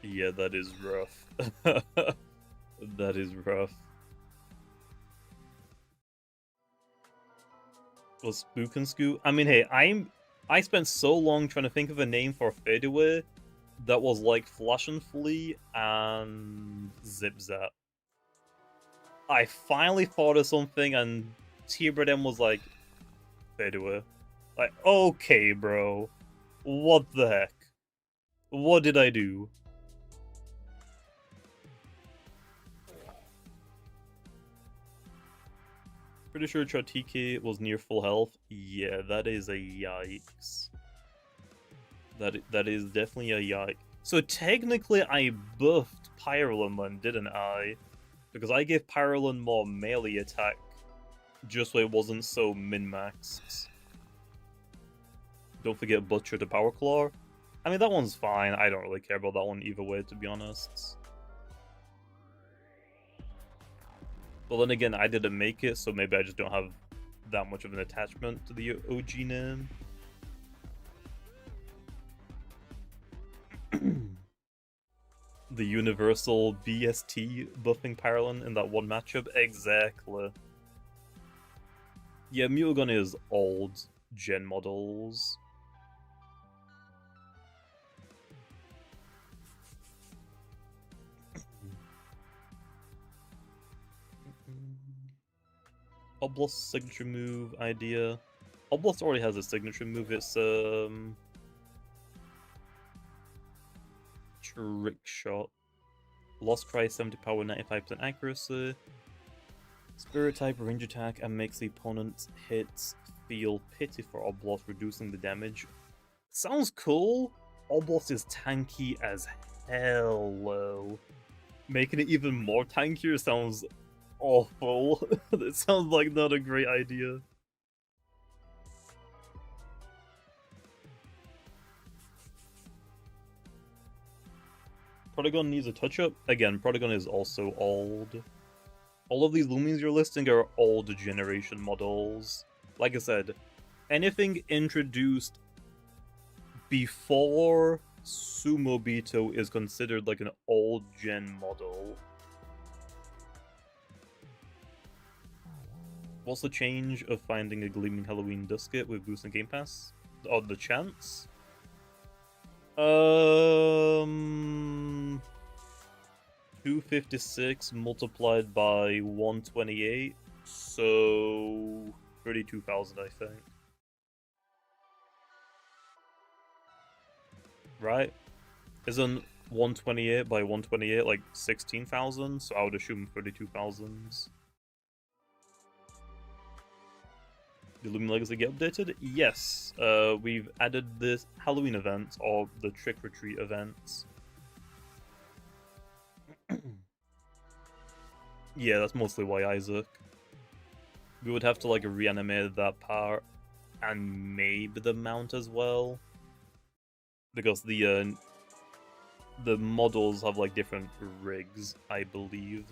Yeah, that is rough. That is rough. Was Spook and Scoot? I mean, hey, I spent so long trying to think of a name for Fadeaway that was like Flash and Flee and Zip Zap. I finally thought of something and T-Bredem was like, Fadeaway. Like, okay, bro. What the heck? What did I do? Pretty sure Chartiki was near full health. Yeah, that is a yikes. That is definitely a yike. So technically I buffed Pyrolin, didn't I? Because I gave Pyrolin more melee attack, just so it wasn't so min-maxed. Don't forget Butcher to Power Claw. I mean, that one's fine. I don't really care about that one either way, to be honest. But then again, I didn't make it, so maybe I just don't have that much of an attachment to the OG name. The universal BST buffing Paralon in that one matchup? Exactly. Yeah, Mutagon is old gen models. Oblast signature move idea. Oblast already has a signature move. It's Trick Shot. Lost Cry, 70 power, 95% accuracy. Spirit type, range attack, and makes the opponent's hits feel pity for Oblast, reducing the damage. Sounds cool. Oblast is tanky as hell, though. Making it even more tankier sounds awful. It sounds like not a great idea. Protagon needs a touch-up. Again, Protagon is also old. All of these Loomians you're listing are old generation models. Like I said, anything introduced before Sumobito is considered like an old gen model. What's the change of finding a Gleaming Halloween Dusket with boost in Game Pass? Oh, the chance? 256 multiplied by 128, so 32,000, I think. Right? Isn't 128 by 128 like 16,000? So I would assume 32,000. Did Loomian Legacy get updated? Yes. We've added this Halloween event, or the Trick or Treat events. Yeah, that's mostly why Isaac. We would have to like reanimate that part, and maybe the mount as well, because the models have like different rigs, I believe.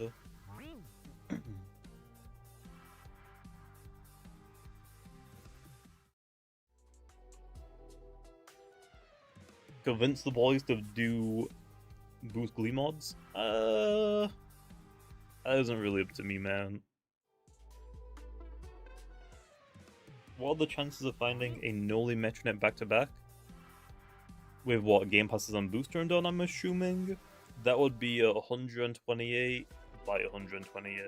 Convince the boys to do boost Glee mods? That isn't really up to me, man. What are the chances of finding a Noli Metronet back-to-back? With what, Game Passes and Boost turned on, I'm assuming? That would be 128 by 128.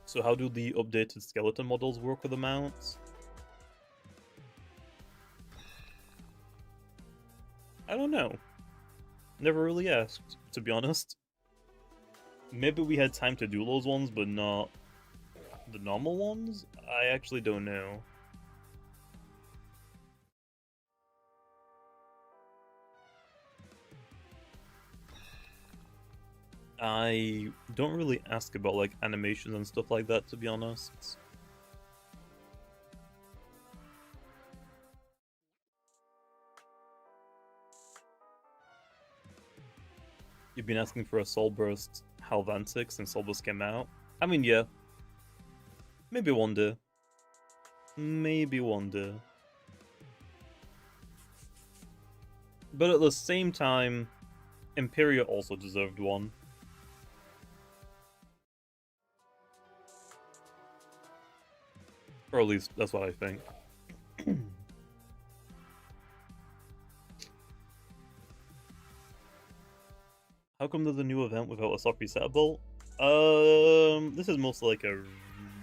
So how do the updated skeleton models work with the mounts? I don't know. Never really asked, to be honest. Maybe we had time to do those ones, but not the normal ones? I actually don't know. I don't really ask about like animations and stuff like that, to be honest. You've been asking for a Soul Burst Halvantic since Soul Burst came out. I mean, yeah. Maybe one day. Maybe one day. But at the same time, Imperia also deserved one. Or at least, that's what I think. How come there's a new event without a soft resettable? This is mostly like a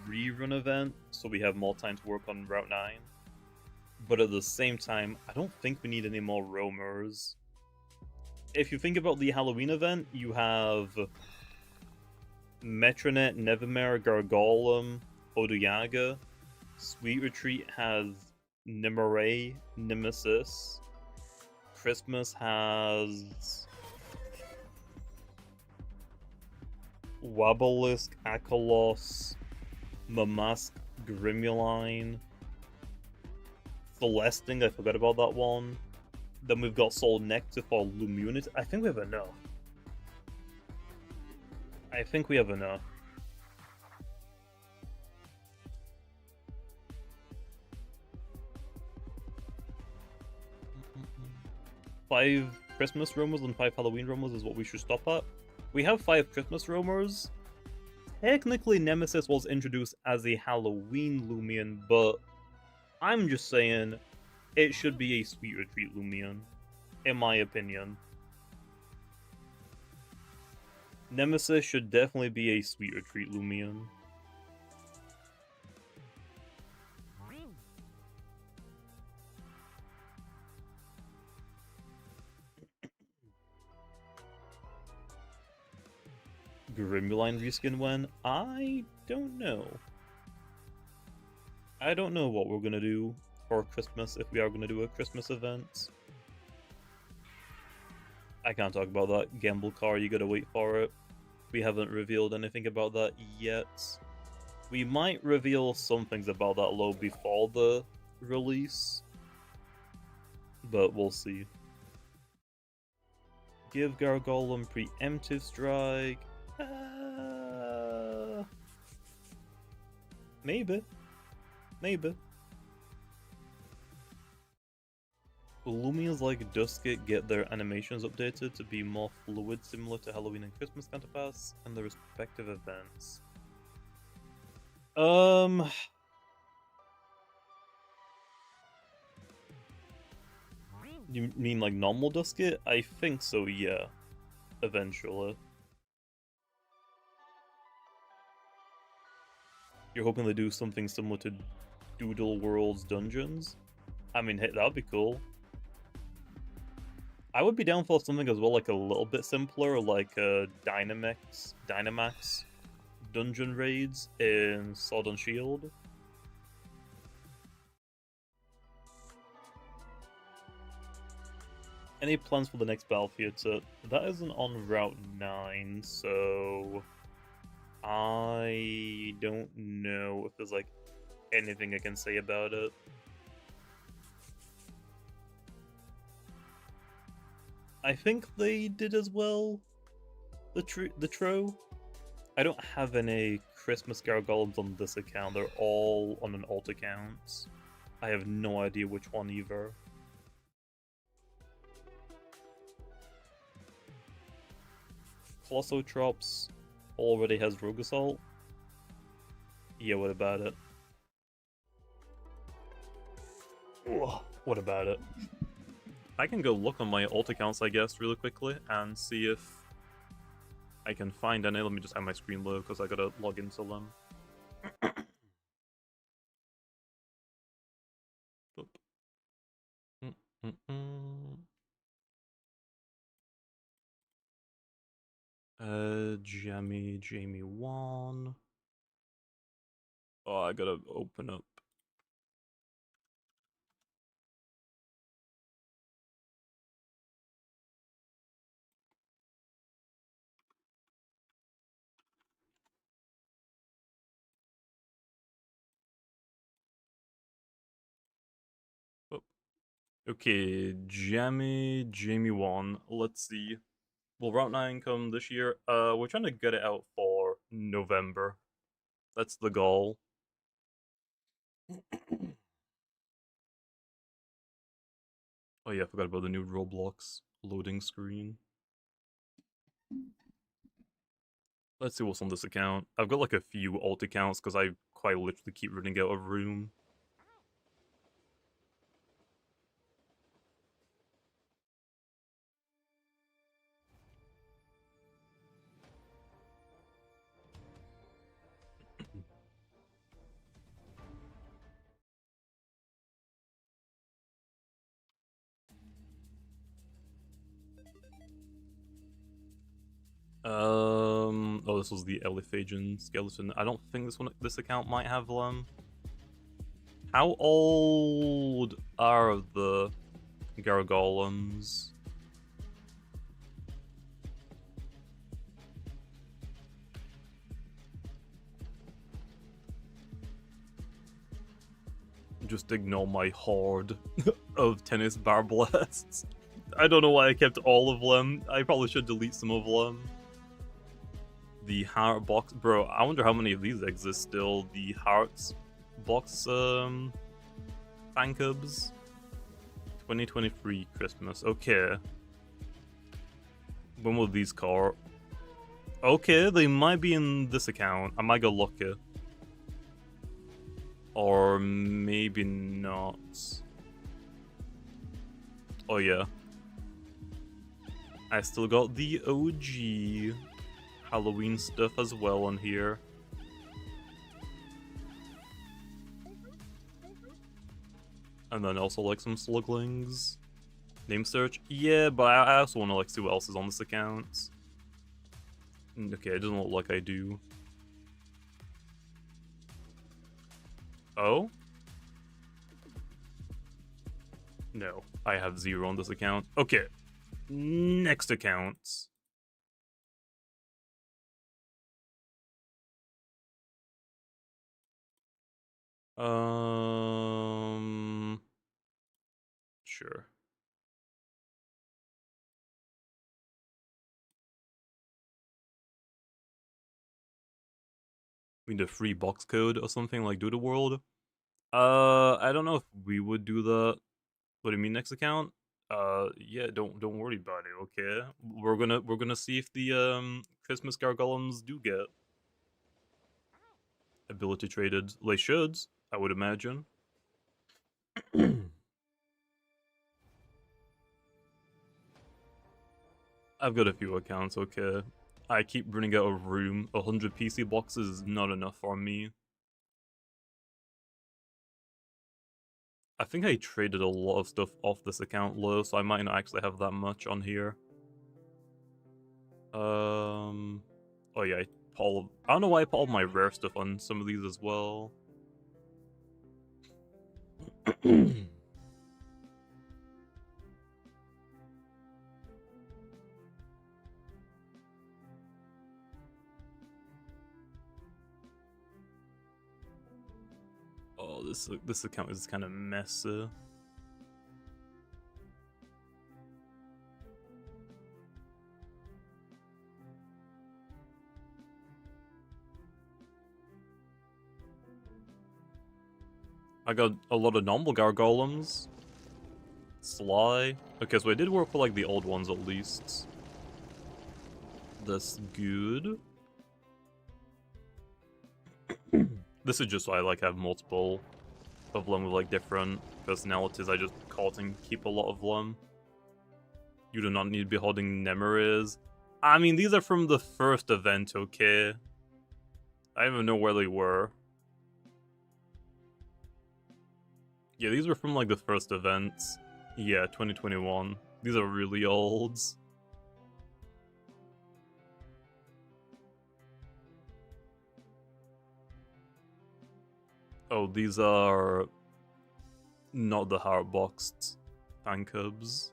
rerun event, so we have more time to work on Route 9. But at the same time, I don't think we need any more roamers. If you think about the Halloween event, you have Metronet, Nevermare, Gargolem, Odoyaga. Sweet Retreat has Nimue, Nemesis. Christmas has Wabalisk, Akalos, Mamask, Grimuline. Celesting, I forgot about that one. Then we've got Soul Nectar for Lumunity. I think we have enough. I think we have enough. Five Christmas roamers and 5 Halloween roamers is what we should stop at. We have 5 Christmas roamers. Technically, Nemesis was introduced as a Halloween Loomian, but I'm just saying it should be a Sweet Retreat Loomian, in my opinion. Nemesis should definitely be a Sweet Retreat Loomian. Grimuline reskin when? I don't know. I don't know what we're gonna do for Christmas if we are gonna do a Christmas event. I can't talk about that. Gamble car, you gotta wait for it. We haven't revealed anything about that yet. We might reveal some things about that low before the release, but we'll see. Give Gargolem preemptive strike. Maybe. Maybe. Loomians like Duskit get their animations updated to be more fluid, similar to Halloween and Christmas counterparts and their respective events. You mean like normal Duskit? I think so, yeah. Eventually. You're hoping they do something similar to Doodle World's dungeons? I mean, hey, that would be cool. I would be down for something as well, like a little bit simpler, like Dynamax dungeon raids in Sword and Shield. Any plans for the next Battle Theater? That isn't on Route 9, so I don't know if there's like anything I can say about it. I think they did as well. The Tro. I don't have any Christmas Gargolems on this account. They're all on an alt account. I have no idea which one either. Colossotrops already has Rogue Assault. Yeah, what about it? Ugh, what about it? I can go look on my alt accounts, I guess, really quickly and see if I can find any. Let me just have my screen load because I gotta log into them. Jamie 1. Oh, I gotta open up. Oh. Okay, Jamie 1. Let's see. Will Route 9 come this year? We're trying to get it out for November. That's the goal. Oh yeah, I forgot about the new Roblox loading screen. Let's see what's on this account. I've got like a few alt accounts because I quite literally keep running out of room. Oh, this was the Eliphagian skeleton. I don't think this account might have them. How old are the Gargolems? Just ignore my horde of tennis bar blasts. I don't know why I kept all of them. I probably should delete some of them. The heart box, bro. I wonder how many of these exist still. The hearts box, fancubs. 2023 Christmas. Okay. When will these call? Okay, they might be in this account. I might go look it. Or maybe not. Oh yeah. I still got the OG Halloween stuff as well on here. And then also like some sluglings. Name search? Yeah, but I also want to like see what else is on this account. Okay, it doesn't look like I do. Oh? No, I have 0 on this account. Okay, next account. Sure. We need a free box code or something like Do the World. I don't know if we would do that. What do you mean next account? Yeah, don't worry about it. Okay, we're gonna see if the Christmas gargoyles do get ability traded. They should, I would imagine. I've got a few accounts. Okay, I keep running out of room. 100 PC boxes is not enough for me. I think I traded a lot of stuff off this account low, so I might not actually have that much on here. Oh yeah, I don't know why I put all my rare stuff on some of these as well. Oh, this account is kind of messy. I got a lot of normal gargolems. Sly. Okay, so I did work for like the old ones at least. That's good. This is just so I like have multiple of them with like different personalities. I just caught and keep a lot of them. You do not need to be holding memories. I mean, these are from the first event, okay? I don't even know where they were. Yeah, these were from like the first events. Yeah, 2021. These are really old. Oh, these are not the hard-boxed fancubs.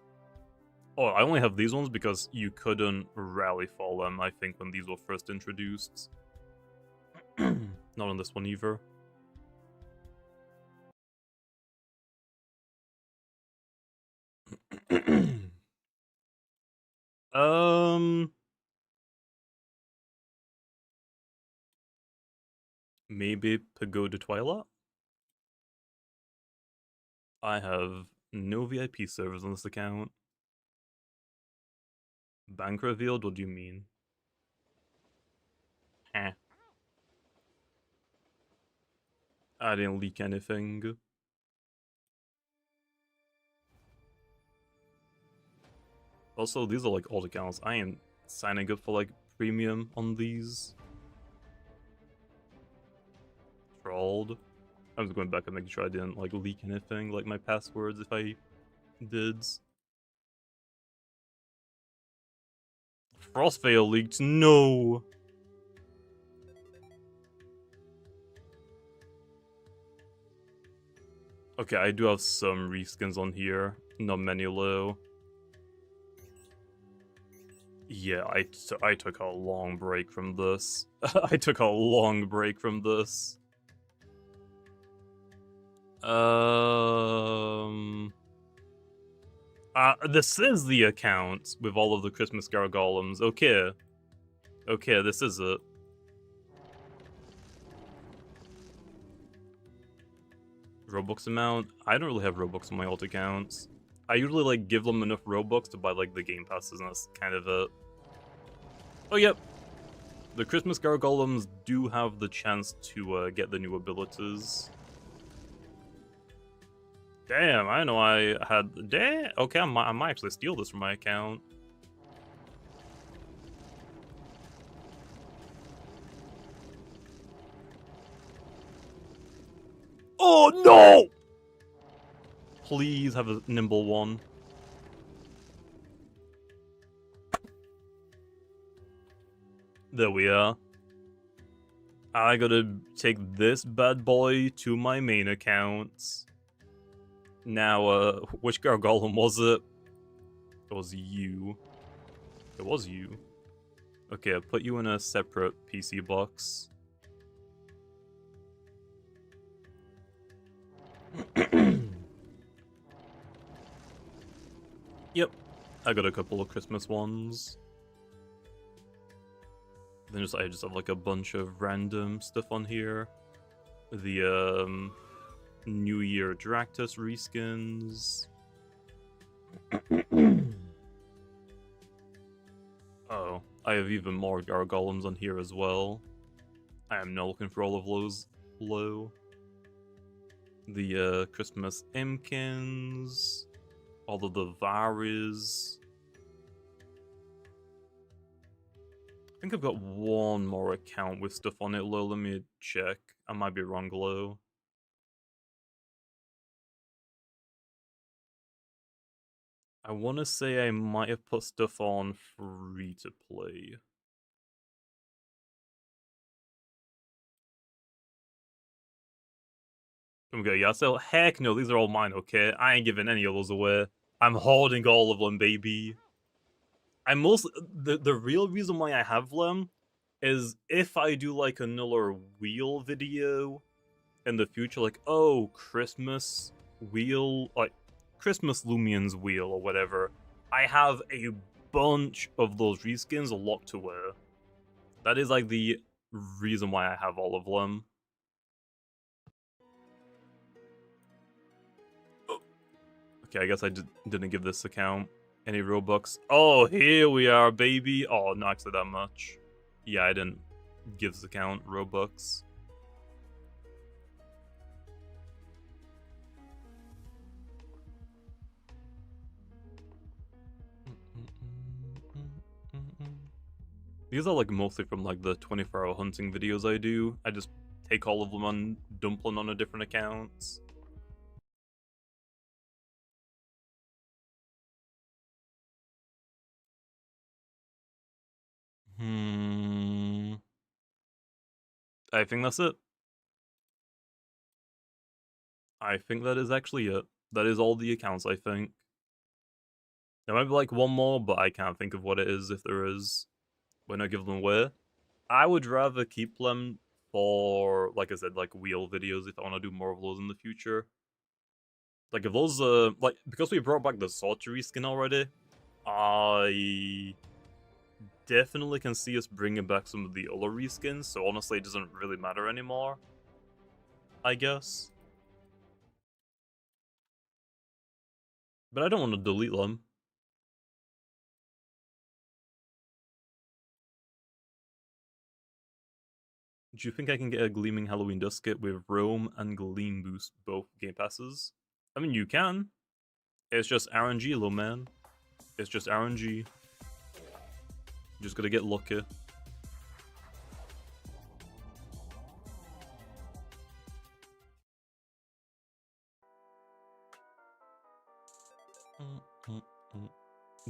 Oh, I only have these ones because you couldn't rally for them, I think, when these were first introduced. Not on this one either. Maybe Pagoda Twilight? I have no VIP servers on this account. Bank revealed? What do you mean? Eh. I didn't leak anything. Also, these are like old accounts. I am signing up for like premium on these. Trolled. I'm just going back and making sure I didn't like leak anything, like my passwords if I did. Frostveil leaked, no! Okay, I do have some reskins on here, not many low. Yeah, I took a long break from this. I took a long break from this. This is the account with all of the Christmas gargolems. Okay. Okay, this is it. Robux amount? I don't really have Robux on my alt accounts. I usually, like, give them enough Robux to buy, like, the game passes, and that's kind of it. Oh, yep. The Christmas gargolems do have the chance to get the new abilities. Damn, I know I had... Damn! Okay, I might actually steal this from my account. Oh, no! Please have a nimble one. There we are. I gotta take this bad boy to my main account. Now, which gargolem was it? It was you. It was you. Okay, I put you in a separate PC box. Yep, I got a couple of Christmas ones. Then I just have like a bunch of random stuff on here. The New Year Dractus reskins. Oh, I have even more gargolems on here as well. I am now looking for all of those low. The Christmas Imkins. All of the Varis. I think I've got one more account with stuff on it, Lo. Let me check. I might be wrong, Lo. I want to say I might have put stuff on free to play. Okay, yeah, so heck no, these are all mine, okay? I ain't giving any of those away. I'm holding all of them, baby. I mostly the real reason why I have them is if I do like another wheel video in the future, like, oh, Christmas wheel, like Christmas Loomian's wheel or whatever, I have a bunch of those reskins locked away. That is like the reason why I have all of them. Okay, I guess I didn't give this account any Robux. Oh, here we are, baby. Oh, not actually that much. Yeah, I didn't give this account Robux. These are like mostly from like the 24-hour hunting videos I do. I just take all of them and dump them on a different accounts. I think that's it. I think that is actually it. That is all the accounts, I think. There might be like one more, but I can't think of what it is if there is. When I give them away. I would rather keep them for, like I said, like wheel videos if I want to do more of those in the future. Like if those, like, because we brought back the sorcery skin already, I definitely can see us bringing back some of the other reskins, so honestly it doesn't really matter anymore, I guess. But I don't want to delete them. Do you think I can get a Gleaming Halloween Dusket with Roam and Gleam boost both game passes? I mean, you can. It's just RNG, little man. It's just RNG. Just gotta get lucky.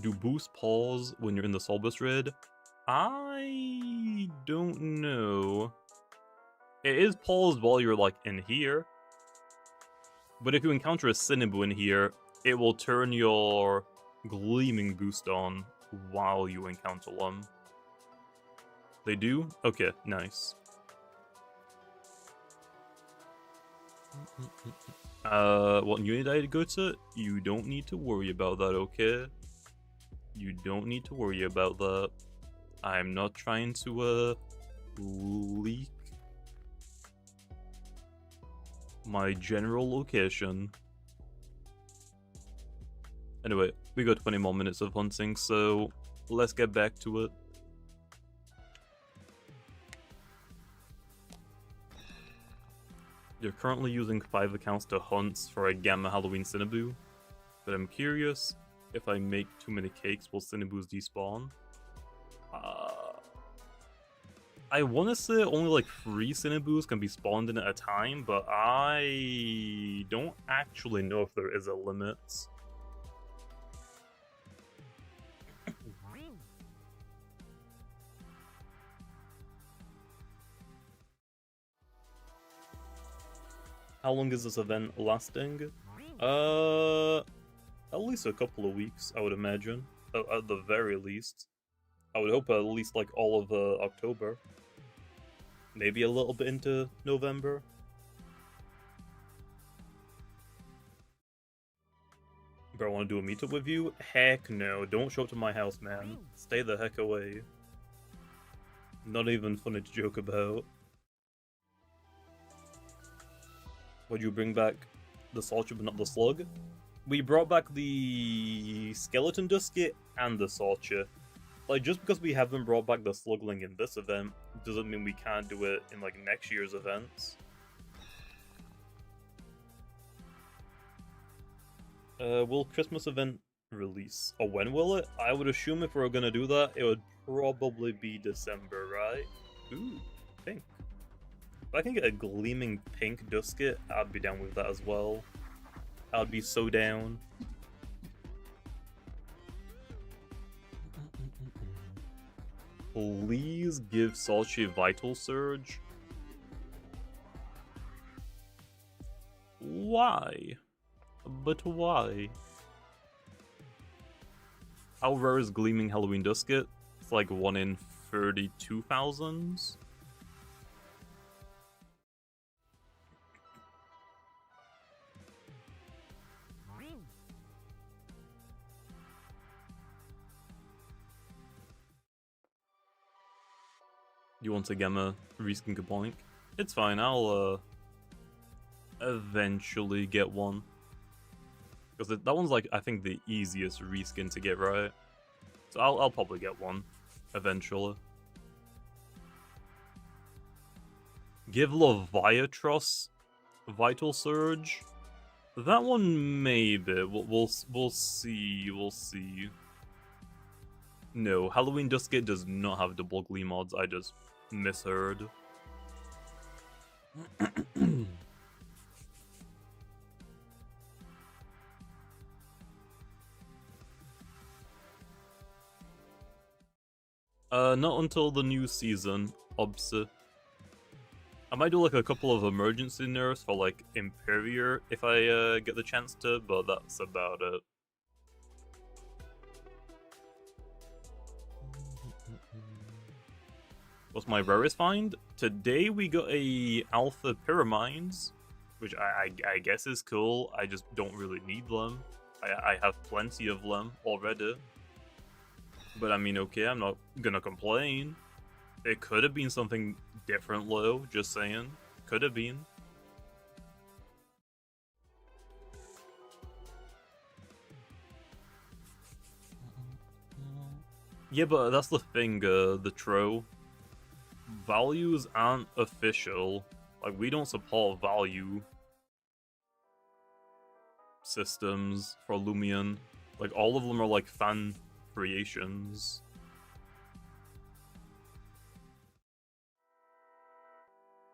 Do boost pause when you're in the Solbus raid? I don't know. It is paused while you're like in here. But if you encounter a Cinnaboo in here, it will turn your Gleaming boost on while you encounter them. They do? Okay, nice. What unit I go to? You don't need to worry about that, okay? You don't need to worry about that. I'm not trying to, leak my general location. Anyway, we got 20 more minutes of hunting, so let's get back to it. You're currently using 5 accounts to hunt for a Gamma Halloween Cinnaboo, but I'm curious, if I make too many cakes, will Cinnaboos despawn? I want to say only like 3 Cinnaboos can be spawned in at a time, but I don't actually know if there is a limit. How long is this event lasting? At least a couple of weeks, I would imagine. At the very least. I would hope at least like all of October. Maybe a little bit into November. Bro, I want to do a meetup with you? Heck no, don't show up to my house, man. Stay the heck away. Not even funny to joke about. Would you bring back the Saltchip but not the Slug? We brought back the Skeleton Dusket and the Saltchip. Like, just because we haven't brought back the Slugling in this event, doesn't mean we can't do it in, like, next year's events. Will Christmas event release? Or when will it? I would assume if we were gonna do that, it would probably be December, right? Ooh, pink. If I can get a gleaming pink Dusket, I'd be down with that as well. I'd be so down. Please give Salchi Vital Surge. Why? But why? How rare is Gleaming Halloween Dusket? It's like 1 in 32,000. You want a Gamma reskin Kapoink? It's fine, I'll eventually get one. Because that one's like, I think, the easiest reskin to get, right? So I'll probably get one eventually. Give Leviatros Vital Surge? That one maybe. We'll see. We'll see. No, Halloween Dusket does not have double Gleam mods. I just misheard. Not until the new season, obviously. I might do like a couple of emergency nerfs for like Imperior if I get the chance to, but that's about it. What's my rarest find? Today we got a Alpha Pyramids, which I guess is cool. I just don't really need them. I have plenty of them already. But I mean, okay, I'm not gonna complain. It could have been something different, though, just saying. Could have been. Yeah, but that's the thing, the Tro. Values aren't official. Like, we don't support value systems for Loomian. Like, all of them are like fan creations.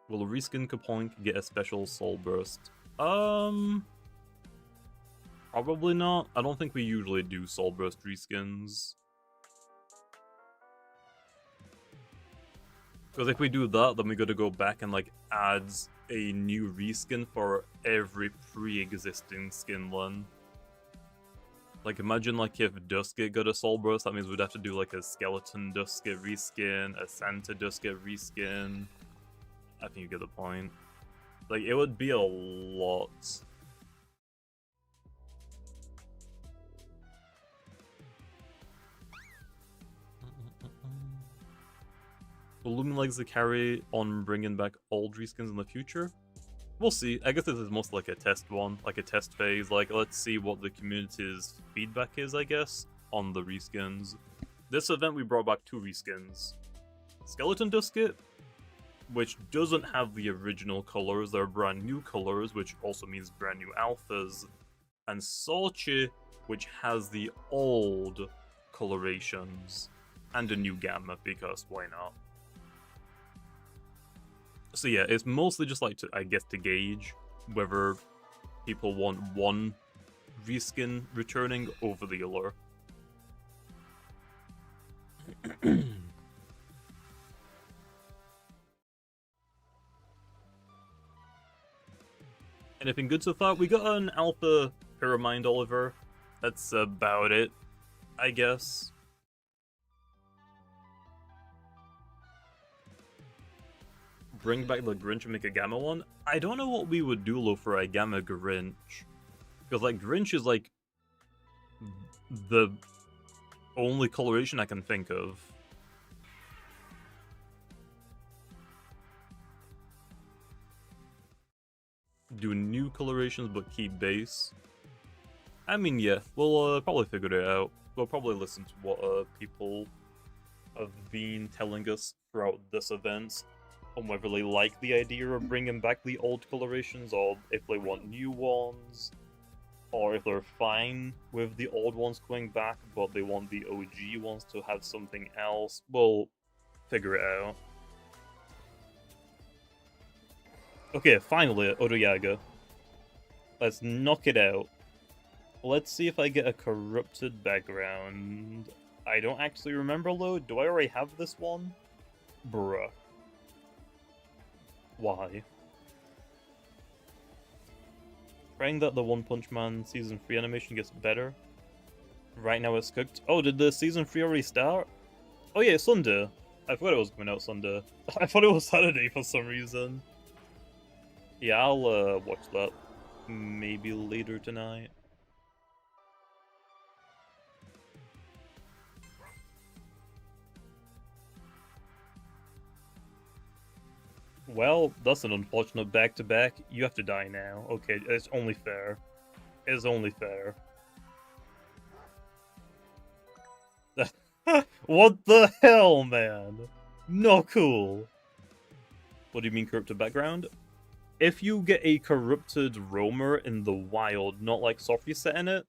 Will a reskin Kapoink get a special Soul Burst? Probably not. I don't think we usually do Soul Burst reskins. Because if we do that, then we gotta go back and like add a new reskin for every pre-existing skin then. Like, imagine like if Dusket got a Soul Burst, that means we'd have to do like a Skeleton Dusket reskin, a Santa Dusket reskin. I think you get the point. Like, it would be a lot. Will Loomian Legacy carry on bringing back old reskins in the future? We'll see. I guess this is mostly like a test one, like a test phase. Like, let's see what the community's feedback is, I guess, on the reskins. This event, we brought back 2 reskins. Skeleton Dusket, which doesn't have the original colors, they're brand new colors, which also means brand new alphas. And Solche, which has the old colorations. And a new gamma, because why not? So yeah, it's mostly just like to, I guess, to gauge whether people want one reskin returning over the other. Anything good so far? We got an alpha pyramind Oliver. That's about it, I guess. Bring back the Grinch and make a Gamma one? I don't know what we would do, though, for a Gamma Grinch. Because, like, Grinch is, like, the only coloration I can think of. Do new colorations, but keep base. I mean, yeah, we'll probably figure it out. We'll probably listen to what people have been telling us throughout this event. On whether they like the idea of bringing back the old colorations, or if they want new ones, or if they're fine with the old ones going back, but they want the OG ones to have something else. We'll figure it out. Okay, finally, Odoyaga. Let's knock it out. Let's see if I get a corrupted background. I don't actually remember, though. Do I already have this one? Bruh. Why? Praying that the One Punch Man Season 3 animation gets better. Right now it's cooked. Oh, did the Season 3 already start? Oh yeah, it's Sunday. I forgot it was coming out Sunday. I thought it was Saturday for some reason. Yeah, I'll watch that maybe later tonight. Well, that's an unfortunate back-to-back. You have to die now. Okay, it's only fair. It's only fair. What the hell, man? Not cool. What do you mean corrupted background? If you get a corrupted roamer in the wild, not like soft reset in it,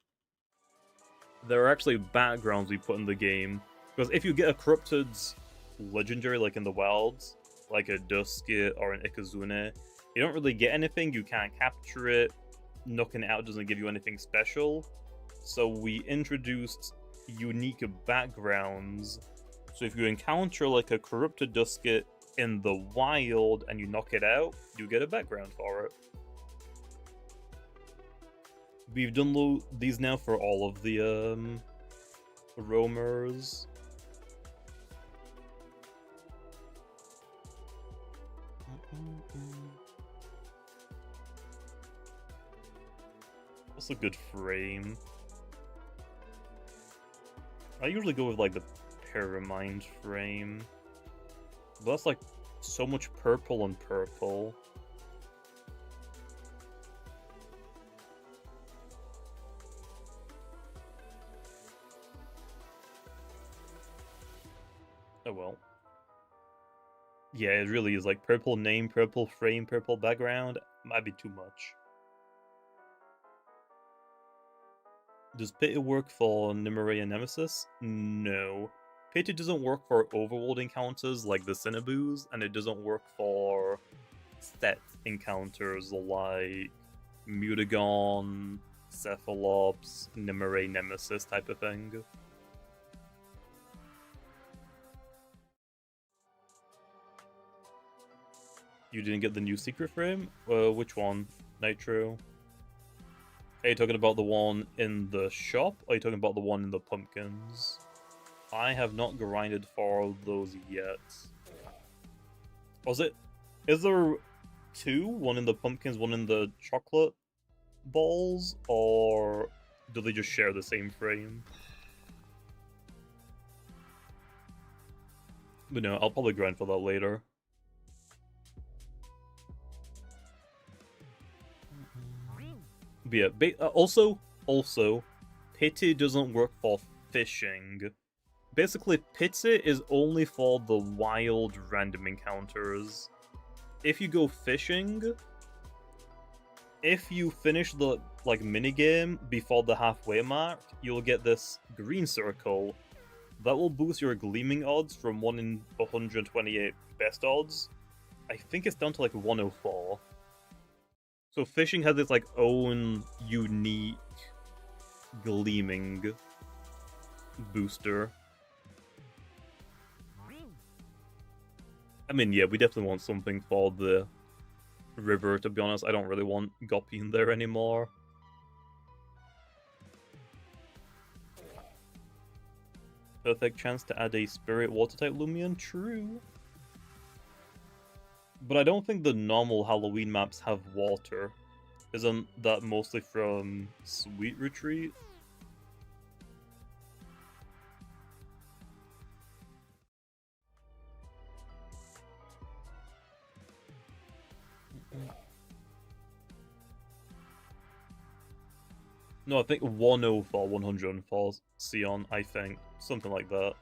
there are actually backgrounds we put in the game. Because if you get a corrupted legendary like in the wilds, like a Dusket or an Ikazune, you don't really get anything, you can't capture it, knocking it out doesn't give you anything special. So we introduced unique backgrounds. So if you encounter like a corrupted Dusket in the wild and you knock it out, you get a background for it. We've done these now for all of the roamers. What's a good frame? I usually go with like the pyramind frame. But that's like so much purple and purple. Oh well. Yeah, it really is like purple name, purple frame, purple background. Might be too much. Does Pity work for Nimue and Nemesis? No. Pity doesn't work for overworld encounters like the Cinnabus, and it doesn't work for set encounters like Mutagon, Cephalops, Nimue, Nemesis type of thing. You didn't get the new secret frame? Which one? Nitro? Are you talking about the one in the shop, or are you talking about the one in the pumpkins? I have not grinded for those yet. Was it? Is there two? One in the pumpkins, one in the chocolate balls? Or do they just share the same frame? But no, I'll probably grind for that later. But yeah, also, pity doesn't work for fishing. Basically, pity is only for the wild random encounters. If you go fishing, if you finish the minigame before the halfway mark, you'll get this green circle that will boost your gleaming odds from 1 in 128 best odds. I think it's down to like 104. So fishing has its own unique gleaming booster. I mean, yeah, we definitely want something for the river, to be honest. I don't really want Goppy in there anymore. Perfect chance to add a Spirit Water-type Loomian? True. But I don't think the normal Halloween maps have water. Isn't that mostly from Sweet Retreat? No, I think 104, 104 Sion, I think. Something like that.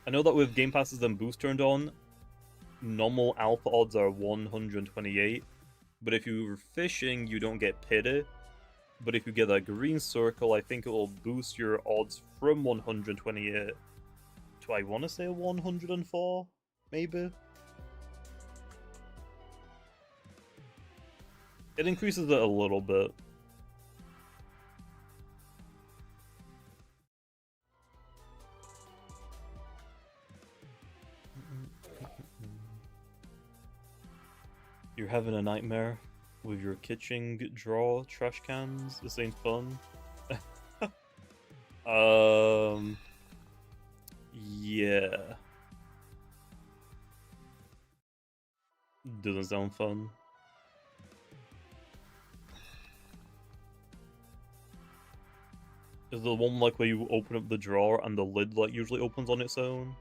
I know that with Game Passes and Boost turned on, normal alpha odds are 128, but if you're fishing, you don't get pity. But if you get a green circle, I think it will boost your odds from 128 to, I want to say, 104, maybe? It increases it a little bit. You're having a nightmare with your kitchen drawer trash cans? This ain't fun. Yeah. Doesn't sound fun. Is the one where you open up the drawer and the lid usually opens on its own?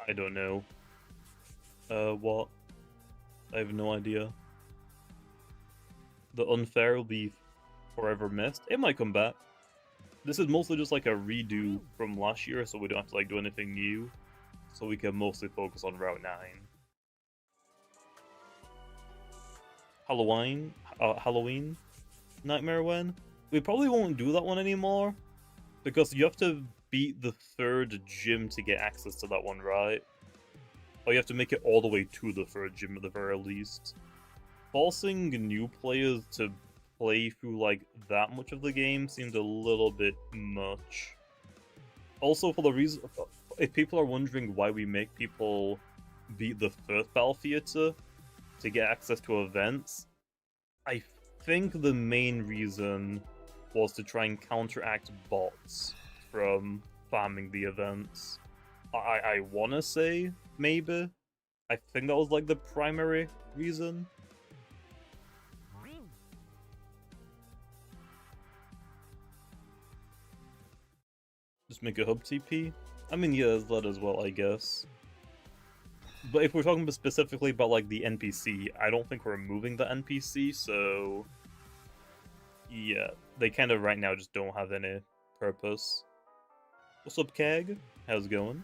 I don't know. What? I have no idea. The unfair will be forever missed. It might come back. This is mostly just a redo from last year, so we don't have to do anything new. So we can mostly focus on Route 9. Halloween Nightmare When? We probably won't do that one anymore, because you have to beat the 3rd gym to get access to that one, right? Or you have to make it all the way to the 3rd gym at the very least. Forcing new players to play through that much of the game seemed a little bit much. Also, for the reason, if people are wondering why we make people beat the 1st Battle Theater to get access to events, I think the main reason was to try and counteract bots from farming the events. I want to say, maybe. I think that was the primary reason. Just make a hub TP? I mean, yeah, there's that as well, I guess. But if we're talking specifically about the NPC, I don't think we're moving the NPC, so yeah, they kind of right now just don't have any purpose. What's up, Keg? How's it going?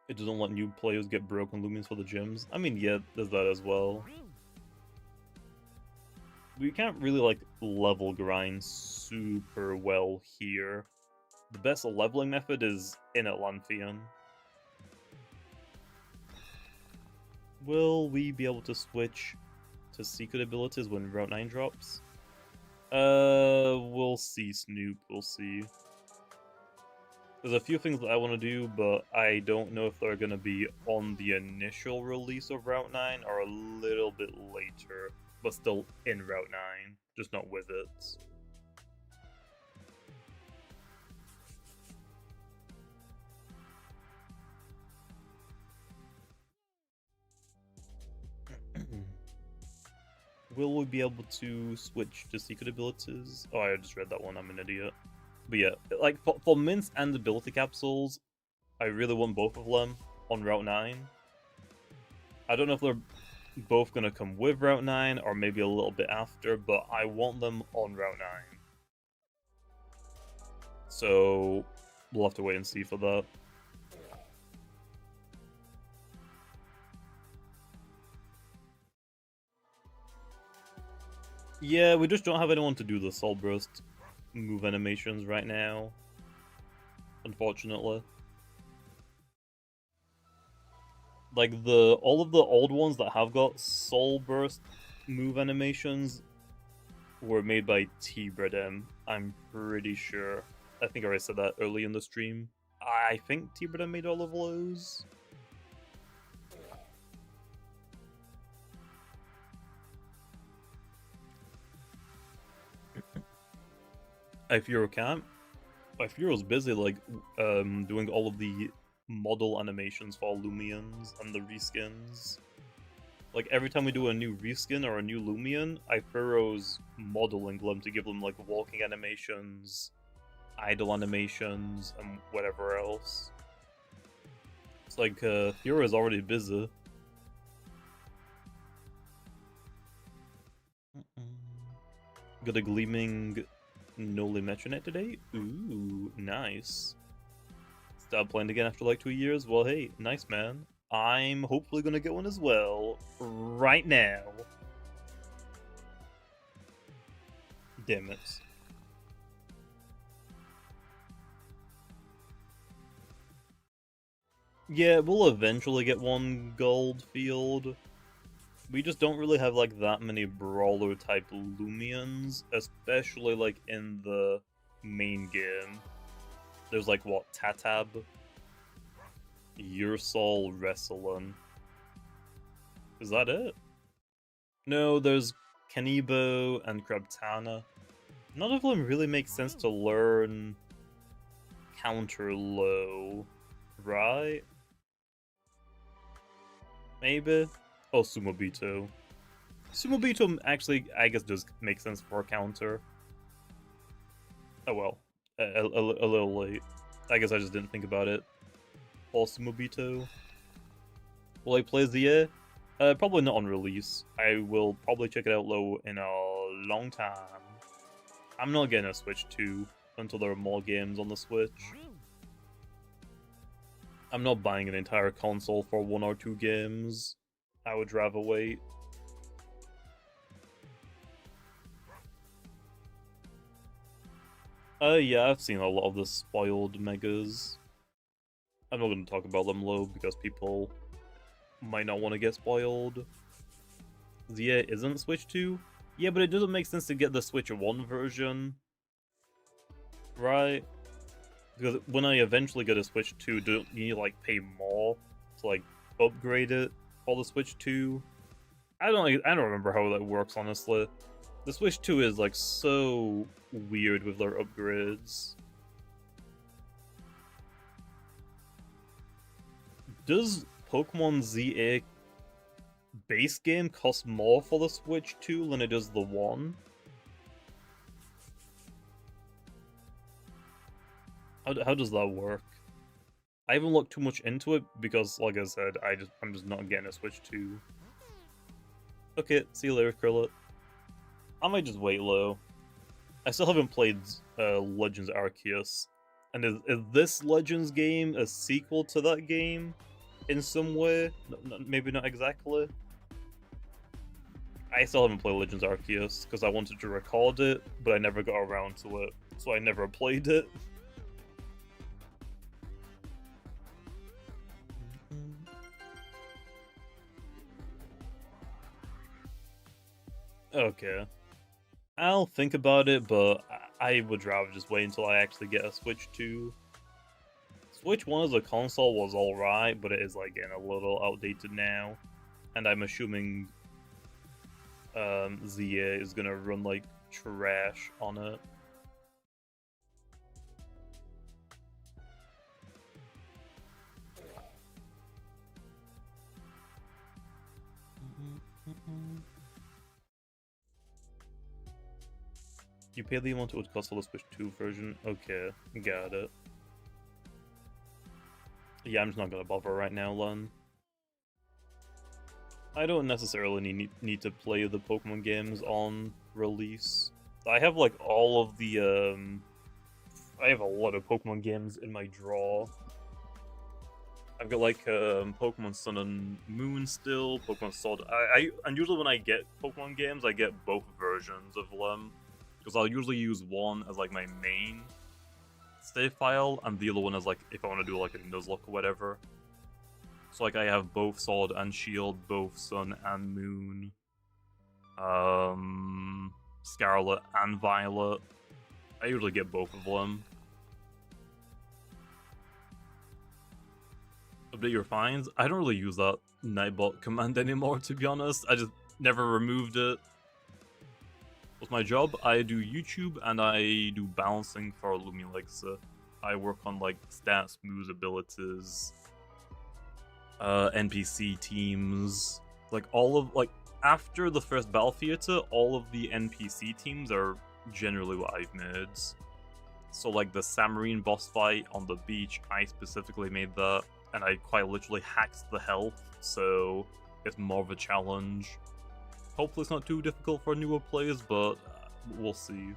It doesn't let new players get broken Loomians for the gyms. I mean, yeah, there's that as well. We can't really level grind super well here. The best leveling method is in Atlantheon. Will we be able to switch to secret abilities when Route 9 drops? We'll see, Snoop, we'll see. There's a few things that I want to do, but I don't know if they're going to be on the initial release of Route 9 or a little bit later, but still in Route 9, just not with it. will we be able to switch to secret abilities? Oh, I just read that one, I'm an idiot. But yeah, like for mints and ability capsules, I really want both of them on Route 9. I don't know if they're both gonna come with Route 9 or maybe a little bit after, but I want them on Route 9. So we'll have to wait and see for that. Yeah, we just don't have anyone to do the Soul Burst move animations right now, unfortunately. Like all of the old ones that have got Soul Burst move animations were made by T-Bredem, I'm pretty sure. I think I already said that early in the stream. I think T-Bredem made all of those. Ifuro can't. Ifuro's busy like doing all of the model animations for Loomians and the reskins. Like every time we do a new reskin or a new Loomian, Ifuro's modeling them to give them like walking animations, idle animations, and whatever else. It's like Furo is already busy. Got a gleaming Noli Metronet today? Ooh, nice. Stopped playing again after like 2 years? Well, hey, nice man. I'm hopefully gonna get one as well. Right now. Damn it. Yeah, we'll eventually get one gold field. We just don't really have like that many brawler type Loomians, especially like in the main game. There's like what, Tatab, Yursol, Wrestling. Is that it? No, there's Kanibo and Krabtana. None of them really make sense to learn counter low, right? Maybe? Oh, Sumobito. Sumobito actually, I guess, does make sense for a counter. Oh well, a little late. I guess I just didn't think about it. All Sumobito. Will I play Zia? Probably not on release. I will probably check it out low in a long time. I'm not getting a Switch 2 until there are more games on the Switch. I'm not buying an entire console for 1 or 2 games. I would rather wait. Yeah, I've seen a lot of the spoiled megas. I'm not going to talk about them low because people might not want to get spoiled. Zia isn't Switch 2? Yeah, but it doesn't make sense to get the Switch 1 version. Right? Because when I eventually get a Switch 2, don't you need to like pay more to like upgrade it for the Switch 2? I don't remember how that works, honestly. The Switch 2 is like so weird with their upgrades. Does Pokemon ZA base game cost more for the Switch 2 than it does the 1? How does that work? I haven't looked too much into it because, like I said, I'm just not getting a Switch 2. Okay, see you later, Krillin. I might just wait low. I still haven't played Legends Arceus. And is this Legends game a sequel to that game? In some way? Maybe not exactly. I still haven't played Legends Arceus because I wanted to record it, but I never got around to it. So I never played it. Okay. I'll think about it, but I would rather just wait until I actually get a Switch 2. Switch 1 as a console was alright, but it is like getting a little outdated now. And I'm assuming ZA is gonna run like trash on it. You pay the amount it would cost for the Switch 2 version? Okay, got it. Yeah, I'm just not gonna bother right now, Len. I don't necessarily need to play the Pokemon games on release. I have like all of the I have a lot of Pokemon games in my drawer. I've got like Pokemon Sun and Moon still, Pokemon Sword. And usually when I get Pokemon games, I get both versions of them, because I'll usually use one as like my main save file, and the other one as like if I want to do like a Nuzlocke or whatever. So like I have both Sword and Shield, both Sun and Moon, Scarlet and Violet. I usually get both of them. Update your finds. I don't really use that Nightbot command anymore, to be honest. I just never removed it. What's my job? I do YouTube and I do balancing for Loomian Legacy. I work on like stats, moves, abilities, NPC teams, like all of like after the first Battle Theater, all of the NPC teams are generally what I've made. So like the Samarine boss fight on the beach, I specifically made that, and I quite literally hacked the health, so it's more of a challenge. Hopefully it's not too difficult for newer players, but we'll see.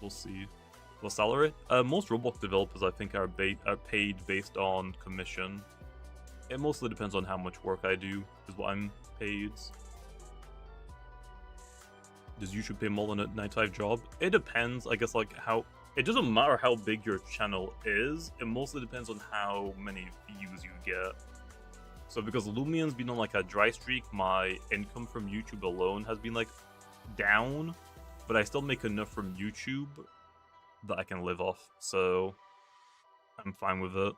We'll see. The salary? Most Roblox developers I think are paid based on commission. It mostly depends on how much work I do, is what I'm paid. Does YouTube pay more than a 9-to-5 job? It depends, I guess, like how... It doesn't matter how big your channel is, it mostly depends on how many views you get. So because Loomian's been on like a dry streak, my income from YouTube alone has been like down, but I still make enough from YouTube that I can live off, so I'm fine with it.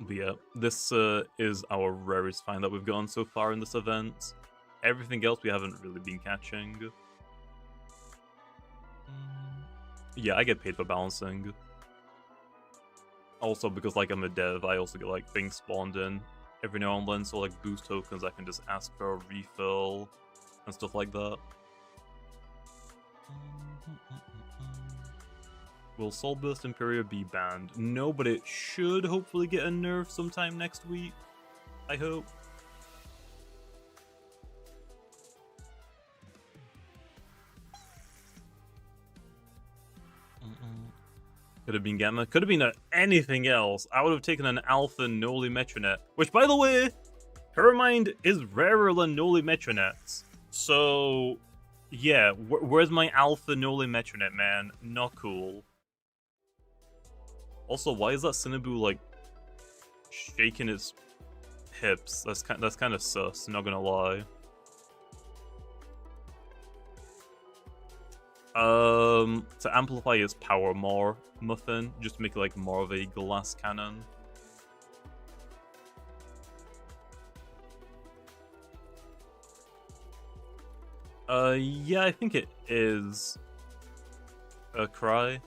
But yeah, this is our rarest find that we've gotten so far in this event. Everything else we haven't really been catching. Yeah, I get paid for balancing. Also, because like I'm a dev, I also get like things spawned in every now and then, so like boost tokens I can just ask for a refill and stuff like that. Will Soul Burst Imperia be banned? No, but it should hopefully get a nerf sometime next week. I hope. Could have been Gamma. Could have been anything else. I would have taken an Alpha Noli Metronet. Which, by the way, Pyramind is rarer than Noli Metronets. So, yeah, where's my Alpha Noli Metronet, man? Not cool. Also, why is that Cinnaboo, like, shaking its hips? That's kind of sus, not gonna lie. To amplify its power more, Muffin, just to make it like more of a glass cannon. Yeah, I think it is a cry.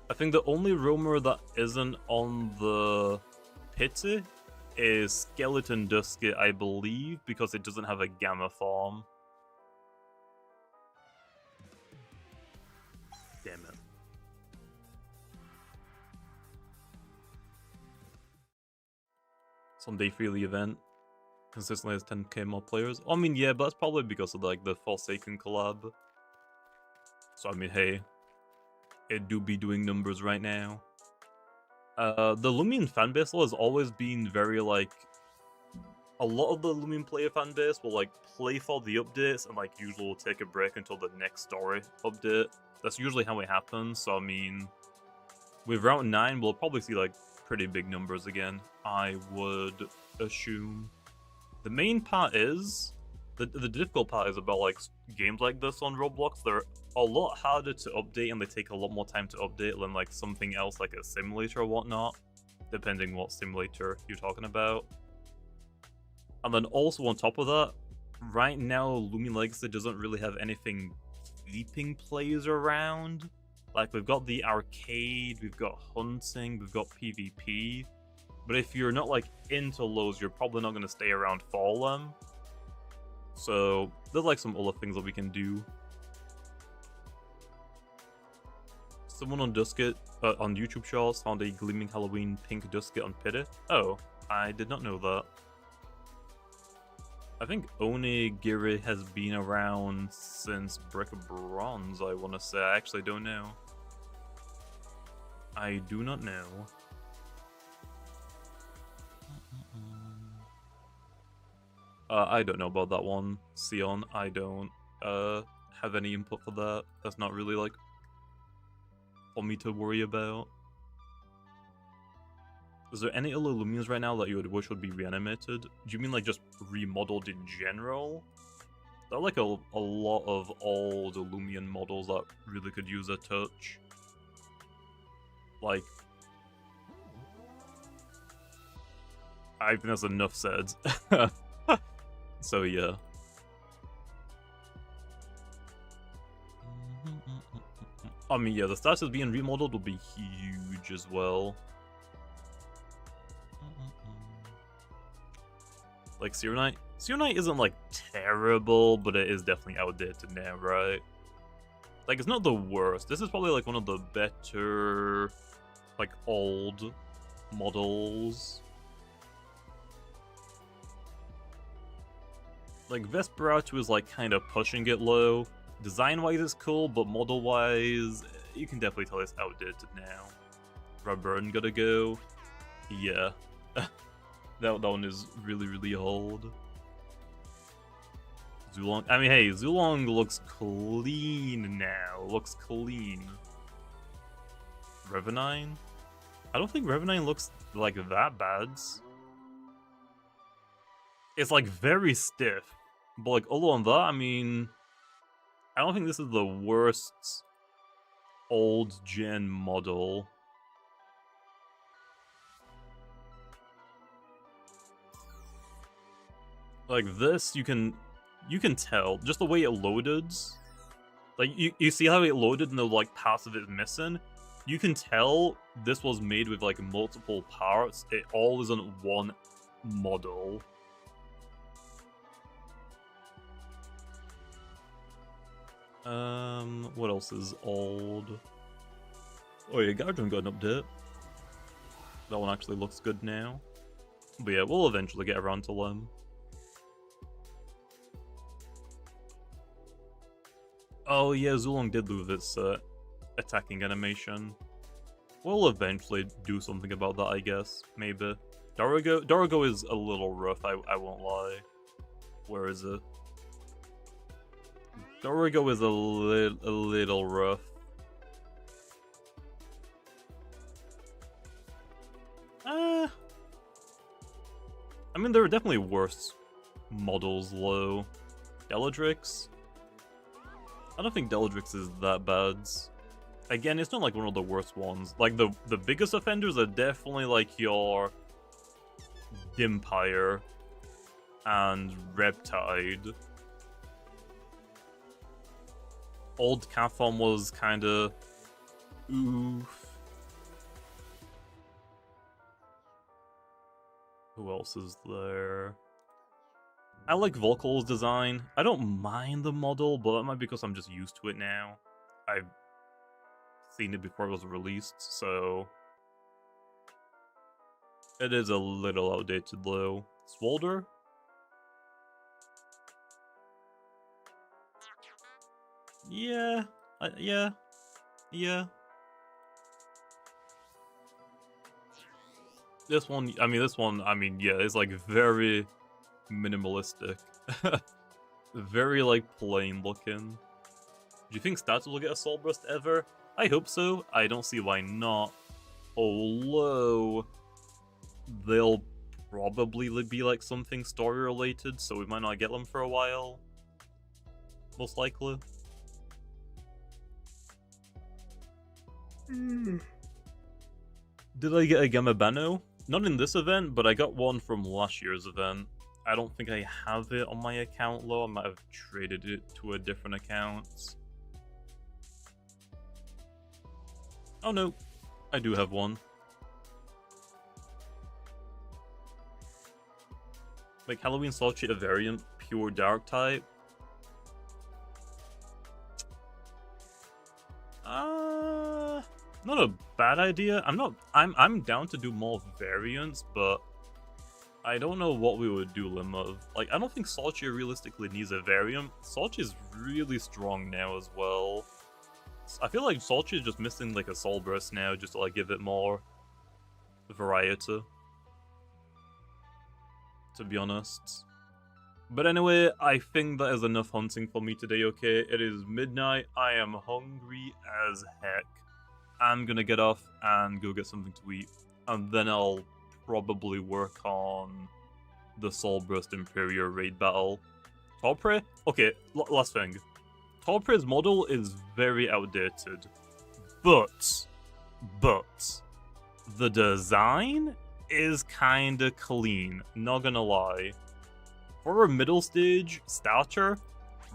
I think the only roamer that isn't on the pity is Skeleton Dusky, I believe, because it doesn't have a Gamma form. Damn it. Someday for the event consistently has 10k more players. I mean, yeah, but that's probably because of like the Forsaken collab. So I mean, hey, it do be doing numbers right now. The Loomian fanbase has always been very like... A lot of the Loomian player fanbase will like play for the updates and like usually will take a break until the next story update. That's usually how it happens, so I mean... With Route 9, we'll probably see like pretty big numbers again, I would assume. The main part is... The difficult part is about like games like this on Roblox. They're a lot harder to update and they take a lot more time to update than like something else like a simulator or whatnot, depending what simulator you're talking about. And then also on top of that, right now Loomian Legacy doesn't really have anything keeping players around. Like we've got the arcade, we've got hunting, we've got PvP, But if you're not like into lows, you're probably not gonna stay around for them. So there's like some other things that we can do. Someone on Dusket on YouTube Shorts found a gleaming Halloween pink Dusket on Pity. Oh, I did not know that. I think Onigiri has been around since Brick of Bronze, I want to say. I actually don't know. I do not know. I don't know about that one, Sion. I don't have any input for that. That's not really like for me to worry about. Is there any other Loomians right now that you would wish would be reanimated? Do you mean like just remodeled in general? There are like a lot of old Loomian models that really could use a touch. Like, I think that's enough said. So yeah. I mean, yeah, the statues being remodeled will be huge as well. Like, Serenite? Serenite isn't, like, terrible, but it is definitely outdated now, right? Like, it's not the worst. This is probably, like, one of the better, like, old models. Like, Vesperatu is, like, kind of pushing it low. Design-wise, it's cool, but model-wise, you can definitely tell it's outdated now. Raburn gotta go. Yeah. That one is really, really old. Zulong. I mean, hey, Zulong looks clean now. Looks clean. Revenine? I don't think Revenine looks like that bad. It's like very stiff. But like, other than that, I mean, I don't think this is the worst old gen model. Like this, you can tell just the way it loaded. Like you see how it loaded and the like parts of it missing. You can tell this was made with like multiple parts. It all isn't one model. What else is old? Oh yeah, Guardian got an update. That one actually looks good now. But yeah, we'll eventually get around to them. Oh yeah, Zulong did lose its attacking animation. We'll eventually do something about that, I guess. Maybe. Dorigo is a little rough, I won't lie. Where is it? Dorigo is a little rough. I mean, there are definitely worse models, though. Deladrix? I don't think Deladrix is that bad. Again, it's not like one of the worst ones. Like, the biggest offenders are definitely like your Dimpire and Reptide. Old Cathon was kinda oof. Who else is there? I like Volkol's design. I don't mind the model, but that might be because I'm just used to it now. I've seen it before it was released, so it is a little outdated though. Swolder? Yeah. Yeah. This one, yeah, it's like very minimalistic. Very, like, plain looking. Do you think Stats will get a Soul Burst ever? I hope so. I don't see why not. Although, they'll probably be, like, something story-related, so we might not get them for a while. Most likely. Did I get a Gamma Bano? Not in this event, but I got one from last year's event. I don't think I have it on my account though. I might have traded it to a different account. Oh no, I do have one. Like Halloween Saltcheat a variant, pure dark type. Not a bad idea. I'm down to do more variants, but I don't know what we would do limb of. Like, I don't think Saltcheat realistically needs a variant. Saltcheat is really strong now as well. I feel like Saltcheat is just missing like a Soul Burst now, just to like give it more variety, to be honest. But anyway, I think that is enough hunting for me today, okay? It is midnight, I am hungry as heck. I'm gonna get off and go get something to eat, and then I'll probably work on the Soul Burst Imperial raid battle. Torpre? Okay, last thing. Torpre's model is very outdated, but the design is kinda clean, not gonna lie. For a middle stage starter,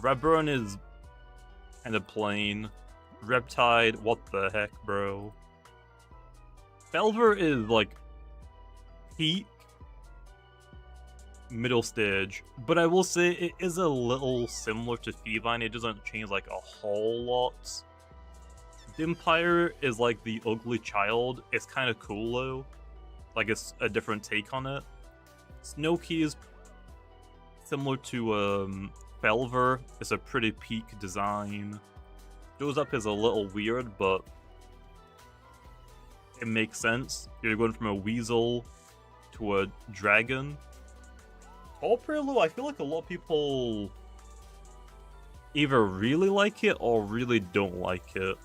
Redburn is kinda plain. Reptide, what the heck, bro? Felver is like peak middle stage, but I will say it is a little similar to Feevine. It doesn't change like a whole lot. Dimpire is like the ugly child. It's kind of cool though. Like it's a different take on it. Snowkey is similar to Felver. It's a pretty peak design. Shows up is a little weird, but it makes sense. You're going from a weasel to a dragon. Torpre, I feel like a lot of people either really like it or really don't like it.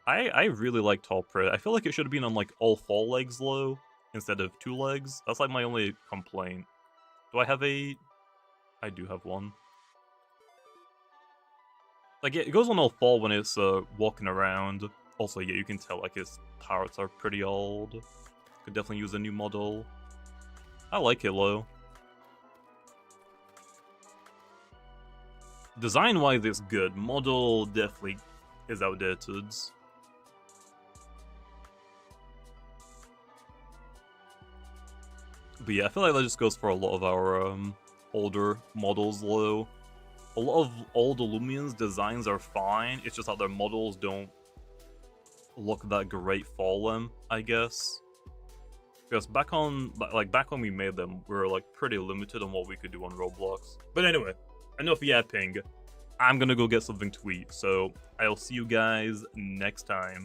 I really like Torpre. I feel like it should have been on like all 4 legs low instead of 2 legs. That's like my only complaint. Do I have a... I do have one. Like, it goes on all 4 when it's walking around. Also, yeah, you can tell, like, its parrots are pretty old. Could definitely use a new model. I like it, though. Design-wise, it's good. Model definitely is outdated. But yeah, I feel like that just goes for a lot of our older models, though. A lot of old Loomians designs are fine, it's just that their models don't look that great for them, I guess. Because back when we made them, we were like pretty limited on what we could do on Roblox. But anyway, enough yapping. I'm gonna go get something to eat, so I'll see you guys next time.